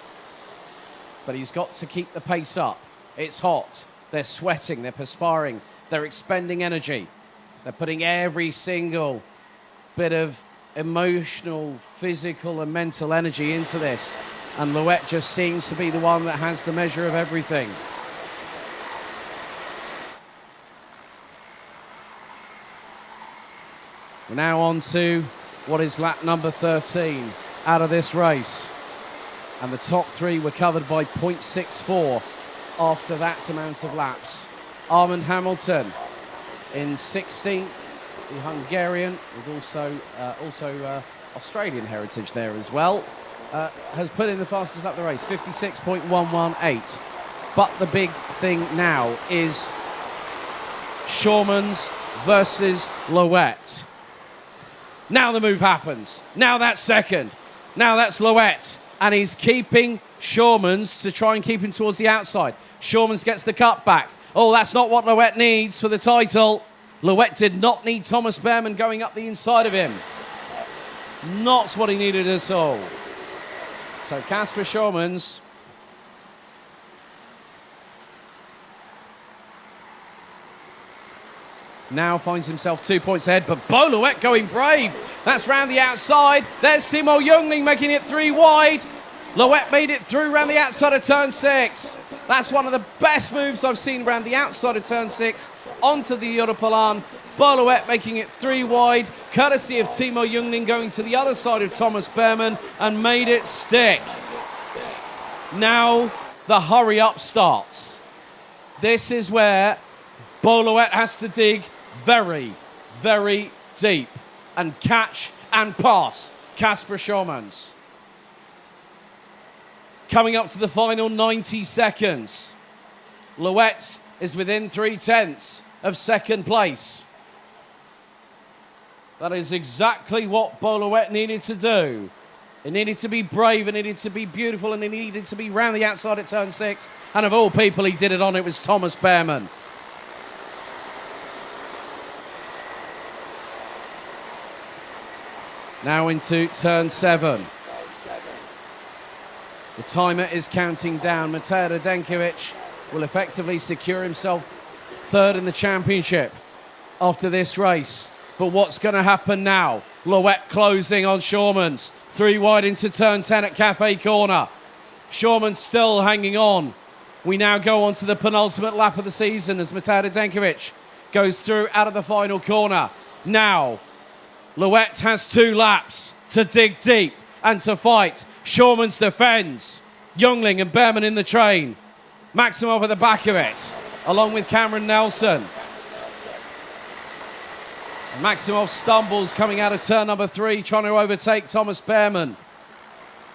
But he's got to keep the pace up. It's hot. They're sweating, they're perspiring, they're expending energy. They're putting every single bit of emotional, physical and mental energy into this. And Loet just seems to be the one that has the measure of everything. We're now on to what is lap number 13 out of this race. And the top 3 were covered by 0.64. After that amount of laps. Armand Hamilton in 16th, the Hungarian, with also Australian heritage there as well. has put in the fastest lap of the race, 56.118. But the big thing now is Shawmans versus Louette. Now the move happens. Now that's second. Now that's Louette. And he's keeping Shawmans to try and keep him towards the outside. Shawmans gets the cut back. Oh, that's not what Louette needs for the title. Louette did not need Thomas Behrmann going up the inside of him. Not what he needed at all. So Kasper Shawmans now finds himself 2 points ahead, but Bo Louette going brave. That's round the outside. There's Timo Jungling making it 3 wide. Louette made it through round the outside of turn 6. That's one of the best moves I've seen round the outside of turn 6 onto the Europalan. Bo Louette making it 3 wide, courtesy of Timo Jungling going to the other side of Thomas Behrmann and made it stick. Now the hurry up starts. This is where Bo Louette has to dig very, very deep and catch and pass Kasper Shawmans. Coming up to the final 90 seconds. Louette is within 3/10 of second place. That is exactly what Bo Louette needed to do. It needed to be brave, it needed to be beautiful, and it needed to be round the outside at turn 6. And of all people he did it on, it was Thomas Behrmann. Now into turn 7. The timer is counting down. Matej Radenkovic will effectively secure himself third in the championship after this race. But what's going to happen now? Louette closing on Shawmans. 3 wide into turn 10 at Cafe Corner. Shawmans still hanging on. We now go on to the penultimate lap of the season as Matej Radenkovic goes through out of the final corner. Now, Louette has 2 laps to dig deep and to fight. Shawmans defends. Jungling and Behrmann in the train. Maximov at the back of it, along with Cameron Nelson. Maximov stumbles coming out of turn number 3, trying to overtake Thomas Behrmann.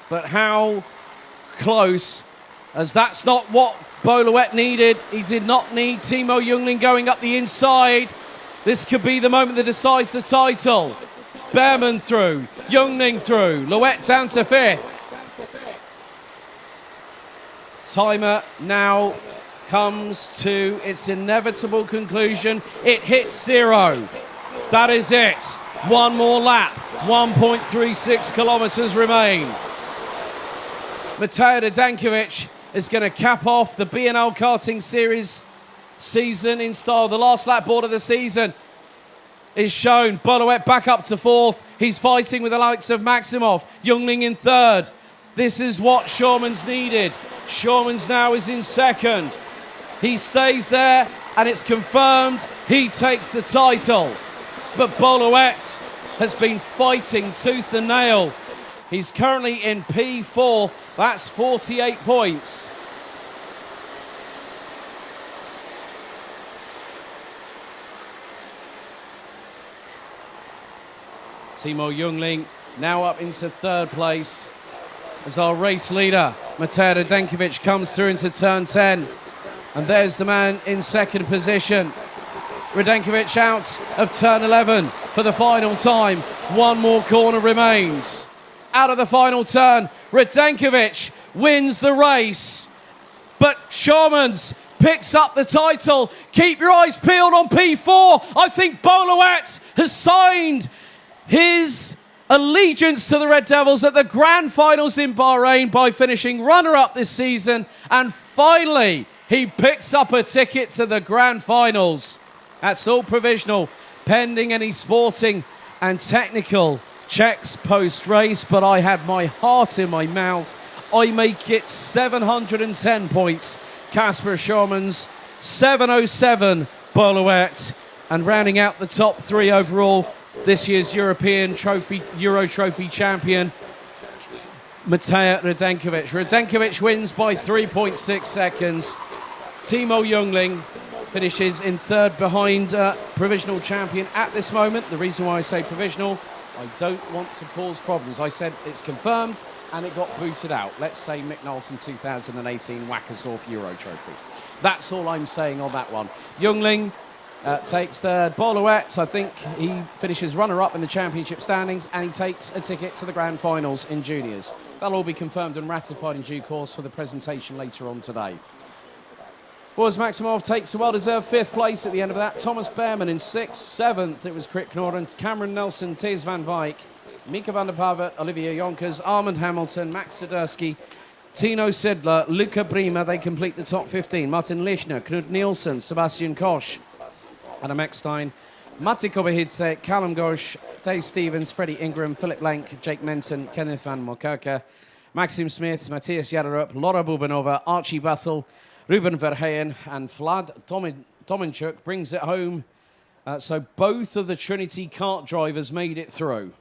But how close, as that's not what Bo Louette needed. He did not need Timo Jungling going up the inside. This could be the moment that decides the title. Behrmann through, Jungling through, Louette down to 5th. Timer now comes to its inevitable conclusion. It hits 0. That is it. 1 more lap. 1.36 kilometers remain. Matej Radenkovic is going to cap off the BNL Karting Series season in style. The last lap board of the season is shown. Bo Louette back up to 4th. He's fighting with the likes of Maximov. Jungling in 3rd. This is what Shawmans needed. Shawmans now is in 2nd. He stays there and it's confirmed he takes the title. But Bo Louette has been fighting tooth and nail. He's currently in P4. That's 48 points. Timo Jungling now up into 3rd place as our race leader, Matej Radenkovic, comes through into turn 10. And there's the man in 2nd position. Radenkovic out of turn 11 for the final time. 1 more corner remains. Out of the final turn, Radenkovic wins the race. But Shawmans picks up the title. Keep your eyes peeled on P4. I think Bo Louette has signed his allegiance to the Red Devils at the Grand Finals in Bahrain by finishing runner-up this season. And finally, he picks up a ticket to the Grand Finals. That's all provisional, pending any sporting and technical checks post-race, but I had my heart in my mouth. I make it 710 points. Kasper Shawmans, 707 Bo Louette, and rounding out the top 3 overall, this year's European Trophy, Euro Trophy champion, Matej Radenkovic. Radenkovic wins by 3.6 seconds. Timo Jungling finishes in 3rd behind provisional champion at this moment. The reason why I say provisional, I don't want to cause problems. I said it's confirmed, and it got booted out. Let's say Mick Knowlton 2018 Wackersdorf Euro Trophy. That's all I'm saying on that one. Youngling takes third. Boluet, I think he finishes runner-up in the championship standings, and he takes a ticket to the grand finals in juniors. That'll all be confirmed and ratified in due course for the presentation later on today. Boris Maximov takes a well-deserved fifth place at the end of that. Thomas Behrman in sixth. Seventh, it was Crick Norden, Cameron Nelson, Tiz van Wijk, Mika van der Pavet, Olivia Jonkers, Armand Hamilton, Max Sadursky, Tino Sidler, Luca Brima. They complete the top 15. Martin Lischner, Knud Nielsen, Sebastian Kosch, Adam Eckstein, Matti Kobahidze, Callum Gosch, Dave Stevens, Freddie Ingram, Philip Lenk, Jake Menton, Kenneth van Mokerke, Maxim Smith, Matthias Jaderup, Laura Bubanova, Archie Battle, Ruben Verheyen, and Vlad Tominchuk brings it home. So both of the Trinity kart drivers made it through.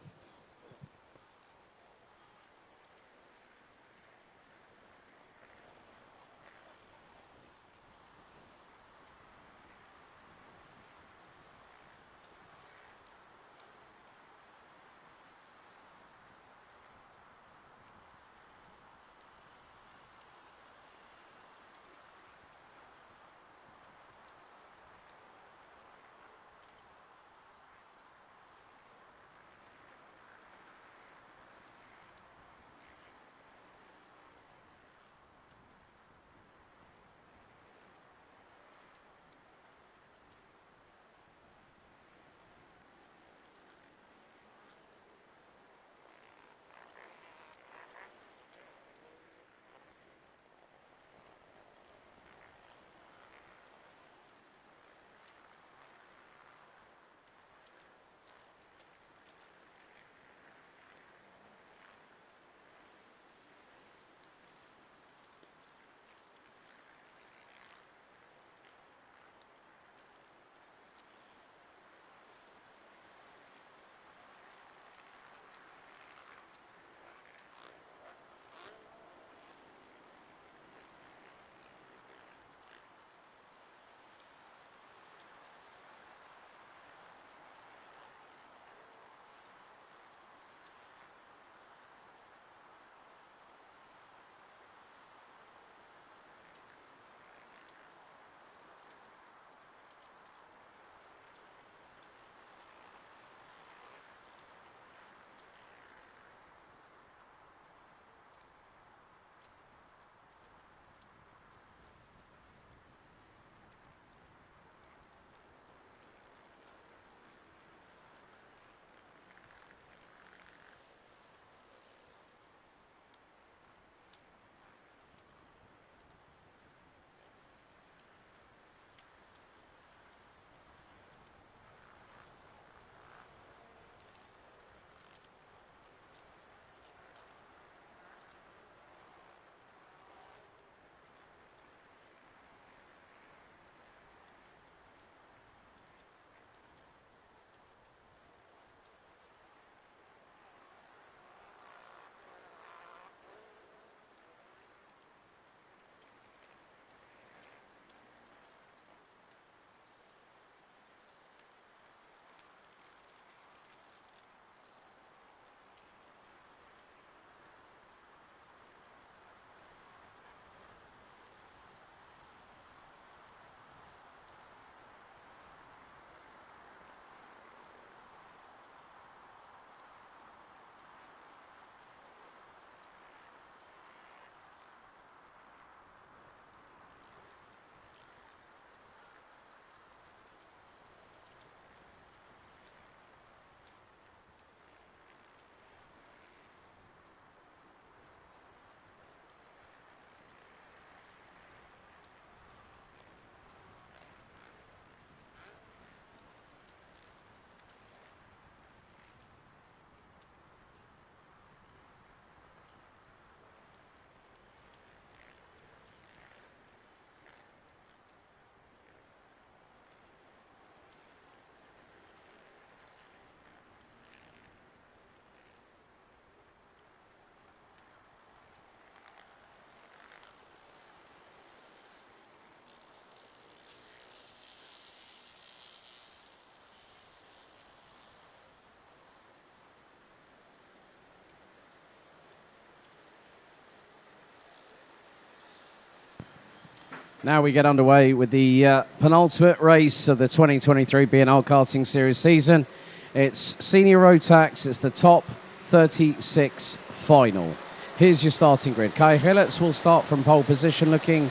Now we get underway with the penultimate race of the 2023 BNL Karting Series season. It's senior road tax, it's the top 36 final. Here's your starting grid. Kai Hillets will start from pole position, looking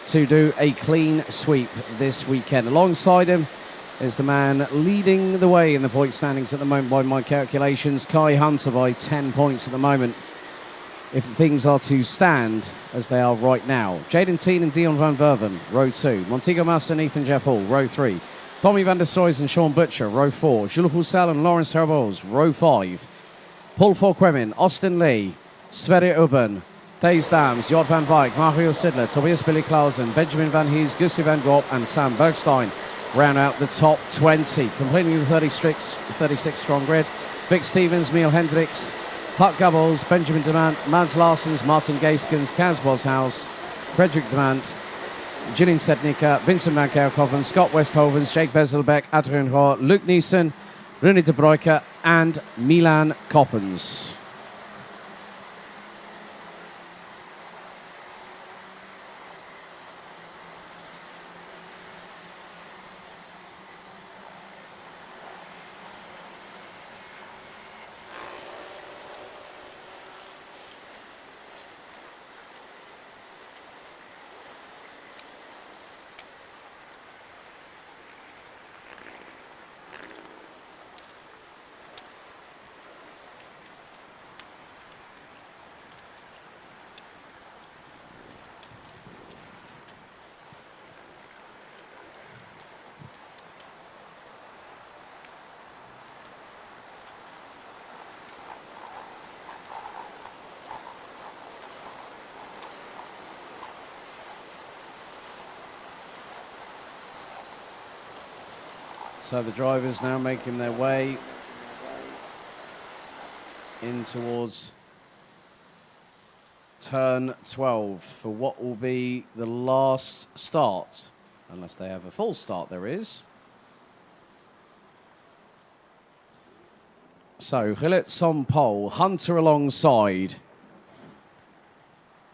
to do a clean sweep this weekend. Alongside him is the man leading the way in the point standings at the moment by my calculations, Kai Hunter, by 10 points at the moment, if things are to stand as they are right now. Jaden Teen and Dion van Verven, row 2. Montego Massa and Ethan Jeff Hall, row 3. Tommy van der Stroys and Sean Butcher, row 4. Jules Roussel and Lawrence Herboz, row 5. Paul Forquemin, Austin Lee, Sverre Ubben, Days Dams, Jod van Wijk, Mario Sidler, Tobias Billy Clausen, Benjamin Van Hees, Gustav van Gorp and Sam Bergstein round out the top 20. Completing the 36 strong grid. Vic Stevens, Neil Hendricks, Puck Gubbles, Benjamin Demant, Mads Larsens, Martin Gaiskens, Kaz Boshaus, Frederick Demant, Gillian Stednicker, Vincent van Kerkhoven, Scott Westhovens, Jake Bezelbeck, Adrian Hoare, Luke Neeson, René de Bruyker and Milan Coppens. So the drivers now making their way in towards turn 12 for what will be the last start, unless they have a full start. There is. So Hillets on pole, Hunter alongside.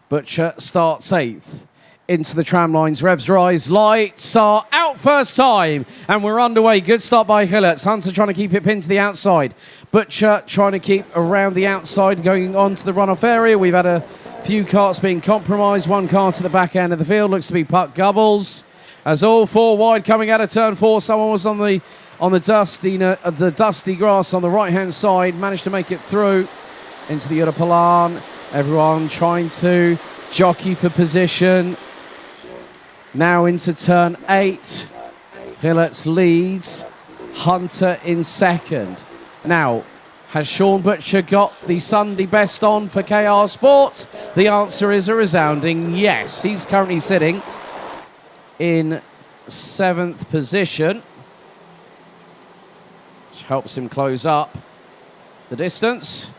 Butcher starts 8th. Into the tram lines, revs rise, lights are out first time, and we're underway. Good start by Hillets. Hunter trying to keep it pinned to the outside. Butcher trying to keep around the outside, going on to the runoff area. We've had a few karts being compromised. One car to the back end of the field, looks to be Puck Gubbles. As all 4 wide coming out of turn 4, someone was on the dusty grass on the right-hand side, managed to make it through into the Europalan. Everyone trying to jockey for position. Now into turn 8. Hillets leads. Hunter in second. Now, has Sean Butcher got the Sunday best on for KR Sports? The answer is a resounding yes. He's currently sitting in 7th position, which helps him close up the distance.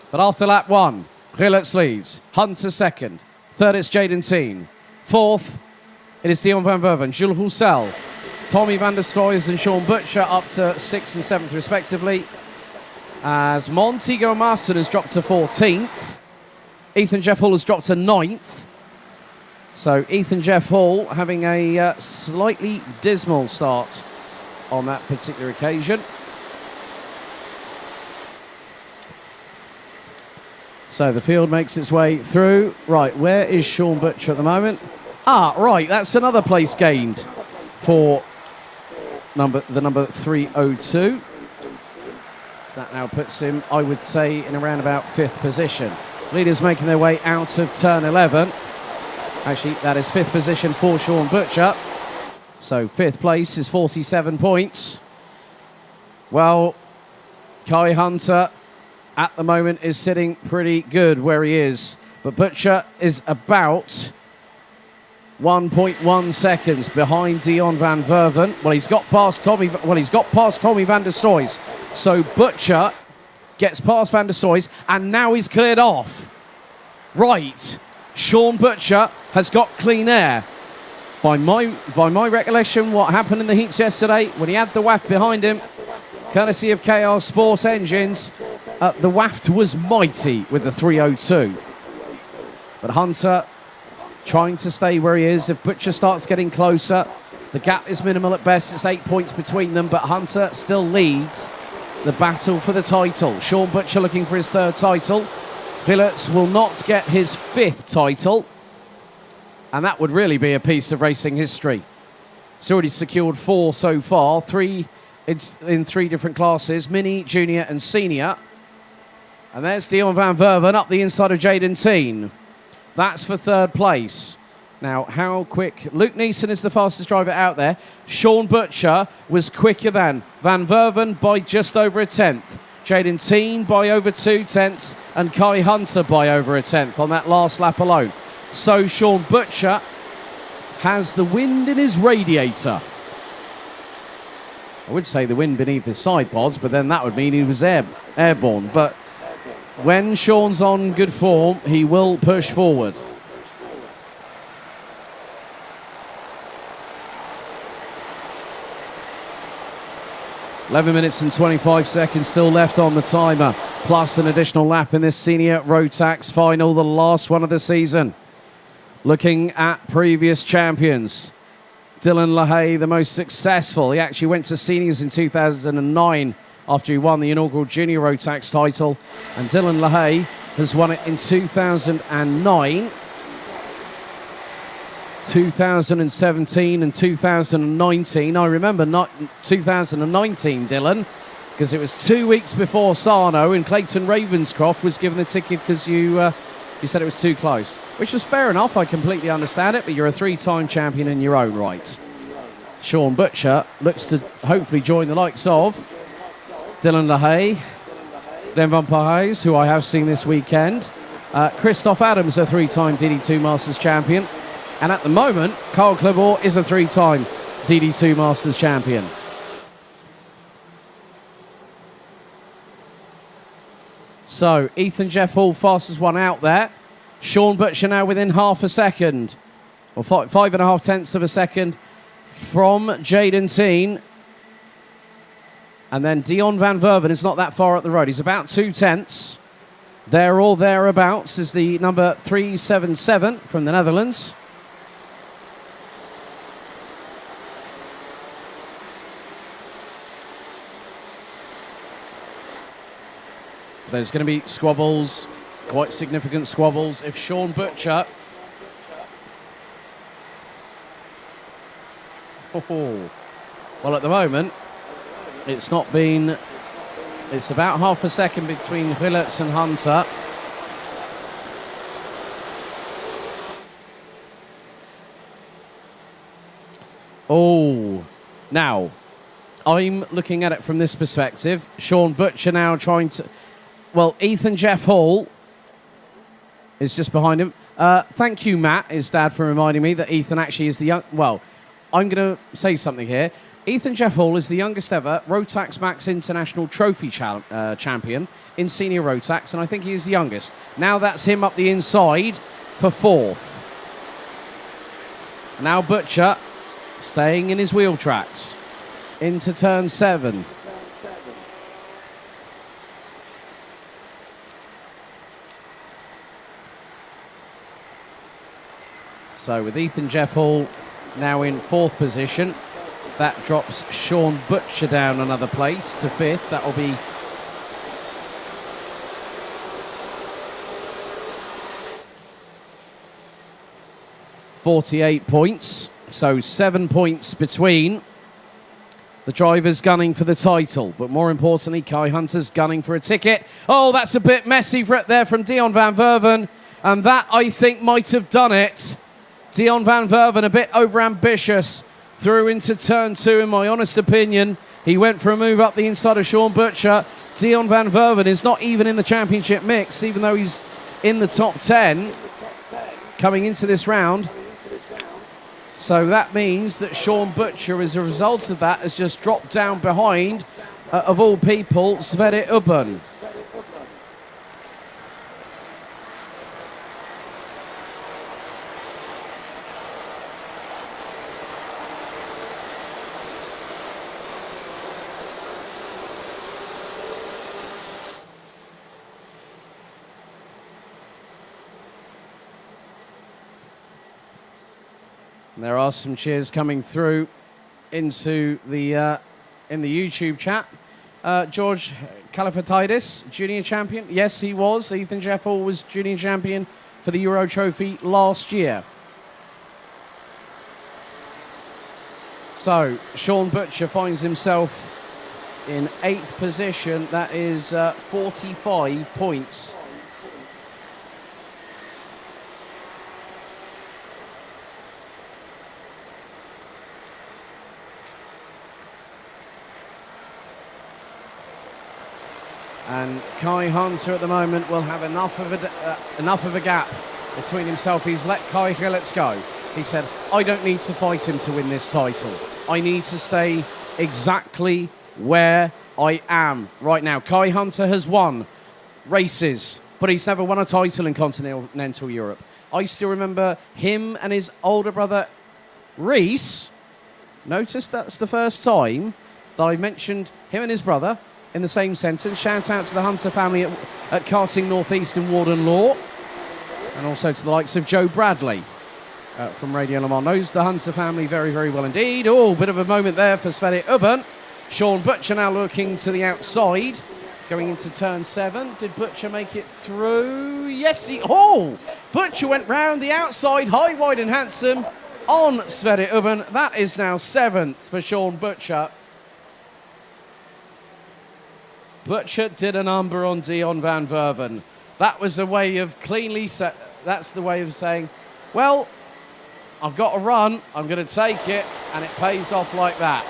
But after lap 1, Hillets leads. Hunter second. Third is Jaden Teen. 4th, it is Dion van Verven, Jules Roussel, Tommy van der Stroys and Sean Butcher up to 6th and 7th respectively. As Montego Masters has dropped to 14th. Ethan Jeff Hall has dropped to 9th. So Ethan Jeff Hall having a slightly dismal start on that particular occasion. So the field makes its way through. Right, where is Sean Butcher at the moment? Ah, right, that's another place gained for the number 302. So that now puts him, I would say, in around about 5th position. Leaders making their way out of turn 11. Actually, that is 5th position for Sean Butcher. So 5th place is 47 points. Well, Kai Hunter at the moment is sitting pretty good where he is. But Butcher is about 1.1 seconds behind Dion van Verven. Well, he's got past Tommy van der Stroys. So Butcher gets past van der Stroys, and now he's cleared off. Right, Sean Butcher has got clean air. By my recollection, what happened in the heats yesterday, when he had the waft behind him, courtesy of KR Sports engines, the waft was mighty with the 302. But Hunter trying to stay where he is. If Butcher starts getting closer, the gap is minimal at best. It's 8 points between them, but Hunter still leads the battle for the title. Sean Butcher looking for his 3rd title. Villiers will not get his 5th title, and that would really be a piece of racing history. He's already secured 4 so far, 3 in 3 different classes, mini, junior and senior. And there's Dion van Verven up the inside of Jaden Teen. That's for 3rd place. Now, how quick? Luke Neeson is the fastest driver out there. Sean Butcher was quicker than Van Verven by just over a 10th. Jaden Teen by over 2 tenths. And Kai Hunter by over a 10th on that last lap alone. So Sean Butcher has the wind in his radiator. I would say the wind beneath his side pods, but then that would mean he was airborne. But when Sean's on good form, he will push forward. $11 and 25 seconds still left on the timer, plus an additional lap in this senior Rotax final, the last one of the season. Looking at previous champions, Dylan LaHaye, the most successful. He actually went to seniors in 2009 after he won the inaugural junior Rotax title. And Dylan LaHaye has won it in 2009, 2017 and 2019. I remember not 2019, Dylan, because it was 2 weeks before Sarno, and Clayton Ravenscroft was given the ticket because you said it was too close, which was fair enough. I completely understand it, but you're a 3-time champion in your own right. Sean Butcher looks to hopefully join the likes of Dylan LaHaye, Glenn Van Parijs, who I have seen this weekend, Christoph Adams, a 3-time DD2 Masters champion, and at the moment, Carl Clebor is a 3-time DD2 Masters champion. So, Ethan Jeff Hall, fastest one out there. Sean Butcher now within half a second, or 5.5 tenths of a second from Jaden Teen. And then Dion van Verven is not that far up the road. He's about 2 tenths. There or thereabouts is the number 377 from the Netherlands. There's going to be squabbles, quite significant squabbles, if Sean Butcher... Well, at the moment, it's not been... It's about half a second between Villiers and Hunter. Oh, now, I'm looking at it from this perspective. Sean Butcher now trying to... Well, Ethan Jeff Hall is just behind him. Thank you, Matt, his dad, for reminding me that Ethan actually is the young... Well, I'm going to say something here. Ethan Jeff Hall is the youngest ever Rotax Max International Trophy champion in senior Rotax, and I think he is the youngest. Now that's him up the inside for 4th. Now Butcher staying in his wheel tracks into turn 7. So with Ethan Jeff Hall now in 4th position, that drops Sean Butcher down another place to 5th. That will be $48 points. So 7 points between the drivers gunning for the title. But more importantly, Kai Hunter's gunning for a ticket. Oh, that's a bit messy there from Dion van Verven. And that, I think, might have done it. Dion van Verven a bit overambitious, through into turn 2 in my honest opinion. He went for a move up the inside of Sean Butcher. Dion van Verven is not even in the championship mix, even though he's in the top 10 coming into this round. So that means that Sean Butcher, as a result of that, has just dropped down behind, of all people, Sverre Ubben. There are some cheers coming through into the in the YouTube chat. George Kalifatidis, junior champion. Yes, he was. Ethan Jeffel was junior champion for the Euro Trophy last year. So, Sean Butcher finds himself in 8th position. That is 45 points. And Kai Hunter at the moment will have enough of a gap between himself. He's let Kai Gillets go. He said, I don't need to fight him to win this title. I need to stay exactly where I am right now. Kai Hunter has won races, but he's never won a title in continental Europe. I still remember him and his older brother, Reese. Notice that's the first time that I mentioned him and his brother in the same sentence. Shout out to the Hunter family at Karting North East in Warden Law, and also to the likes of Joe Bradley from Radio Le Mans. Knows the Hunter family very, very well indeed. Oh, bit of a moment there for Sverre Ubben. Sean Butcher now looking to the outside, going into turn 7. Did Butcher make it through? Yes, Butcher went round the outside, high, wide and handsome on Sverre Ubben. That is now 7th for Sean Butcher. Butcher did a number on Dion van Verven. That was a way of cleanly set. That's the way of saying, well, I've got a run, I'm going to take it, and it pays off like that.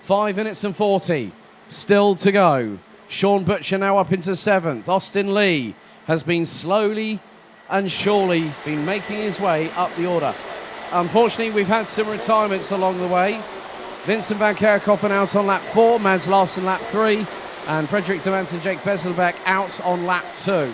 5 minutes and 40 still to go. Sean Butcher now up into 7th. Austin Lee has been slowly and surely been making his way up the order. Unfortunately, we've had some retirements along the way. Vincent van Kerkhoffen out on lap 4, Mads Larsen lap 3, and Frederik de Mant and Jake Bezelbeck out on lap 2.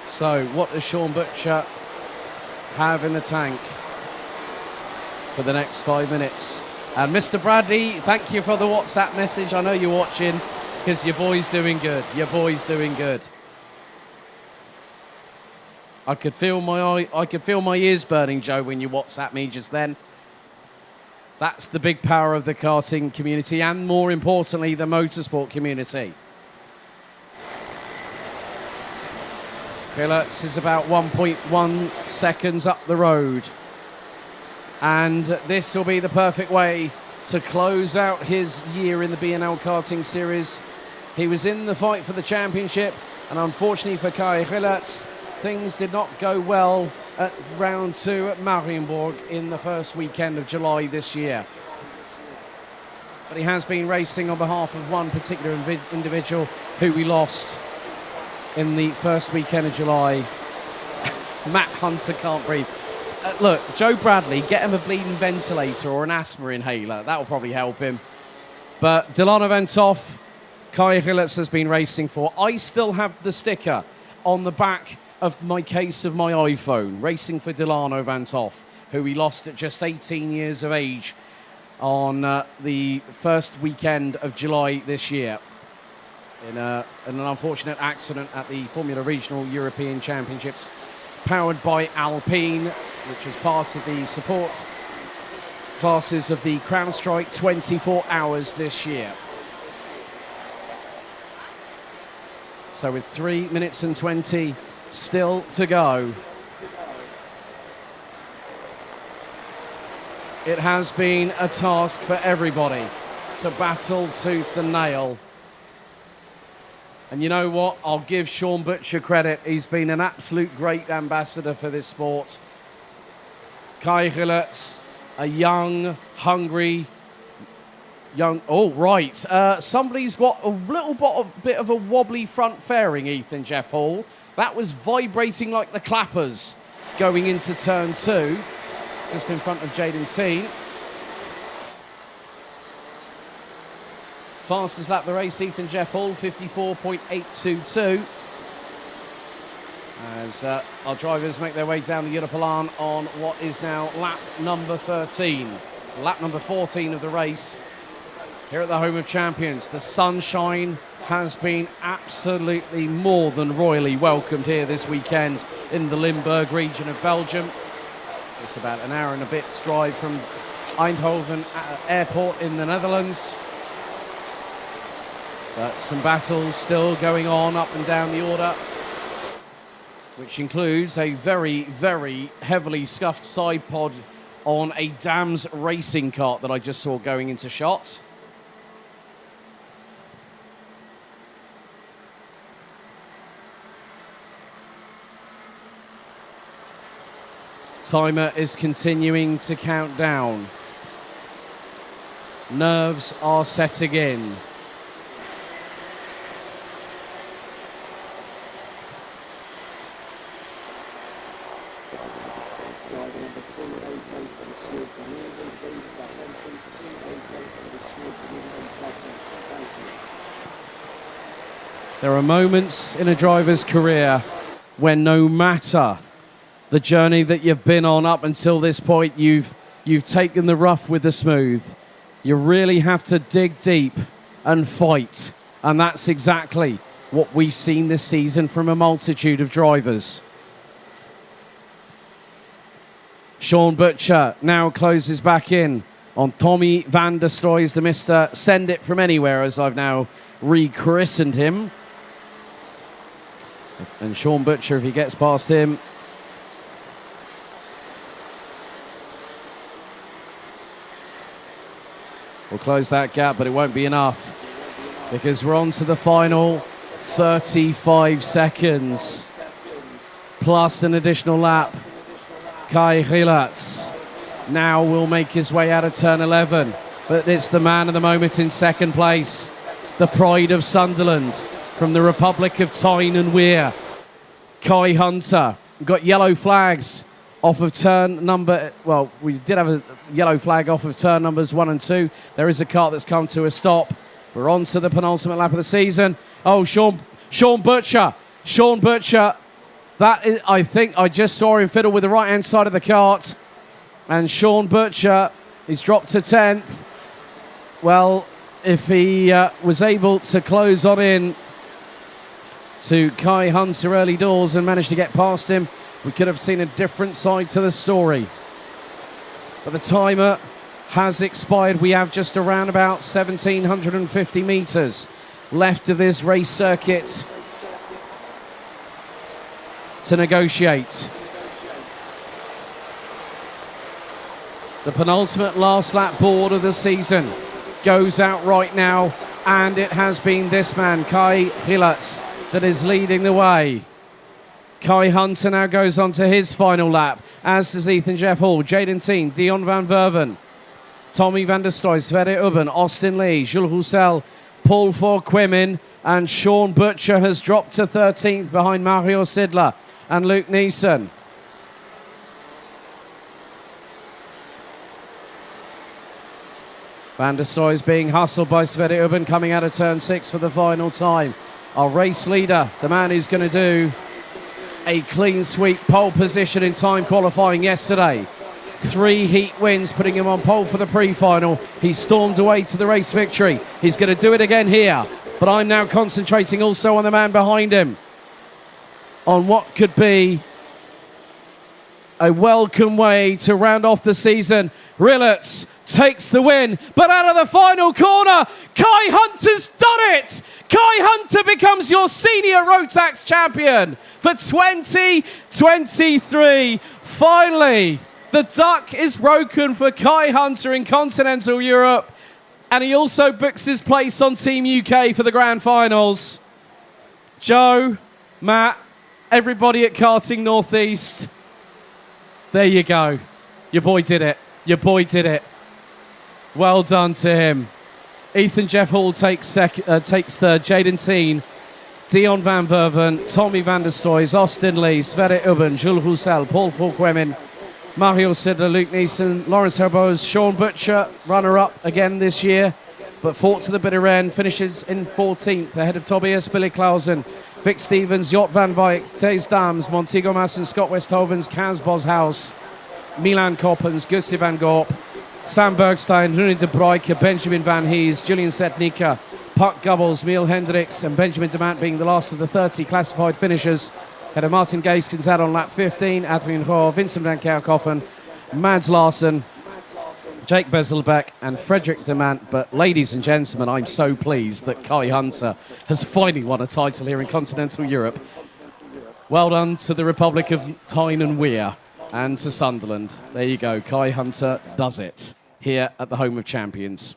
So, what does Sean Butcher have in the tank for the next 5 minutes? And Mr. Bradley, thank you for the WhatsApp message. I know you're watching because your boy's doing good. Your boy's doing good. I could feel my ears burning, Joe, when you WhatsApp me just then. That's the big power of the karting community and, more importantly, the motorsport community. Gillets is about 1.1 seconds up the road. And this will be the perfect way to close out his year in the BNL karting series. He was in the fight for the championship, and unfortunately for Kai Gillets, things did not go well at round 2 at Marienburg in the first weekend of July this year. But he has been racing on behalf of one particular individual who we lost in the first weekend of July. Matt Hunter can't breathe. Look, Joe Bradley, get him a bleeding ventilator or an asthma inhaler. That will probably help him. But Delano Van Toff, Kai Gillets has been racing for. I still have the sticker on the back of my case of my iPhone, racing for Delano Van Toff, who we lost at just 18 years of age on the first weekend of July this year in an unfortunate accident at the Formula Regional European Championships, powered by Alpine, which is part of the support classes of the Crown Strike 24 Hours this year. So with 3 minutes and 20 still to go, it has been a task for everybody to battle tooth and nail. And you know what? I'll give Sean Butcher credit. He's been an absolute great ambassador for this sport. Kai Gillets, a young, hungry, somebody's got a little bit of a wobbly front fairing, Ethan Jeff Hall. That was vibrating like the clappers going into turn 2, just in front of Jaden Teen. Fastest lap of the race, Ethan Jeff Hall, 54.822. as our drivers make their way down the Europalan on what is now lap number 13. Lap number 14 of the race here at the home of champions. The sunshine has been absolutely more than royally welcomed here this weekend in the Limburg region of Belgium. Just about an hour and a bit's drive from Eindhoven Airport in the Netherlands. But some battles still going on up and down the order, which includes a very, very heavily scuffed side pod on a Dams racing cart that I just saw going into shot. Timer is continuing to count down. Nerves are setting in. There are moments in a driver's career when no matter the journey that you've been on up until this point, you've taken the rough with the smooth. You really have to dig deep and fight. And that's exactly what we've seen this season from a multitude of drivers. Sean Butcher now closes back in on Tommy van der Stroy, the Mr. Send It From Anywhere, as I've now rechristened him. And Sean Butcher, if he gets past him, will close that gap, but it won't be enough because we're on to the final 35 seconds plus an additional lap. Kai Gilatz now will make his way out of turn 11, but it's the man of the moment in second place, the pride of Sunderland from the Republic of Tyne and Weir, Kai Hunter. We've got yellow flags off of turn number, well, we did have a yellow flag off of turn numbers 1 and 2. There is a car that's come to a stop. We're on to the penultimate lap of the season. Oh, Sean Butcher. Sean Butcher. That is, I think I just saw him fiddle with the right-hand side of the cart. And Sean Butcher, he's dropped to 10th. Well, if he was able to close on in to Kai Hunter early doors and managed to get past him, we could have seen a different side to the story. But the timer has expired. We have just around about 1,750 metres left of this race circuit to negotiate. The penultimate last lap board of the season goes out right now, and it has been this man, Kai Gilatz, that is leading the way. Kai Hunter now goes on to his final lap, as does Ethan Jeff Hall, Jaden Teen, Dion van Verven, Tommy van der Stroy, Sverre Ubben, Austin Lee, Jules Roussel, Paul Voorkwimin, and Sean Butcher has dropped to 13th behind Mario Sidler and Luke Neeson. Van der Stroy is being hustled by Sverre Ubben coming out of turn 6 for the final time. Our race leader, the man who's going to do a clean sweep pole position in time qualifying yesterday. 3 heat wins, putting him on pole for the pre-final. He stormed away to the race victory. He's going to do it again here. But I'm now concentrating also on the man behind him, on what could be a welcome way to round off the season. Gilatz takes the win, but out of the final corner, Kai Hunter's done it! Kai Hunter becomes your senior Rotax champion for 2023. Finally, the duck is broken for Kai Hunter in continental Europe, and he also books his place on Team UK for the grand finals. Joe, Matt, everybody at Karting Northeast, there you go. Your boy did it. Your boy did it. Well done to him. Ethan Jeff Hall takes third. Jaden Teen, Dion van Verven, Tommy van der Stroy, Austin Lee, Sverre Ubben, Jules Roussel, Paul Voorkwimin, Mario Sidler, Luke Neeson, Lawrence Herbos, Sean Butcher, runner-up again this year, but fought to the bitter end, finishes in 14th ahead of Tobias Billiklausen Vic Stevens, Jort van Wijk, Thijs Daams, Montego Masson, Scott Westhovens, Kaz Boshouse, Milan Koppens, Gusti van Gorp, Sam Bergstein, Rune de Bruyke, Benjamin Van Hees, Julian Setnika, Puck Gubbles, Miel Hendricks, and Benjamin Demant being the last of the 30 classified finishers. Had a Martin Geiskens out on lap 15, Adrian Hoare, Vincent van Kerkhoffen, Mads Larsen, Jake Bezelbeck and Frederick Demant. But ladies and gentlemen, I'm so pleased that Kai Hunter has finally won a title here in continental Europe. Well done to the Republic of Tyne and Weir and to Sunderland. There you go, Kai Hunter does it here at the home of champions.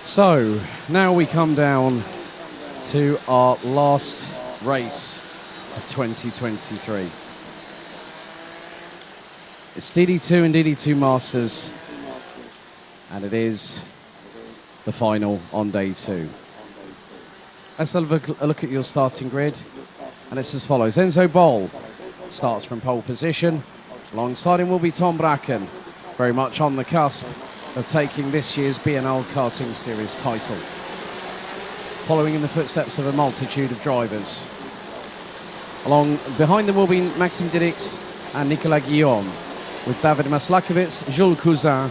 So now we come down to our last race of 2023. It's DD2 and DD2 Masters, and it is the final on day 2. Let's have a look at your starting grid, and it's as follows. Enzo Bol starts from pole position. Alongside him will be Tom Bracken, very much on the cusp of taking this year's BNL Karting Series title, following in the footsteps of a multitude of drivers. Along behind them will be Maxime Dirix and Nicolas Guillaume, with David Maslakovic, Jules Cousin,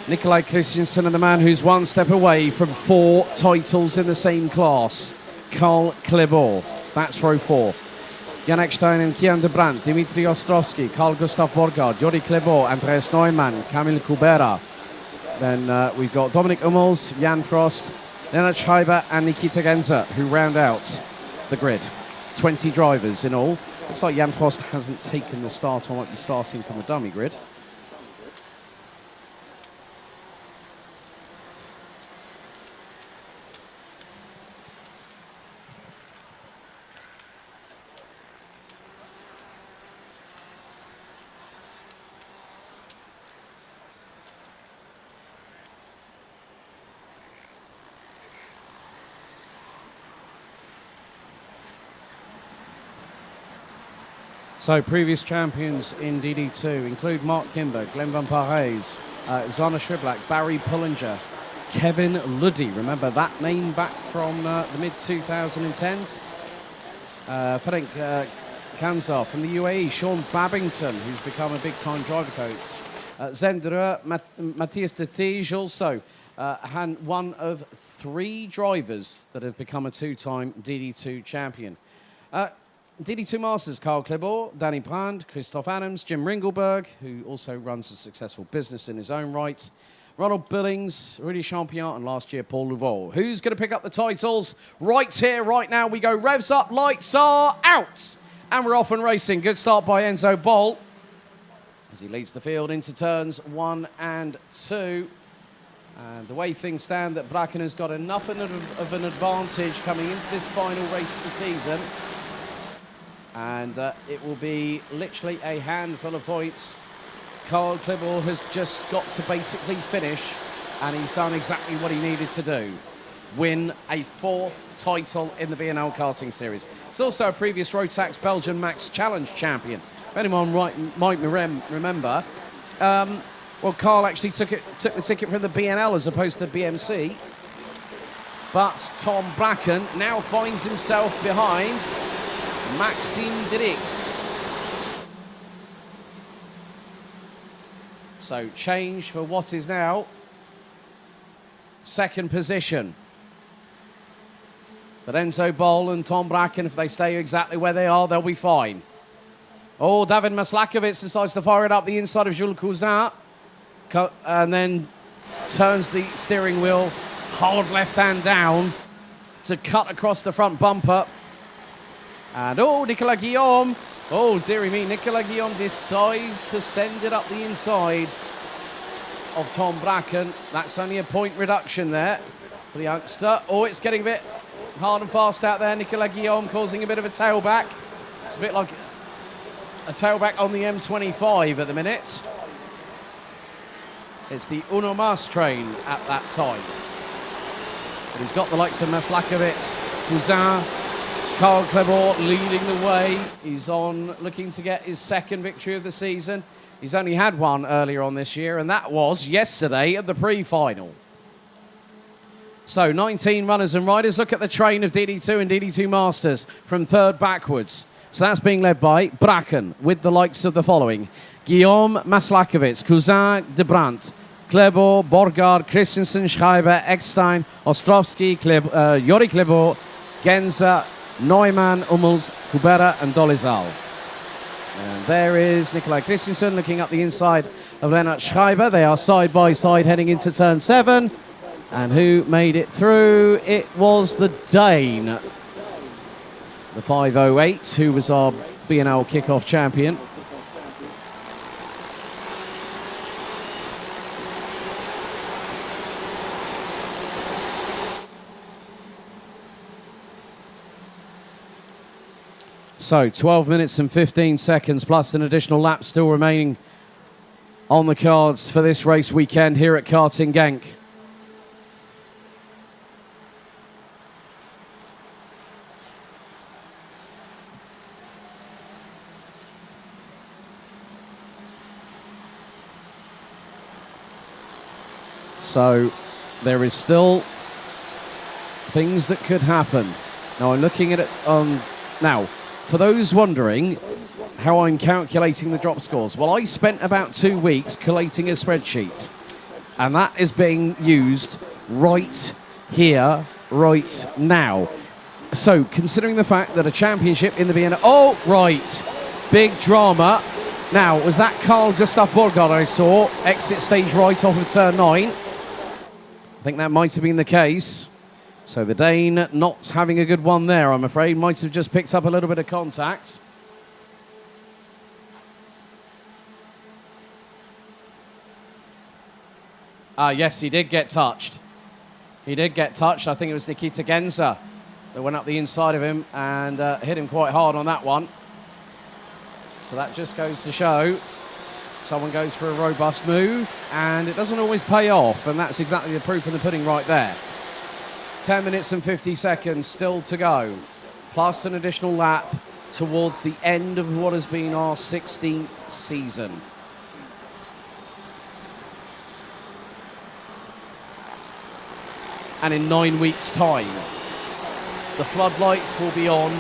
Nikolai Christensen, and the man who's one step away from 4 titles in the same class, Karl Klebor. That's row 4. Jan Eckstein and Kian de Brandt, Dimitri Ostrovsky, Carl Gustav Borgard, Jori Klebor, Andreas Neumann, Kamil Kubera. Then we've got Dominic Hummels, Jan Frost, Leonard Schreiber and Nikita Genzer, who round out the grid. 20 drivers in all. Looks like Jan Frost hasn't taken the start, or might be starting from a dummy grid. So previous champions in DD2 include Mark Kimber, Glenn Van Parijs, Zana Schriblak, Barry Pullinger, Kevin Luddy. Remember that name back from the mid-2010s. Ferenc Kanzar from the UAE, Sean Babington, who's become a big-time driver coach. Zendra, Matthias de Tige also, one of 3 drivers that have become a 2-time DD2 champion. DD2 Masters, Karl Klebor, Danny Brand, Christoph Adams, Jim Ringelberg, who also runs a successful business in his own right, Ronald Billings, Rudy Champion, and last year Paul Louveau. Who's going to pick up the titles? Right here, right now, we go. Revs up, lights are out, and we're off and racing. Good start by Enzo Bol as he leads the field into turns 1 and 2. And the way things stand, that Bracken has got enough of an advantage coming into this final race of the season. And it will be literally a handful of points. Karl Klebor has just got to basically finish, and he's done exactly what he needed to do. Win a 4th title in the BNL Karting Series. It's also a previous Rotax Belgian Max Challenge champion. If anyone might remember, well, Karl actually took the ticket from the BNL as opposed to BMC. But Tom Bracken now finds himself behind Maxime Dirix. So change for what is now 2nd position. But Enzo Bol and Tom Bracken, if they stay exactly where they are, they'll be fine. Oh, David Maslakovic decides to fire it up the inside of Jules Cousin, and then turns the steering wheel, hard left hand down to cut across the front bumper. And oh, Nicolas Guillaume, oh dearie me, Nicolas Guillaume decides to send it up the inside of Tom Bracken. That's only a point reduction there for the youngster. Oh, it's getting a bit hard and fast out there. Nicolas Guillaume causing a bit of a tailback. It's a bit like a tailback on the M25 at the minute. It's the Uno Mas train at that time. But he's got the likes of Maslakovic, Cousin, Karl Klebor leading the way. He's on looking to get his 2nd victory of the season. He's only had one earlier on this year, and that was yesterday at the pre-final. So 19 runners and riders. Look at the train of DD2 and DD2 Masters from 3rd backwards. So that's being led by Bracken with the likes of the following: Guillaume, Maslakovic, Cousin, de Brandt, Klebor, Borgard, Christensen, Schreiber, Eckstein, Ostrovsky, Jori Klebor, Genzer, Neumann, Hummels, Kubera and Dolizal. And there is Nikolai Christensen looking up the inside of Leonard Schreiber. They are side by side heading into turn 7. And who made it through? It was the Dane, the 508, who was our BNL kickoff champion. So 12 minutes and 15 seconds plus an additional lap still remaining on the cards for this race weekend here at Karting Genk. So there is still things that could happen. Now I'm looking at it now. For those wondering how I'm calculating the drop scores, well, I spent about 2 weeks collating a spreadsheet, and that is being used right here, right now. So considering the fact that a championship in the BNL, oh, right, big drama. Now, was that Carl Gustav Borgard I saw exit stage right off of turn 9? I think that might have been the case. So the Dane not having a good one there, I'm afraid. Might have just picked up a little bit of contact. Yes, he did get touched. He did get touched. I think it was Nikita Genza that went up the inside of him and hit him quite hard on that one. So that just goes to show someone goes for a robust move and it doesn't always pay off, and that's exactly the proof in the pudding right there. 10 minutes and 50 seconds still to go, plus an additional lap towards the end of what has been our 16th season. And in 9 weeks' time, the floodlights will be on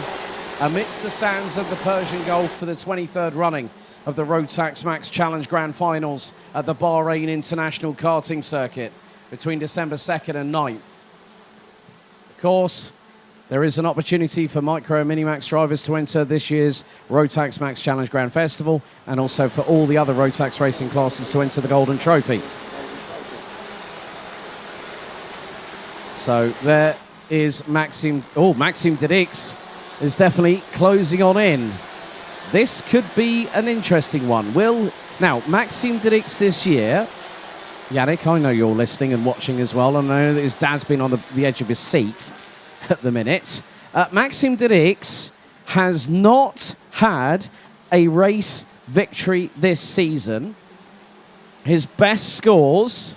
amidst the sounds of the Persian Gulf for the 23rd running of the Rotax Max Challenge Grand Finals at the Bahrain International Karting Circuit between December 2nd and 9th. Of course, there is an opportunity for Micro and Minimax drivers to enter this year's Rotax Max Challenge Grand Festival, and also for all the other Rotax racing classes to enter the Golden Trophy. So there is Maxime. Oh, Maxime Dedix is definitely closing on in. This could be an interesting one. Now, Maxime Dedix this year, Yannick, I know you're listening and watching as well, and I know that his dad's been on the edge of his seat at the minute. Maxime Dedix has not had a race victory this season. His best scores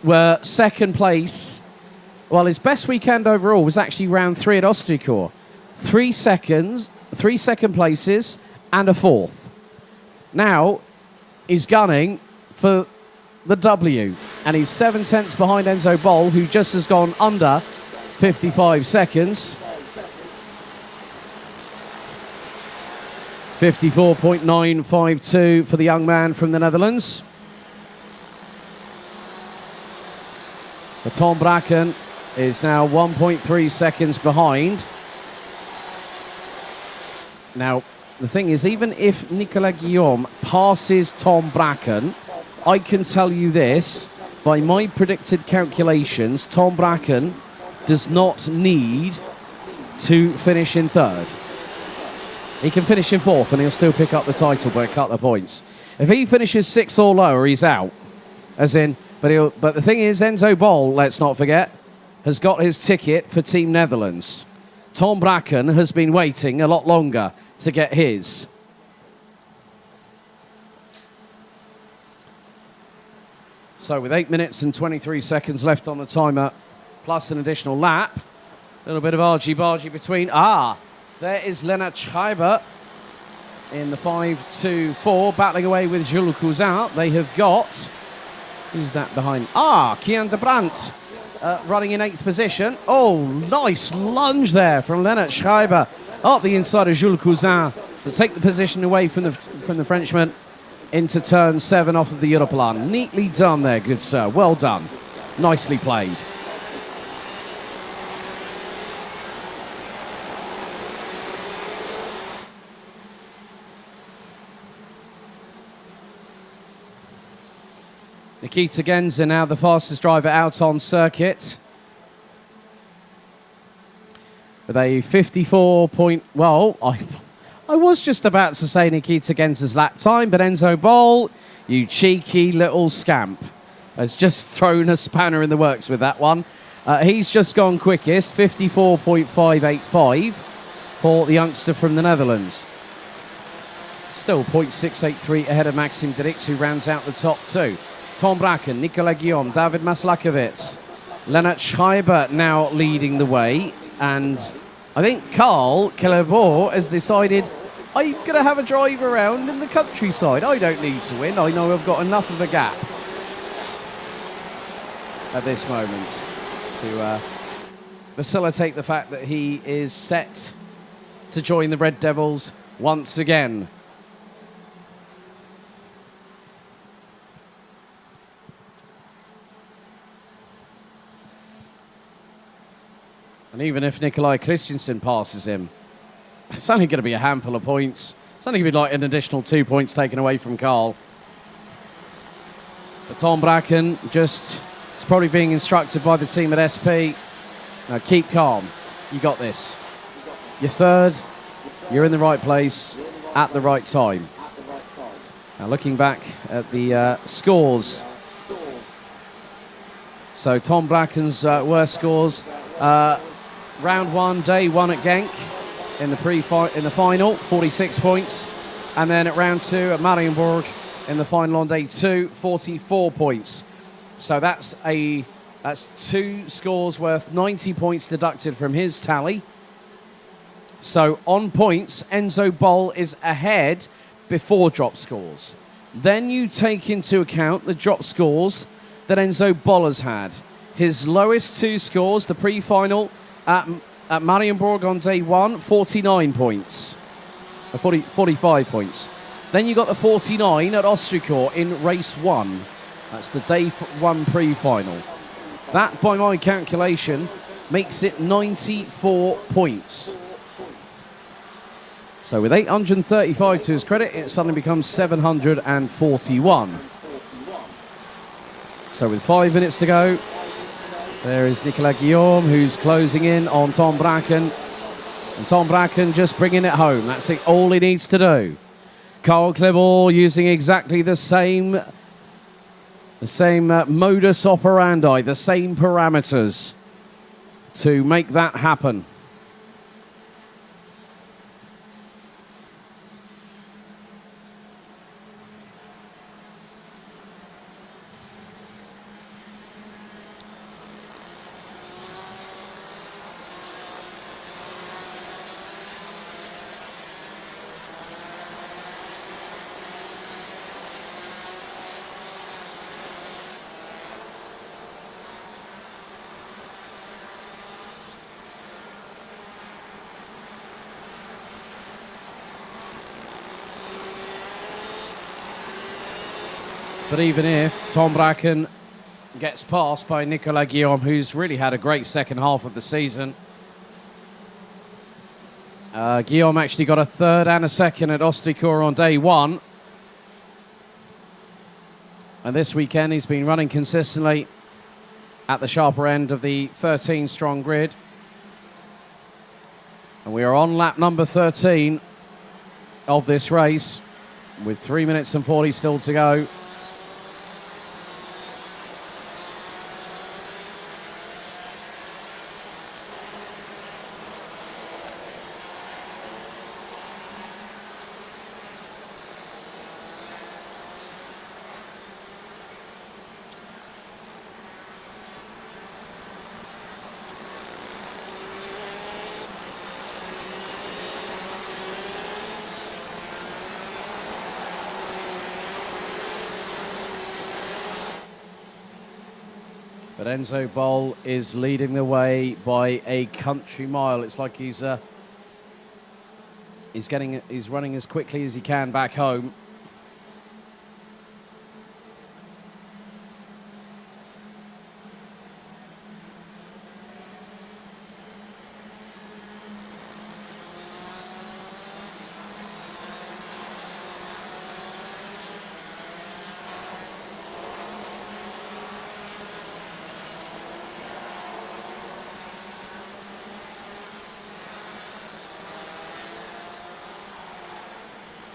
were second place. Well, his best weekend overall was actually round 3 at Ostricourt. 3 second places and a 4th. Now he's gunning for the W, and he's 7 tenths behind Enzo Boll, who just has gone under 55 seconds. 54.952 for the young man from the Netherlands. But Tom Bracken is now 1.3 seconds behind. Now, the thing is, even if Nicolas Guillaume passes Tom Bracken, I can tell you this, by my predicted calculations, Tom Bracken does not need to finish in 3rd. He can finish in 4th and he'll still pick up the title by a couple of points. If he finishes 6th or lower, he's out. As in, but the thing is, Enzo Boll, let's not forget, has got his ticket for Team Netherlands. Tom Bracken has been waiting a lot longer to get his. So with 8 minutes and 23 seconds left on the timer, plus an additional lap, a little bit of argy-bargy between. There is Lennart Schreiber in the 5-2-4, battling away with Jules Cousin. They have got, who's that behind? Kian de Brandt running in 8th position. Oh, nice lunge there from Lennart Schreiber up the inside of Jules Cousin to take the position away from the Frenchman into turn 7 off of the Europlan. Neatly done there, good sir. Well done. Nicely played. Nikita Genza now the fastest driver out on circuit. With a 54 point... Well, I was just about to say Nikita Genza's lap time, but Enzo Boll, you cheeky little scamp, has just thrown a spanner in the works with that one. He's just gone quickest, 54.585. for the youngster from the Netherlands. Still 0.683 ahead of Maxim Dirix, who rounds out the top two. Tom Bracken, Nicolas Guillaume, David Maslakovic, Lennart Schreiber now leading the way. And I think Karl Kellerbor has decided, I'm going to have a drive around in the countryside. I don't need to win. I know I've got enough of a gap at this moment to facilitate the fact that he is set to join the Red Devils once again. And even if Nikolai Christensen passes him, it's only going to be a handful of points. It's only going to be like an additional 2 points taken away from Karl. But Tom Bracken just is probably being instructed by the team at SP. Now keep calm. You got this. You're third. You're in the right place at the right time. Now looking back at the scores. So Tom Bracken's worst scores. Round one, day one at Genk in the final, 46 points. And then at round two at Marienburg in the final on day two, 44 points. So that's two scores worth 90 points deducted from his tally. So on points, Enzo Boll is ahead before drop scores. Then you take into account the drop scores that Enzo Boll has had. His lowest two scores, the pre-final at Marienburg on day one, 49 points. 45 points. Then you got the 49 at Ostricourt in race one. That's the day one pre-final. That, by my calculation, makes it 94 points. So with 835 to his credit, it suddenly becomes 741. So with 5 minutes to go, there is Nicolas Guillaume, who's closing in on Tom Bracken. And Tom Bracken just bringing it home. That's all he needs to do. Karl Kellerbor using exactly the same modus operandi, the same parameters to make that happen. But even if Tom Bracken gets passed by Nicolas Guillaume, who's really had a great second half of the season. Guillaume actually got a third and a second at Ostricourt on day one. And this weekend he's been running consistently at the sharper end of the 13-strong grid. And we are on lap number 13 of this race with 3 minutes and 40 still to go. But Enzo Boll is leading the way by a country mile. It's like he's running as quickly as he can back home.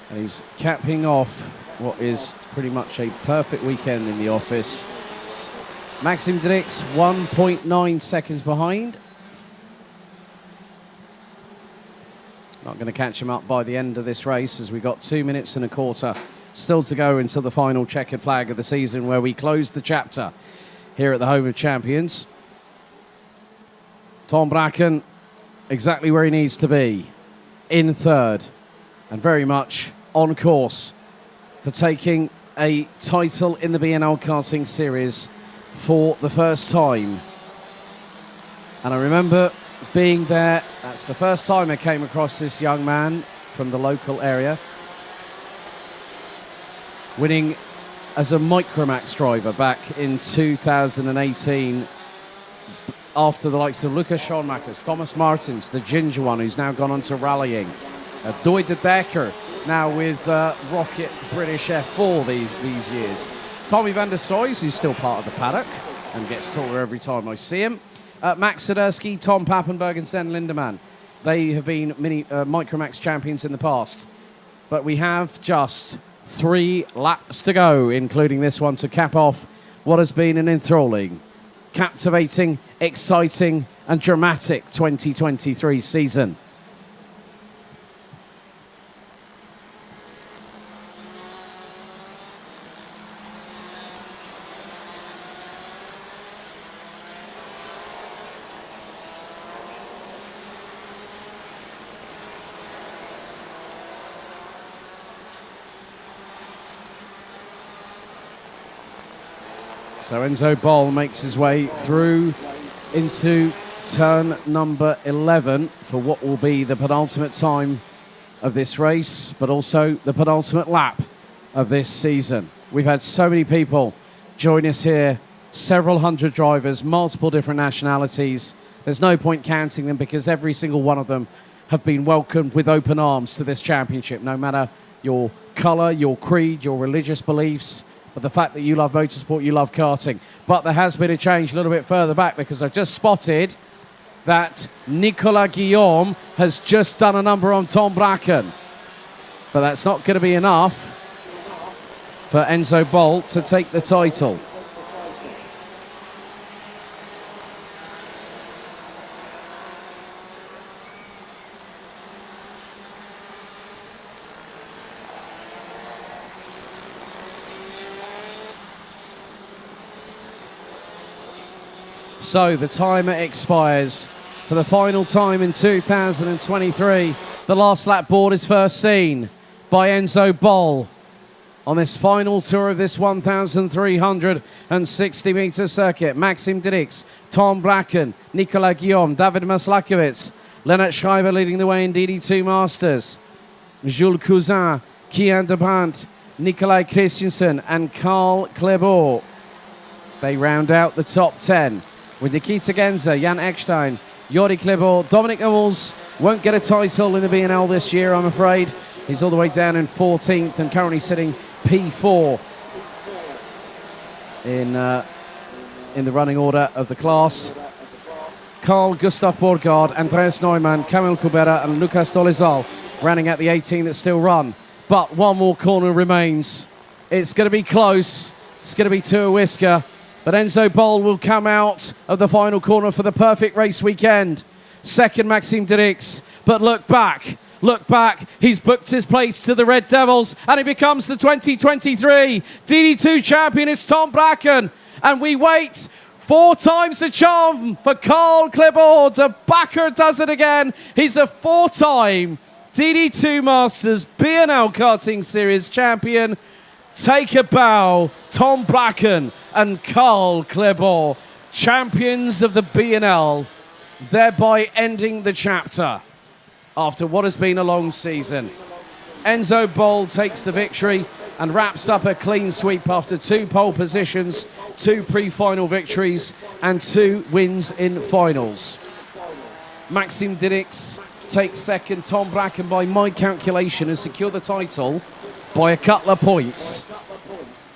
And he's capping off what is pretty much a perfect weekend in the office. Maxim Dirix 1.9 seconds behind. Not going to catch him up by the end of this race, as we've got 2 minutes and a quarter still to go until the final checkered flag of the season, where we close the chapter here at the home of champions. Tom Bracken exactly where he needs to be, in third, and very much on course for taking a title in the BNL Karting Series for the first time. And I remember being there. That's the first time I came across this young man from the local area, winning as a Micromax driver back in 2018, after the likes of Lucas Schoenmakers, Thomas Martins, the ginger one who's now gone on to rallying, Doy de Decker, now with Rocket British F4 these years. Tommy van der Soys, who's still part of the paddock and gets taller every time I see him. Max Swiderski, Tom Pappenberg and Sten Lindemann. They have been Micromax champions in the past. But we have just 3 laps to go, including this one, to cap off what has been an enthralling, captivating, exciting and dramatic 2023 season. So Enzo Boll makes his way through into turn number 11 for what will be the penultimate time of this race, but also the penultimate lap of this season. We've had so many people join us here, several hundred drivers, multiple different nationalities. There's no point counting them, because every single one of them have been welcomed with open arms to this championship, no matter your colour, your creed, your religious beliefs, but the fact that you love motorsport, you love karting. But there has been a change a little bit further back, because I've just spotted that Nicolas Guillaume has just done a number on Tom Bracken. But that's not going to be enough for Enzo Boll to take the title. So the timer expires for the final time in 2023. The last lap board is first seen by Enzo Boll on this final tour of this 1,360 metre circuit. Maxim Dirks, Tom Bracken, Nicolas Guillaume, David Maslakovic, Lennart Schreiber leading the way in DD2 Masters. Jules Cousin, Kian de Brandt, Nikolai Christensen and Carl Klebor. They round out the top 10. With Nikita Genza, Jan Eckstein, Jordi Klebor, Dominic Hummels won't get a title in the BNL this year, I'm afraid. He's all the way down in 14th and currently sitting P4 in the running order of the class. Carl Gustav Borgard, Andreas Neumann, Kamil Kubera and Lukas Dolizal rounding out the 18 that still run. But one more corner remains. It's going to be close. It's going to be to a whisker. But Enzo Boll will come out of the final corner for the perfect race weekend. Second, Maxime Dirks. But look back. Look back. He's booked his place to the Red Devils. And he becomes the 2023 DD2 champion. It's Tom Bracken. And we wait 4 times the charm for Carl Klebor. De Backer does it again. He's a 4-time DD2 Masters BNL Karting Series champion. Take a bow, Tom Bracken and Carl Klebor, champions of the BNL, thereby ending the chapter after what has been a long season. Enzo Boll takes the victory and wraps up a clean sweep after 2 pole positions, 2 pre-final victories and 2 wins in finals. Maxime Dirks takes second. Tom Bracken, by my calculation, has secured the title by a couple of points.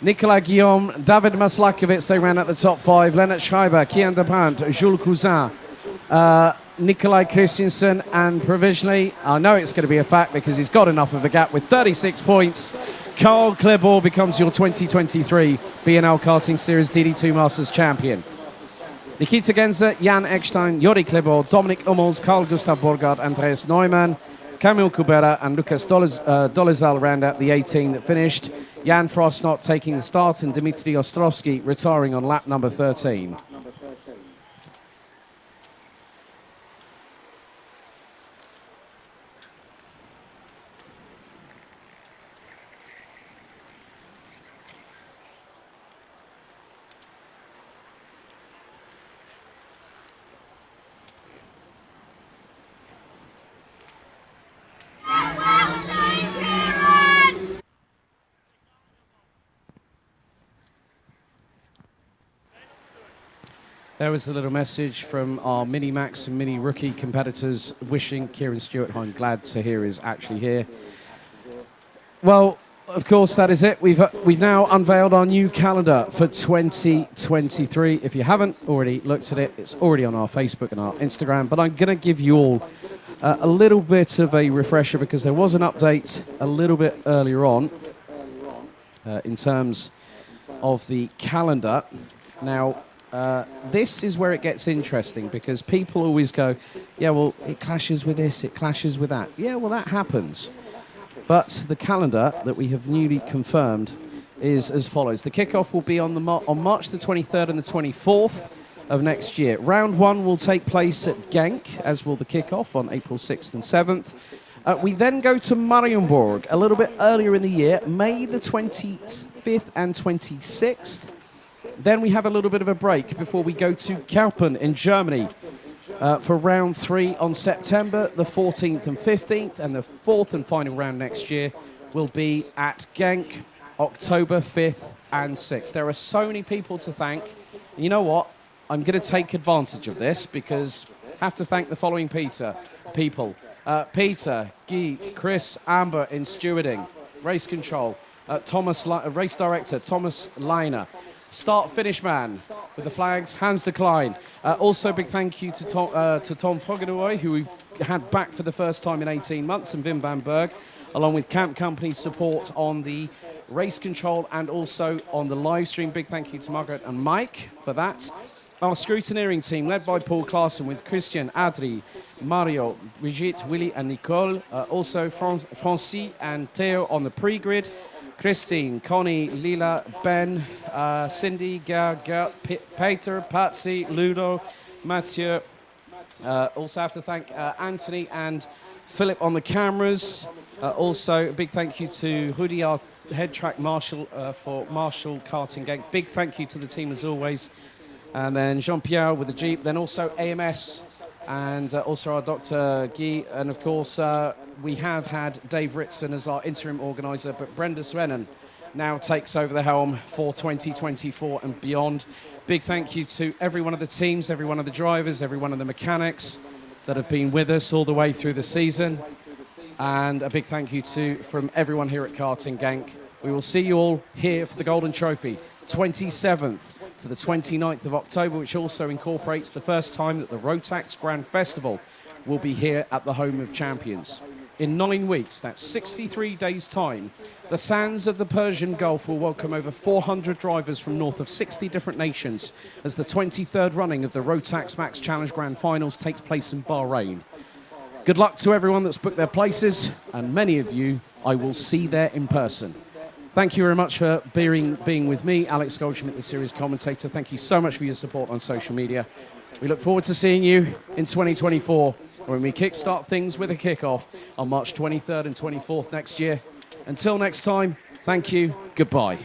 Nicolas Guillaume, David Maslakovic, they ran at the top 5. Lennart Schreiber, Kian de Brandt, Jules Cousin, Nikolai Christensen, and provisionally, I know it's going to be a fact because he's got enough of a gap, with 36 points, Carl Klebor becomes your 2023 BNL Karting Series DD2 Masters champion. Nikita Genza, Jan Eckstein, Jordi Klebor, Dominic Hummels, Carl Gustav Borgard, Andreas Neumann, Kamil Kubera and Lukas Dolezal round out the 18 that finished. Jan Frost not taking the start and Dmitry Ostrovsky retiring on lap number 13. There was a little message from our Mini Max and Mini Rookie competitors wishing Kieran Stewart, who I'm glad to hear is actually here. Well, of course, that is it. We've now unveiled our new calendar for 2023. If you haven't already looked at it, it's already on our Facebook and our Instagram. But I'm going to give you all a little bit of a refresher because there was an update a little bit earlier on in terms of the calendar. Now, this is where it gets interesting because people always go, yeah, well, it clashes with this, it clashes with that. Yeah, well, that happens. But the calendar that we have newly confirmed is as follows. The kickoff will be on March the 23rd and the 24th of next year. Round 1 will take place at Genk, as will the kickoff on April 6th and 7th. We then go to Marienburg a little bit earlier in the year, May the 25th and 26th. Then we have a little bit of a break before we go to Kaupen in Germany for round 3 on September the 14th and 15th. And the 4th and final round next year will be at Genk, October 5th and 6th. There are so many people to thank. You know what? I'm going to take advantage of this because I have to thank the following people. Peter, Guy, Chris, Amber in stewarding, race control, race director, Thomas Leiner, start-finish man with the flags, Hans de Klein. Also, big thank you to Tom Fogeroy, who we've had back for the first time in 18 months, and Wim van Berg, along with Camp Company's support on the race control and also on the live stream. Big thank you to Margaret and Mike for that. Our scrutineering team, led by Paul Claassen, with Christian, Adri, Mario, Brigitte, Willy, and Nicole. Also, Francis and Theo on the pre-grid. Christine, Connie, Lila, Ben, Cindy, Gert, Peter, Patsy, Ludo, Mathieu. Also have to thank Anthony and Philip on the cameras. Also, a big thank you to Hoodie, our head track marshal for Marshall Karting Genk. Big thank you to the team as always. And then Jean-Pierre with the Jeep. Then also AMS and also our Dr. Guy. And of course, we have had Dave Ritson as our interim organizer, but Brenda Svennen now takes over the helm for 2024 and beyond. Big thank you to every one of the teams, every one of the drivers, every one of the mechanics that have been with us all the way through the season. And a big thank you from everyone here at Karting Genk. We will see you all here for the Golden Trophy, 27th to the 29th of October, which also incorporates the first time that the Rotax Grand Festival will be here at the Home of Champions. In 9 weeks, that's 63 days' time, the sands of the Persian Gulf will welcome over 400 drivers from north of 60 different nations as the 23rd running of the Rotax Max Challenge Grand Finals takes place in Bahrain. Good luck to everyone that's booked their places, and many of you I will see there in person. Thank you very much for being with me, Alex Goldschmidt, the series commentator. Thank you so much for your support on social media. We look forward to seeing you in 2024 when we kickstart things with a kickoff on March 23rd and 24th next year. Until next time, thank you, goodbye.